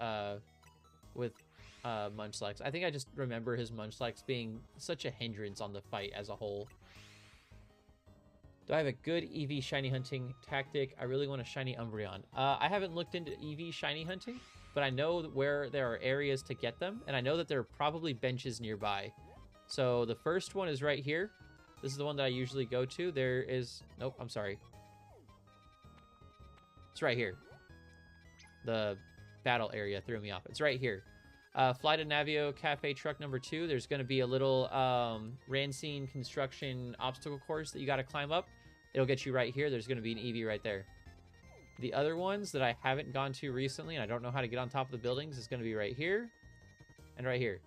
Munchlax. I think I just remember his Munchlax being such a hindrance on the fight as a whole. Do I have a good EV shiny hunting tactic? I really want a shiny Umbreon. I haven't looked into EV shiny hunting, but I know where there are areas to get them, and I know that there are probably benches nearby. So the first one is right here. This is the one that I usually go to. There is... Nope, I'm sorry. It's right here. The battle area threw me off. It's right here. Fly to Navio Cafe truck number 2. There's going to be a little Rancine construction obstacle course that you got to climb up. It'll get you right here. There's going to be an EV right there. The other ones that I haven't gone to recently, and I don't know how to get on top of the buildings, is going to be right here and right here.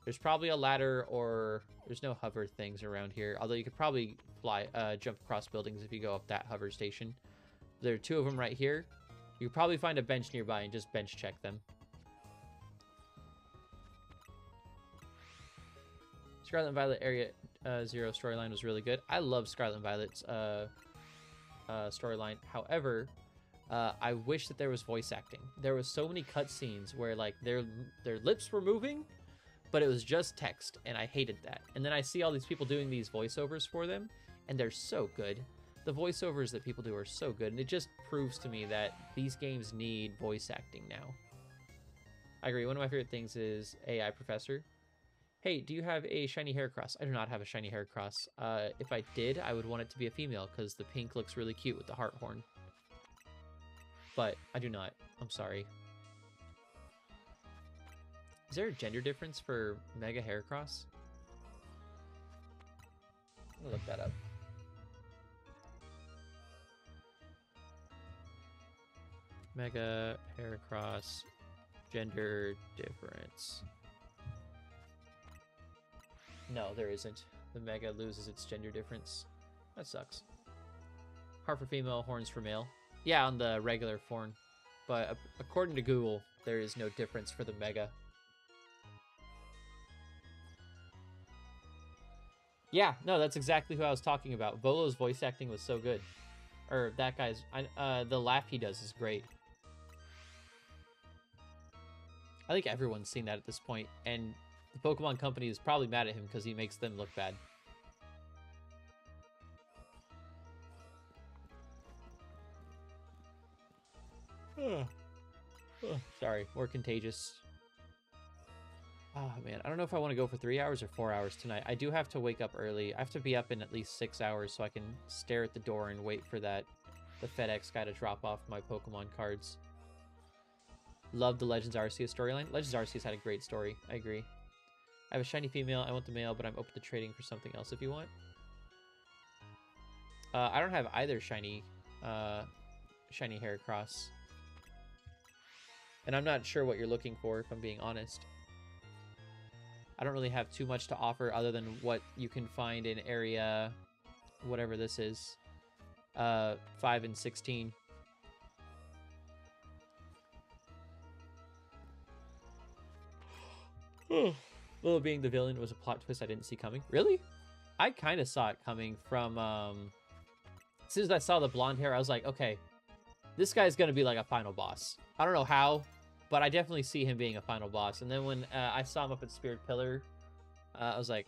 There's probably a ladder, or there's no hover things around here. Although you could probably fly, jump across buildings if you go up that hover station. There are 2 of them right here. You could probably find a bench nearby and just bench check them. Scarlet and Violet Area 0 storyline was really good. I love Scarlet and Violet's storyline. However, I wish that there was voice acting. There was so many cutscenes where like their lips were moving, but it was just text, and I hated that. And then I see all these people doing these voiceovers for them, and they're so good. The voiceovers that people do are so good, and it just proves to me that these games need voice acting now. I agree. One of my favorite things is AI Professor. Hey, do you have a shiny Heracross? I do not have a shiny Heracross. If I did, I would want it to be a female, because the pink looks really cute with the heart horn. But I do not. I'm sorry. Is there a gender difference for Mega Heracross? I'm gonna look that up. Mega Heracross gender difference. No, there isn't. The Mega loses its gender difference. That sucks. Heart for female, horns for male. Yeah, on the regular form. But according to Google, there is no difference for the Mega. Yeah, no, that's exactly who I was talking about. Volo's voice acting was so good. Or that guy's... the laugh he does is great. I think everyone's seen that at this point, and the Pokemon Company is probably mad at him because he makes them look bad. Sorry, more contagious. Oh, man, I don't know if I want to go for 3 hours or 4 hours tonight. I do have to wake up early. I have to be up in at least 6 hours so I can stare at the door and wait for the FedEx guy to drop off my Pokemon cards. Love the Legends Arceus storyline. Legends Arceus had a great story. I agree. I have a shiny female. I want the male, but I'm open to trading for something else if you want. I don't have either shiny Heracross. And I'm not sure what you're looking for, if I'm being honest. I don't really have too much to offer other than what you can find in area... whatever this is. 5 and 16. Lilo being the villain was a plot twist I didn't see coming. Really? I kind of saw it coming from, as soon as I saw the blonde hair, I was like, okay, this guy's going to be like a final boss. I don't know how, but I definitely see him being a final boss. And then when I saw him up at Spirit Pillar, I was like,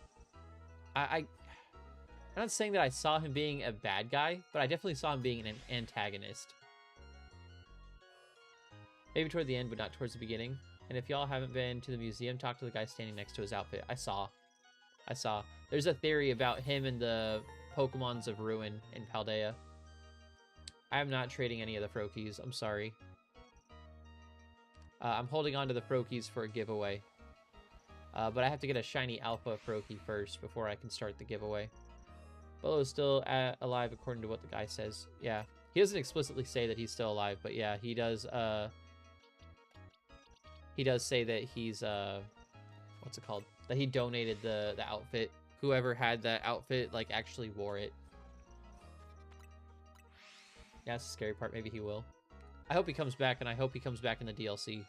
I'm not saying that I saw him being a bad guy, but I definitely saw him being an antagonist. Maybe toward the end, but not towards the beginning. And if y'all haven't been to the museum, talk to the guy standing next to his outfit. I saw. There's a theory about him and the Pokemons of Ruin in Paldea. I am not trading any of the Froakies. I'm sorry. I'm holding on to the Froakies for a giveaway. But I have to get a shiny Alpha Froakie first before I can start the giveaway. Bolo is still alive according to what the guy says. Yeah. He doesn't explicitly say that he's still alive, but yeah, he does say that he's what's it called? That he donated the outfit. Whoever had that outfit like actually wore it. Yeah, that's the scary part. Maybe he will. I hope he comes back, and I hope he comes back in the DLC.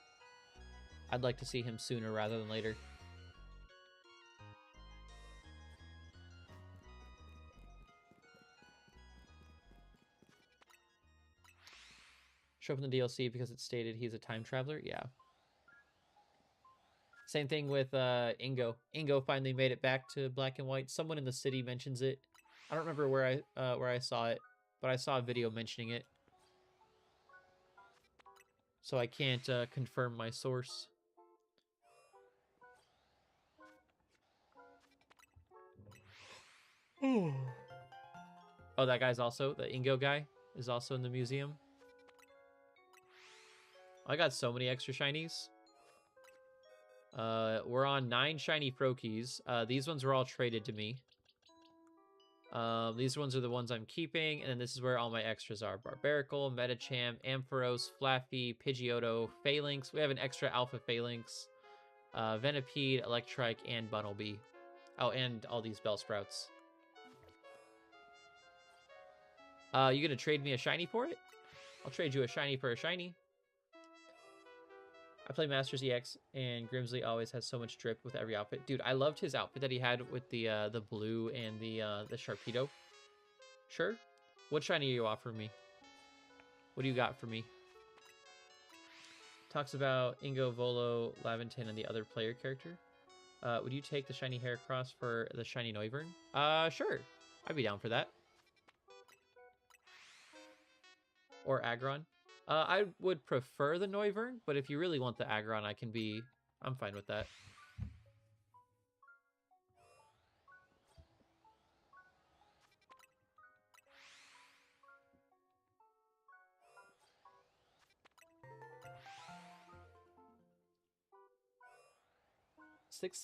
I'd like to see him sooner rather than later. Show up in the DLC because it stated he's a time traveler? Yeah. Same thing with Ingo. Ingo finally made it back to black and white. Someone in the city mentions it. I don't remember where I saw it, but I saw a video mentioning it. So I can't confirm my source. Oh, that guy's also, the Ingo guy is also in the museum. I got so many extra shinies. We're on 9 shiny Froakies. These ones were all traded to me. These ones are the ones I'm keeping, and then this is where all my extras are. Barbaracle, Metacham, Ampharos, Flaffy, Pidgeotto, Phalanx. We have an extra Alpha Phalanx. Venipede, Electrike, and Bunnelby. Oh, and all these Bellsprouts. You gonna trade me a shiny for it? I'll trade you a shiny for a shiny. I play Masters EX, and Grimsley always has so much drip with every outfit. Dude, I loved his outfit that he had with the blue and the Sharpedo. Sure. What shiny are you offering me? What do you got for me? Talks about Ingo, Volo, Laventon, and the other player character. Would you take the shiny Heracross for the shiny Noivern? Sure. I'd be down for that. Or Aggron. I would prefer the Noivern, but if you really want the Aggron, I'm fine with that. Six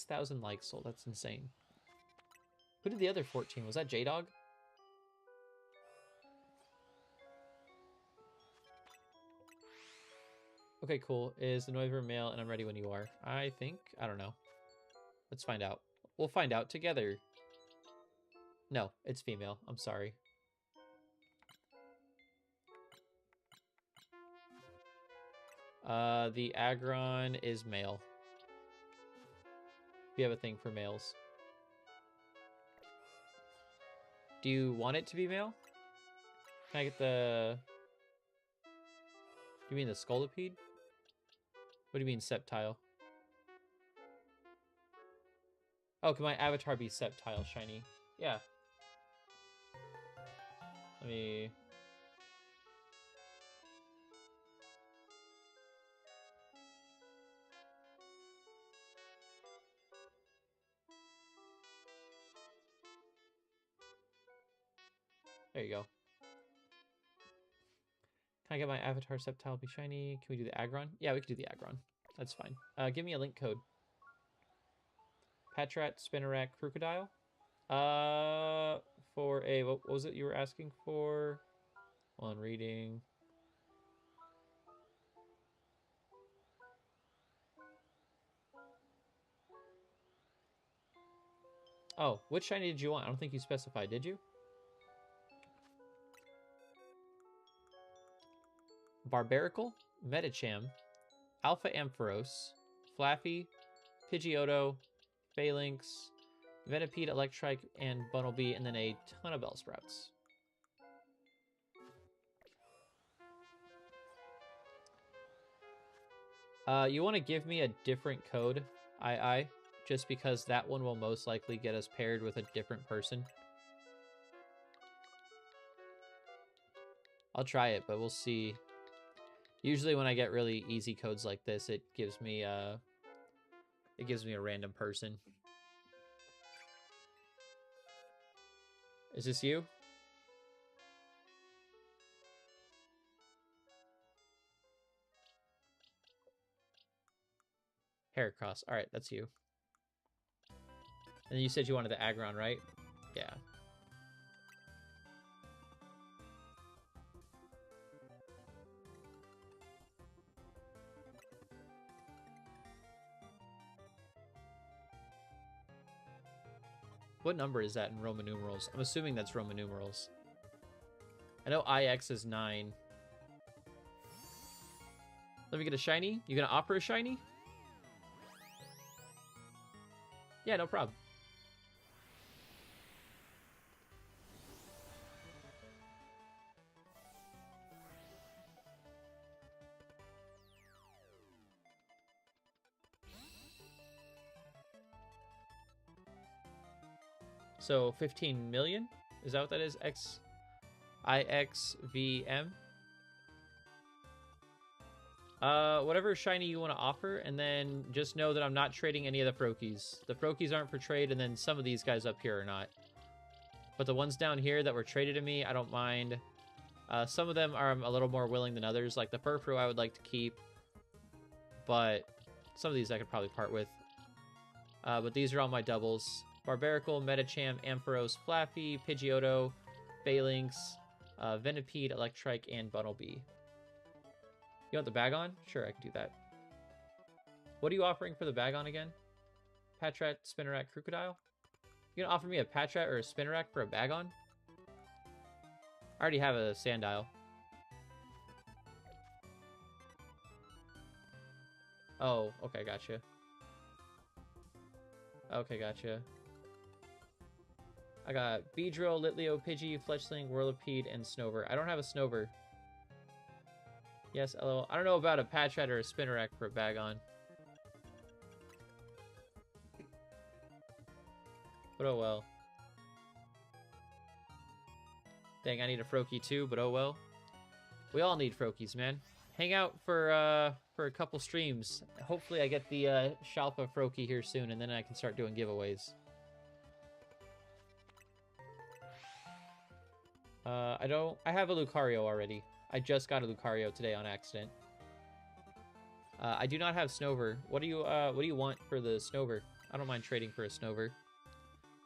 thousand likes sold. That's insane. Who did the other 14? Was that J-Dog? Okay, cool. Is the Noivern male, and I'm ready when you are. I think. I don't know. Let's find out. We'll find out together. No, it's female. I'm sorry. The Aggron is male. We have a thing for males. Do you want it to be male? Can I get the... You mean the Scolipede? What do you mean Sceptile? Oh, can my avatar be Sceptile shiny? Yeah. Let me... There you go. Can I get my avatar Sceptile be shiny? Can we do the Aggron? Yeah, we could do the Aggron. That's fine. Give me a link code. Patrat, Spinnerack, Crocodile. For a... What was it you were asking for? On reading. Oh, which shiny did you want? I don't think you specified, did you? Barbaracle, Metacham, Alpha Ampharos, Flaffy, Pidgeotto, Phalanx, Venipede, Electrike, and Bunnelby, and then a ton of Bellsprouts. You want to give me a different code, just because that one will most likely get us paired with a different person. I'll try it, but we'll see. Usually when I get really easy codes like this, it gives me a random person. Is this you? Heracross. All right, that's you. And you said you wanted the Aggron, right? Yeah. What number is that in Roman numerals? I'm assuming that's Roman numerals. I know IX is 9. Let me get a shiny. You gonna offer a shiny? Yeah, no problem. So 15 million? Is that what that is? IXVM? Whatever shiny you want to offer, and then just know that I'm not trading any of the Froakies. The Froakies aren't for trade, and then some of these guys up here are not. But the ones down here that were traded to me, I don't mind. Some of them are a little more willing than others. Like the Furfrou I would like to keep, but some of these I could probably part with. But these are all my doubles. Barbaracle, Metacham, Ampharos, Flaffy, Pidgeotto, Phalanx, Venipede, Electrike, and Bunnelby. You want the Bagon? Sure, I can do that. What are you offering for the Bagon again? Patrat, Spinarak, Crocodile? You gonna offer me a Patrat or a Spinarak for a Bagon? I already have a Sandile. Oh, okay, gotcha. Okay, gotcha. I got Beedrill, Litleo, Pidgey, Fletchling, Whirlipede, and Snover. I don't have a Snover. Yes, LOL. I don't know about a Patrat or a Spinarak for a Bagon. But oh well. Dang, I need a Froakie too, but oh well. We all need Froakies, man. Hang out for a couple streams. Hopefully I get the Shalpha Froakie here soon, and then I can start doing giveaways. I have a Lucario already. I just got a Lucario today on accident. I do not have Snover. What do you want for the Snover? I don't mind trading for a Snover.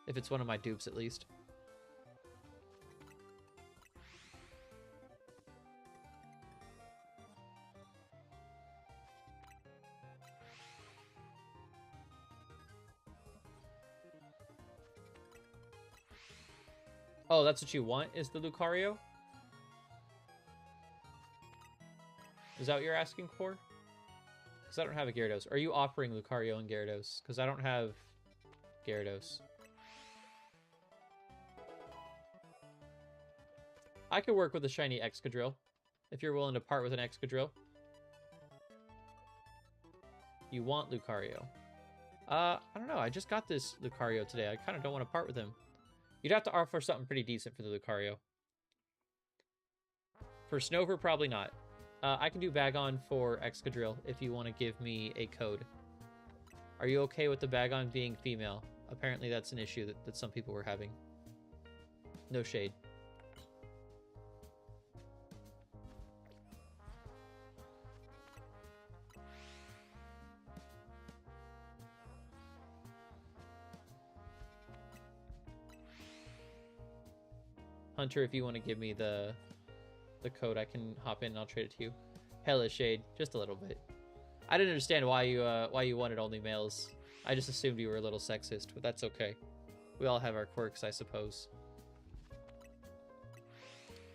If it's one of my dupes, at least. Oh, that's what you want, is the Lucario? Is that what you're asking for? Because I don't have a Gyarados. Are you offering Lucario and Gyarados? Because I don't have Gyarados. I could work with a shiny Excadrill, if you're willing to part with an Excadrill. You want Lucario. I don't know. I just got this Lucario today. I kind of don't want to part with him. You'd have to offer something pretty decent for the Lucario. For Snover, probably not. I can do Bagon for Excadrill if you want to give me a code. Are you okay with the Bagon being female? Apparently that's an issue that some people were having. No shade. Hunter, if you want to give me the code, I can hop in and I'll trade it to you. Hella shade, just a little bit. I didn't understand why you wanted only males. I just assumed you were a little sexist, but that's okay. We all have our quirks, I suppose.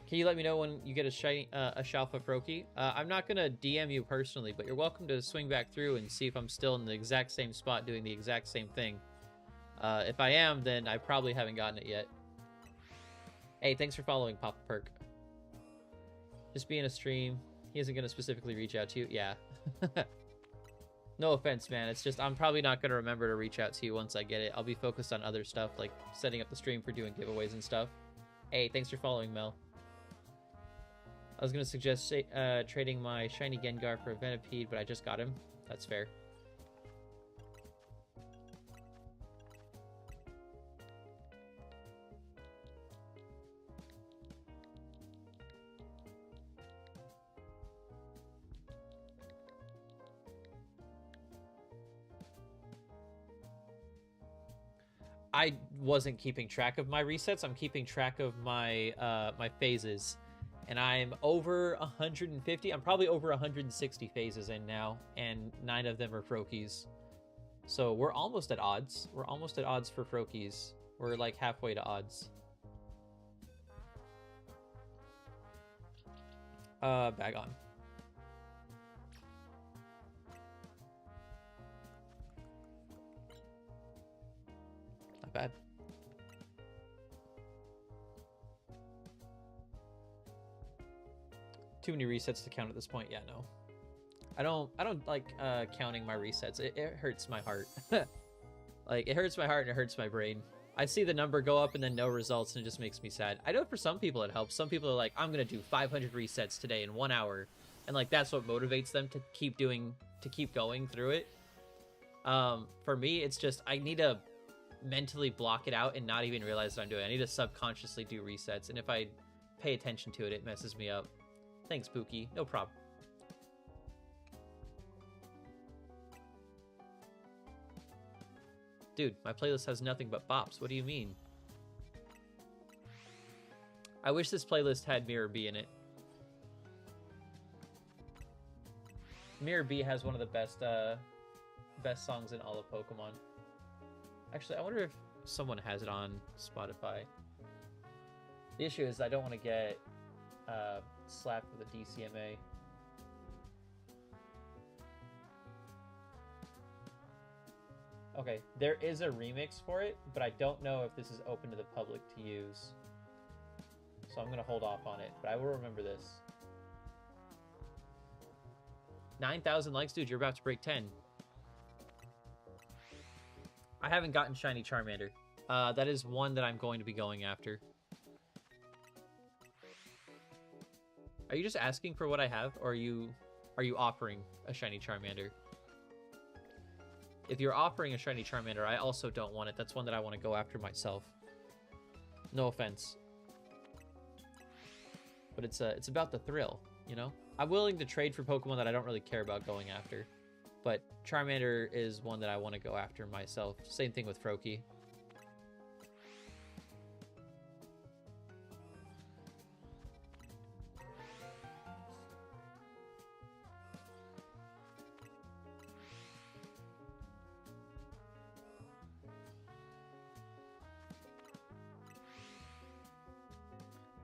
Can you let me know when you get a shiny, a Shalpha Froakie? I'm not gonna DM you personally, but you're welcome to swing back through and see if I'm still in the exact same spot doing the exact same thing. If I am, then I probably haven't gotten it yet. Hey, thanks for following, Papa Perk. Just be in a stream. He isn't gonna specifically reach out to you. Yeah. No offense, man. It's just I'm probably not gonna remember to reach out to you once I get it. I'll be focused on other stuff, like setting up the stream for doing giveaways and stuff. Hey, thanks for following, Mel. I was gonna suggest trading my shiny Gengar for a Venipede, but I just got him. That's fair. I wasn't keeping track of my resets. I'm keeping track of my my phases, and I'm over 150. I'm probably over 160 phases in now, and 9 of them are Froakies. So we're almost at odds. We're almost at odds for Froakies. We're like halfway to odds. Bag on. Not bad. Too many resets to count at this point. Yeah, no. I don't like counting my resets. It hurts my heart. Like, it hurts my heart and it hurts my brain. I see the number go up and then no results, and it just makes me sad. I know for some people it helps. Some people are like, I'm gonna do 500 resets today in 1 hour, and like that's what motivates them to keep going through it. For me, it's just I need to mentally block it out and not even realize that I'm doing it. I need to subconsciously do resets, and if I pay attention to it, it messes me up. Thanks, Pookie. No problem. Dude, my playlist has nothing but bops. What do you mean? I wish this playlist had Mirror B in it. Mirror B has one of the best songs in all of Pokemon. Actually, I wonder if someone has it on Spotify. The issue is I don't want to get slapped with a DCMA. Okay, there is a remix for it, but I don't know if this is open to the public to use. So I'm going to hold off on it, but I will remember this. 9,000 likes? Dude, you're about to break 10. I haven't gotten Shiny Charmander. That is one that I'm going to be going after. Are you just asking for what I have, or are you offering a Shiny Charmander? If you're offering a Shiny Charmander, I also don't want it. That's one that I want to go after myself. No offense. But it's about the thrill, you know? I'm willing to trade for Pokemon that I don't really care about going after. But Charmander is one that I want to go after myself. Same thing with Froakie.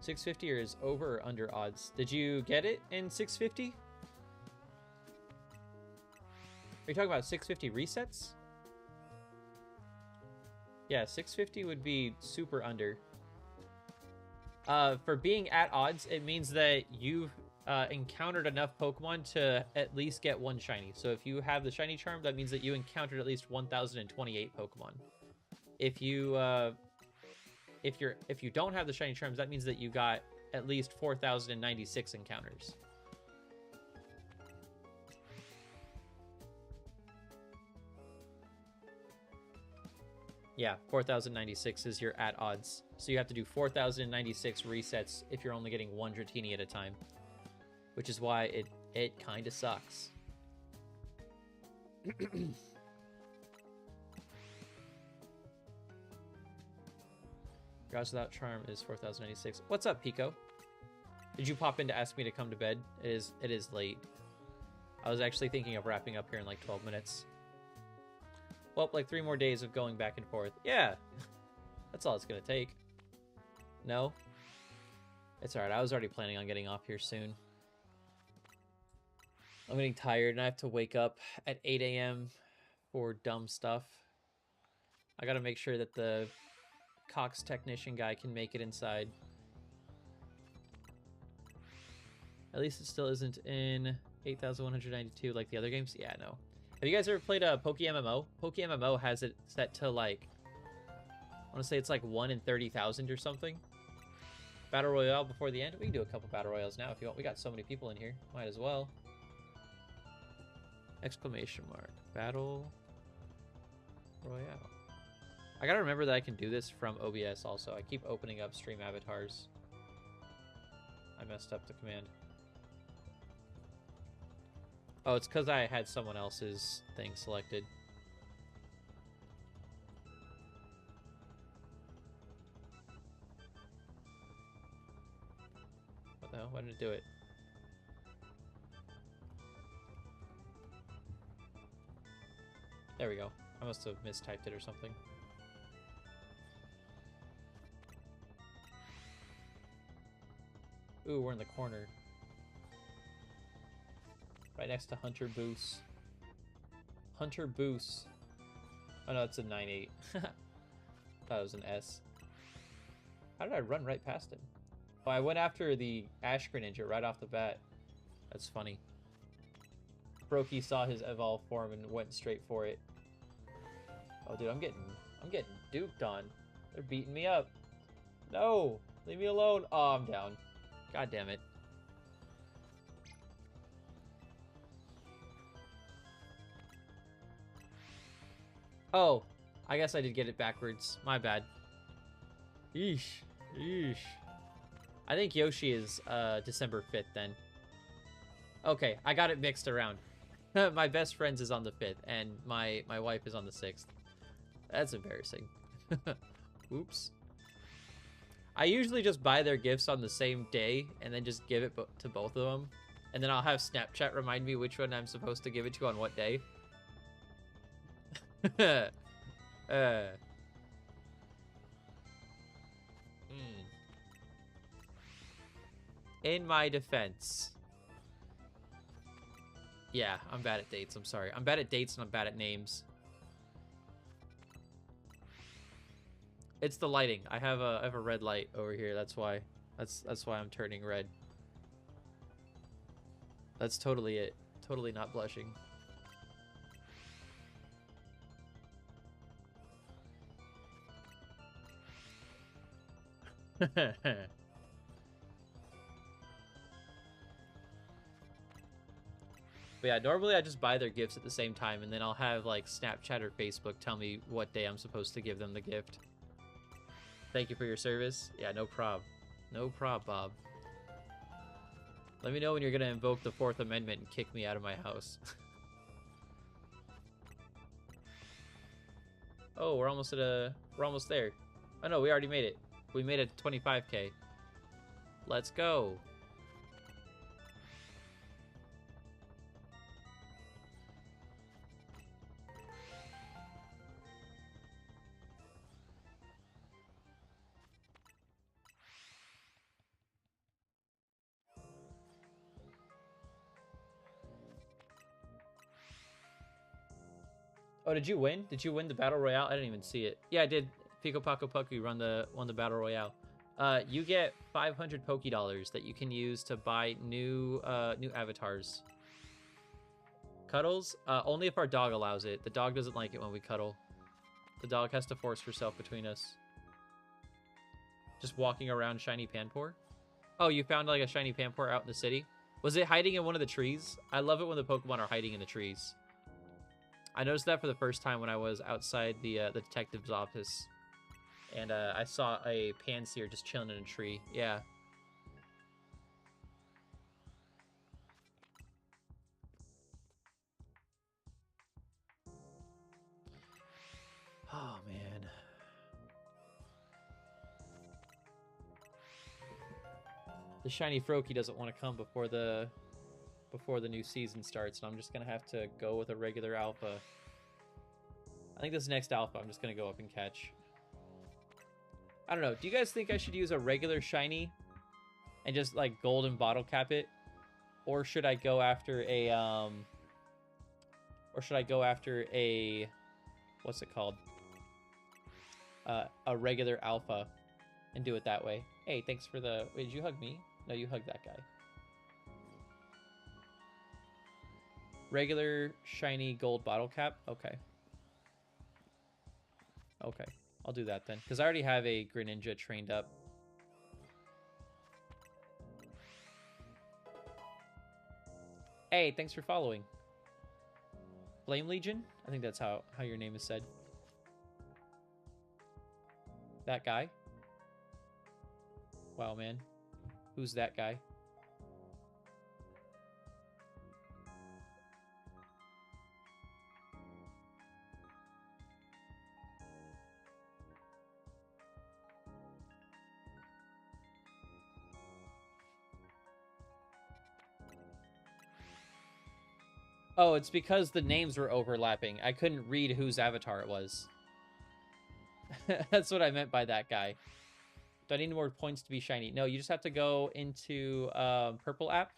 $650 or is over or under odds? Did you get it in 650? Are you talking about 650 resets? Yeah, 650 would be super under. For being at odds, it means that you've encountered enough Pokemon to at least get one shiny. So if you have the shiny charm, that means that you encountered at least 1,028 Pokemon. If you don't have the shiny charms, that means that you got at least 4,096 encounters. Yeah, 4,096 is your at odds. So you have to do 4,096 resets if you're only getting one Dratini at a time. Which is why it kind of sucks. Gosh, without charm is 4,096. What's up, Pico? Did you pop in to ask me to come to bed? It is late. I was actually thinking of wrapping up here in like 12 minutes. Well, like 3 more days of going back and forth. Yeah, that's all it's gonna take. No? It's alright. I was already planning on getting off here soon. I'm getting tired, and I have to wake up at 8 a.m. for dumb stuff. I gotta make sure that the Cox technician guy can make it inside. At least it still isn't in 8,192 like the other games. Yeah, no. Have you guys ever played a Poke MMO? Poke MMO has it set to like, I want to say it's like 1 in 30,000 or something. Battle Royale before the end. We can do a couple Battle Royales now if you want. We got so many people in here. Might as well. Exclamation mark. Battle Royale. I gotta remember that I can do this from OBS also. I keep opening up stream avatars. I messed up the command. Oh, it's because I had someone else's thing selected. What the hell? Why didn't it do it? There we go. I must have mistyped it or something. Ooh, we're in the corner. Right next to Hunter Boos. Hunter Boos. Oh no, it's a 9-8. Thought it was an S. How did I run right past him? Oh, I went after the Ash Greninja right off the bat. That's funny. Froakie saw his evolve form and went straight for it. Oh dude, I'm getting duped on. They're beating me up. No! Leave me alone. Oh, I'm down. God damn it. Oh, I guess I did get it backwards. My bad. Eesh. Eesh. I think Yoshi is December 5th then. Okay, I got it mixed around. My best friend's is on the 5th, and my wife is on the 6th. That's embarrassing. Oops. I usually just buy their gifts on the same day, and then just give it to both of them. And then I'll have Snapchat remind me which one I'm supposed to give it to on what day. In my defense. Yeah, I'm bad at dates. I'm sorry. I'm bad at dates and I'm bad at names. It's the lighting. I have a red light over here. That's why. That's why I'm turning red. That's totally it. Totally not blushing. But yeah, normally I just buy their gifts at the same time, and then I'll have like Snapchat or Facebook tell me what day I'm supposed to give them the gift. Thank you for your service. Yeah, no prob. No prob, Bob. Let me know when you're gonna invoke the 4th Amendment and kick me out of my house. Oh, we're almost there. Oh no, we already made it. We made it to 25K. Let's go. Oh, did you win? Did you win the Battle Royale? I didn't even see it. Yeah, I did. Pico Paco Puku won the Battle Royale. You get 500 Poké Dollars that you can use to buy new avatars. Cuddles? Only if our dog allows it. The dog doesn't like it when we cuddle. The dog has to force herself between us. Just walking around Shiny Panpour? Oh, you found like a Shiny Panpour out in the city? Was it hiding in one of the trees? I love it when the Pokemon are hiding in the trees. I noticed that for the first time when I was outside the detective's office. And I saw a Panseer just chilling in a tree. Yeah. Oh, man. The Shiny Froakie doesn't want to come before the new season starts, and I'm just going to have to go with a regular alpha. I think this next alpha I'm just going to go up and catch. I don't know. Do you guys think I should use a regular shiny and just like golden bottle cap it, or should I go after a what's it called? A regular alpha, and do it that way. Hey, thanks for the. Wait, did you hug me? No, you hugged that guy. Regular shiny gold bottle cap. Okay. Okay, I'll do that then, because I already have a Greninja trained up. Hey, thanks for following. Flame Legion? I think that's how your name is said. That guy? Wow, man. Who's that guy? Oh, it's because the names were overlapping. I couldn't read whose avatar it was. That's what I meant by that guy. Do I need more points to be shiny? No, you just have to go into Purple app,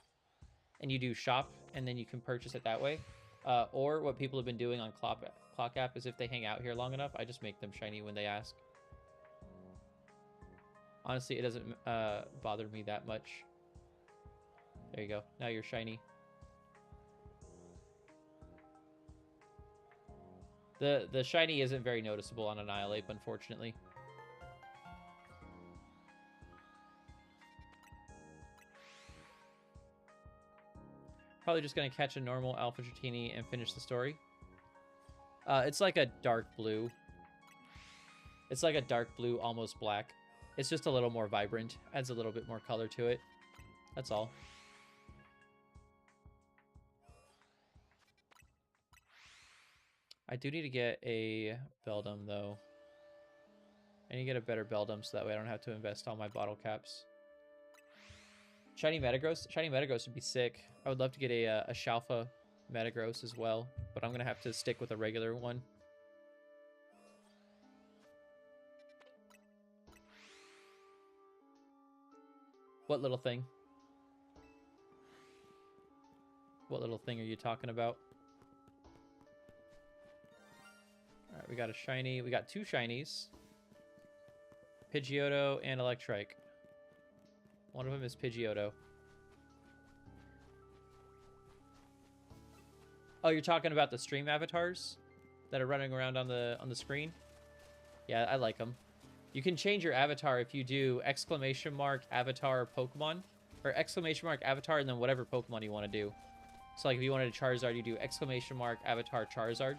and you do shop, and then you can purchase it that way. Or what people have been doing on Clock app is if they hang out here long enough, I just make them shiny when they ask. Honestly, it doesn't bother me that much. There you go. Now you're shiny. The shiny isn't very noticeable on Annihilate, unfortunately. Probably just going to catch a normal Alpha Dratini and finish the story. It's like a dark blue. It's like a dark blue, almost black. It's just a little more vibrant. Adds a little bit more color to it. That's all. I do need to get a Beldum, though. I need to get a better Beldum so that way I don't have to invest all my bottle caps. Shiny Metagross? Shiny Metagross would be sick. I would love to get a Shalpha Metagross as well, but I'm going to have to stick with a regular one. What little thing? What little thing are you talking about? Alright, we got a shiny. We got two shinies. Pidgeotto and Electrike. One of them is Pidgeotto. Oh, you're talking about the stream avatars that are running around on the screen? Yeah, I like them. You can change your avatar if you do exclamation mark avatar Pokemon, or exclamation mark avatar and then whatever Pokemon you want to do. So like if you wanted a Charizard, you do exclamation mark avatar Charizard.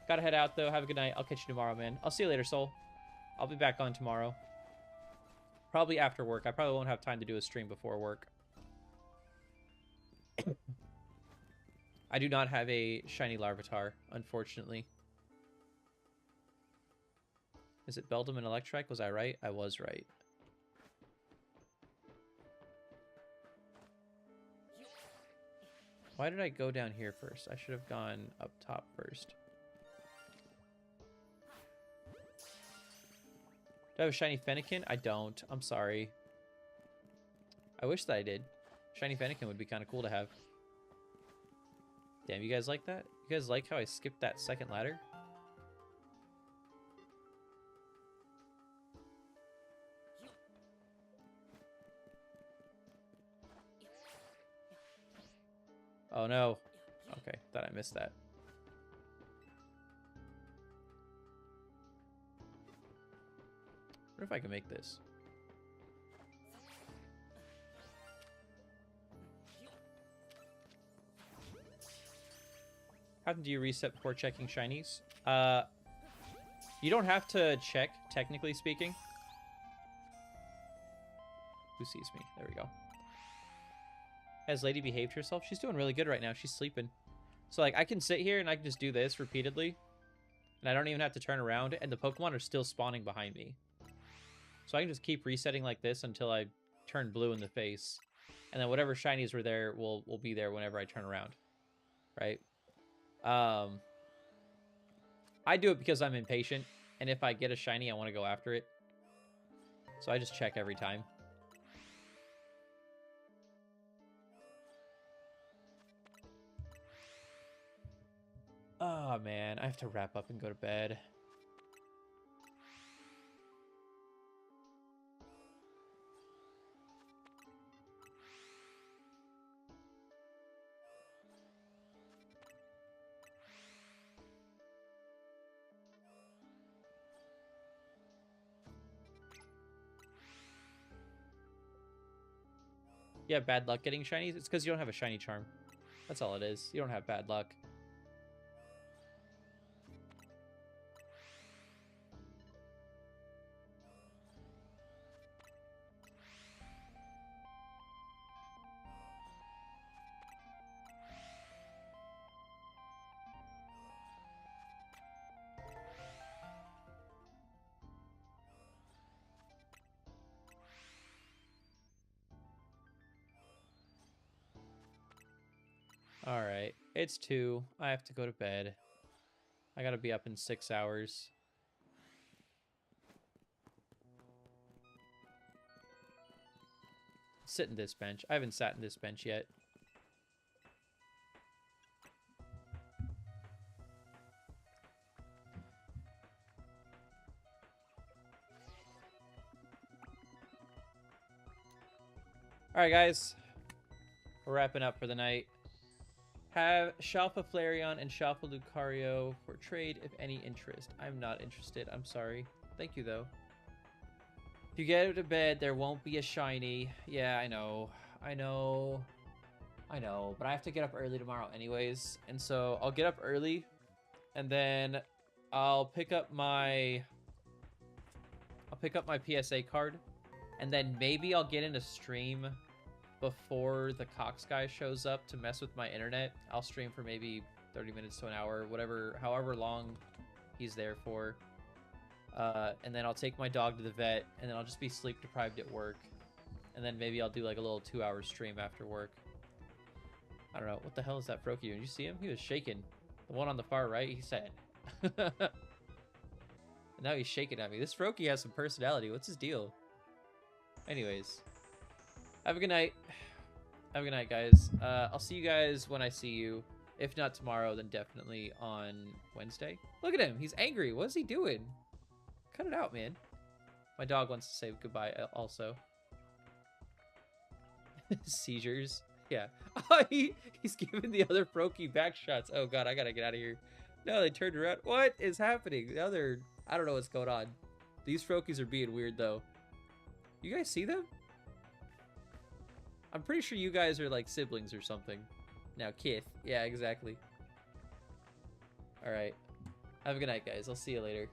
Gotta head out though. Have a good night. I'll catch you tomorrow, man. I'll see you later, Soul. I'll be back on tomorrow. Probably after work. I probably won't have time to do a stream before work. I do not have a shiny Larvitar, unfortunately. Is it Beldum and Electrike? Was I right? I was right. Why did I go down here first? I should have gone up top first. Do I have a shiny Fennekin? I don't. I'm sorry. I wish that I did. Shiny Fennekin would be kind of cool to have. Damn, you guys like that? You guys like how I skipped that second ladder? Oh no. Okay, thought I missed that. I wonder if I can make this. How often do you reset before checking shinies? You don't have to check, technically speaking. Who sees me? There we go. Has Lady behaved herself? She's doing really good right now. She's sleeping. So, like, I can sit here and I can just do this repeatedly. And I don't even have to turn around. And the Pokemon are still spawning behind me. So I can just keep resetting like this until I turn blue in the face. And then whatever shinies were there will be there whenever I turn around. Right? I do it because I'm impatient. And if I get a shiny, I want to go after it. So I just check every time. Oh, man. I have to wrap up and go to bed. You have bad luck getting shinies? It's because you don't have a shiny charm. That's all it is. You don't have bad luck. All right. It's 2. I have to go to bed. I gotta be up in 6 hours. Sit in this bench. I haven't sat in this bench yet. All right, guys. We're wrapping up for the night. Have Shalpha Flareon and Shalpha Lucario for trade if any interest. I'm not interested. I'm sorry. Thank you, though. If you get to bed, there won't be a shiny. Yeah, I know. I know. I know. But I have to get up early tomorrow anyways. And so I'll get up early. And then I'll pick up my PSA card. And then maybe I'll get into stream before the Cox guy shows up to mess with my internet. I'll stream for maybe 30 minutes to an hour, whatever, however long he's there for. And then I'll take my dog to the vet, and then I'll just be sleep deprived at work. And then maybe I'll do like a little 2-hour stream after work. I don't know. What the hell is that Froakie? Did you see him? He was shaking. The one on the far right, he said. Now he's shaking at me. This Froakie has some personality. What's his deal? Anyways. Have a good night. Have a good night, guys. I'll see you guys when I see you. If not tomorrow, then definitely on Wednesday. Look at him. He's angry. What is he doing? Cut it out, man. My dog wants to say goodbye also. Seizures. Yeah. Oh, he's giving the other Froakie back shots. Oh, God. I got to get out of here. No, they turned around. What is happening? The other... I don't know what's going on. These Froakies are being weird, though. You guys see them? I'm pretty sure you guys are like siblings or something. Now, Kith. Yeah, exactly. All right. Have a good night, guys. I'll see you later.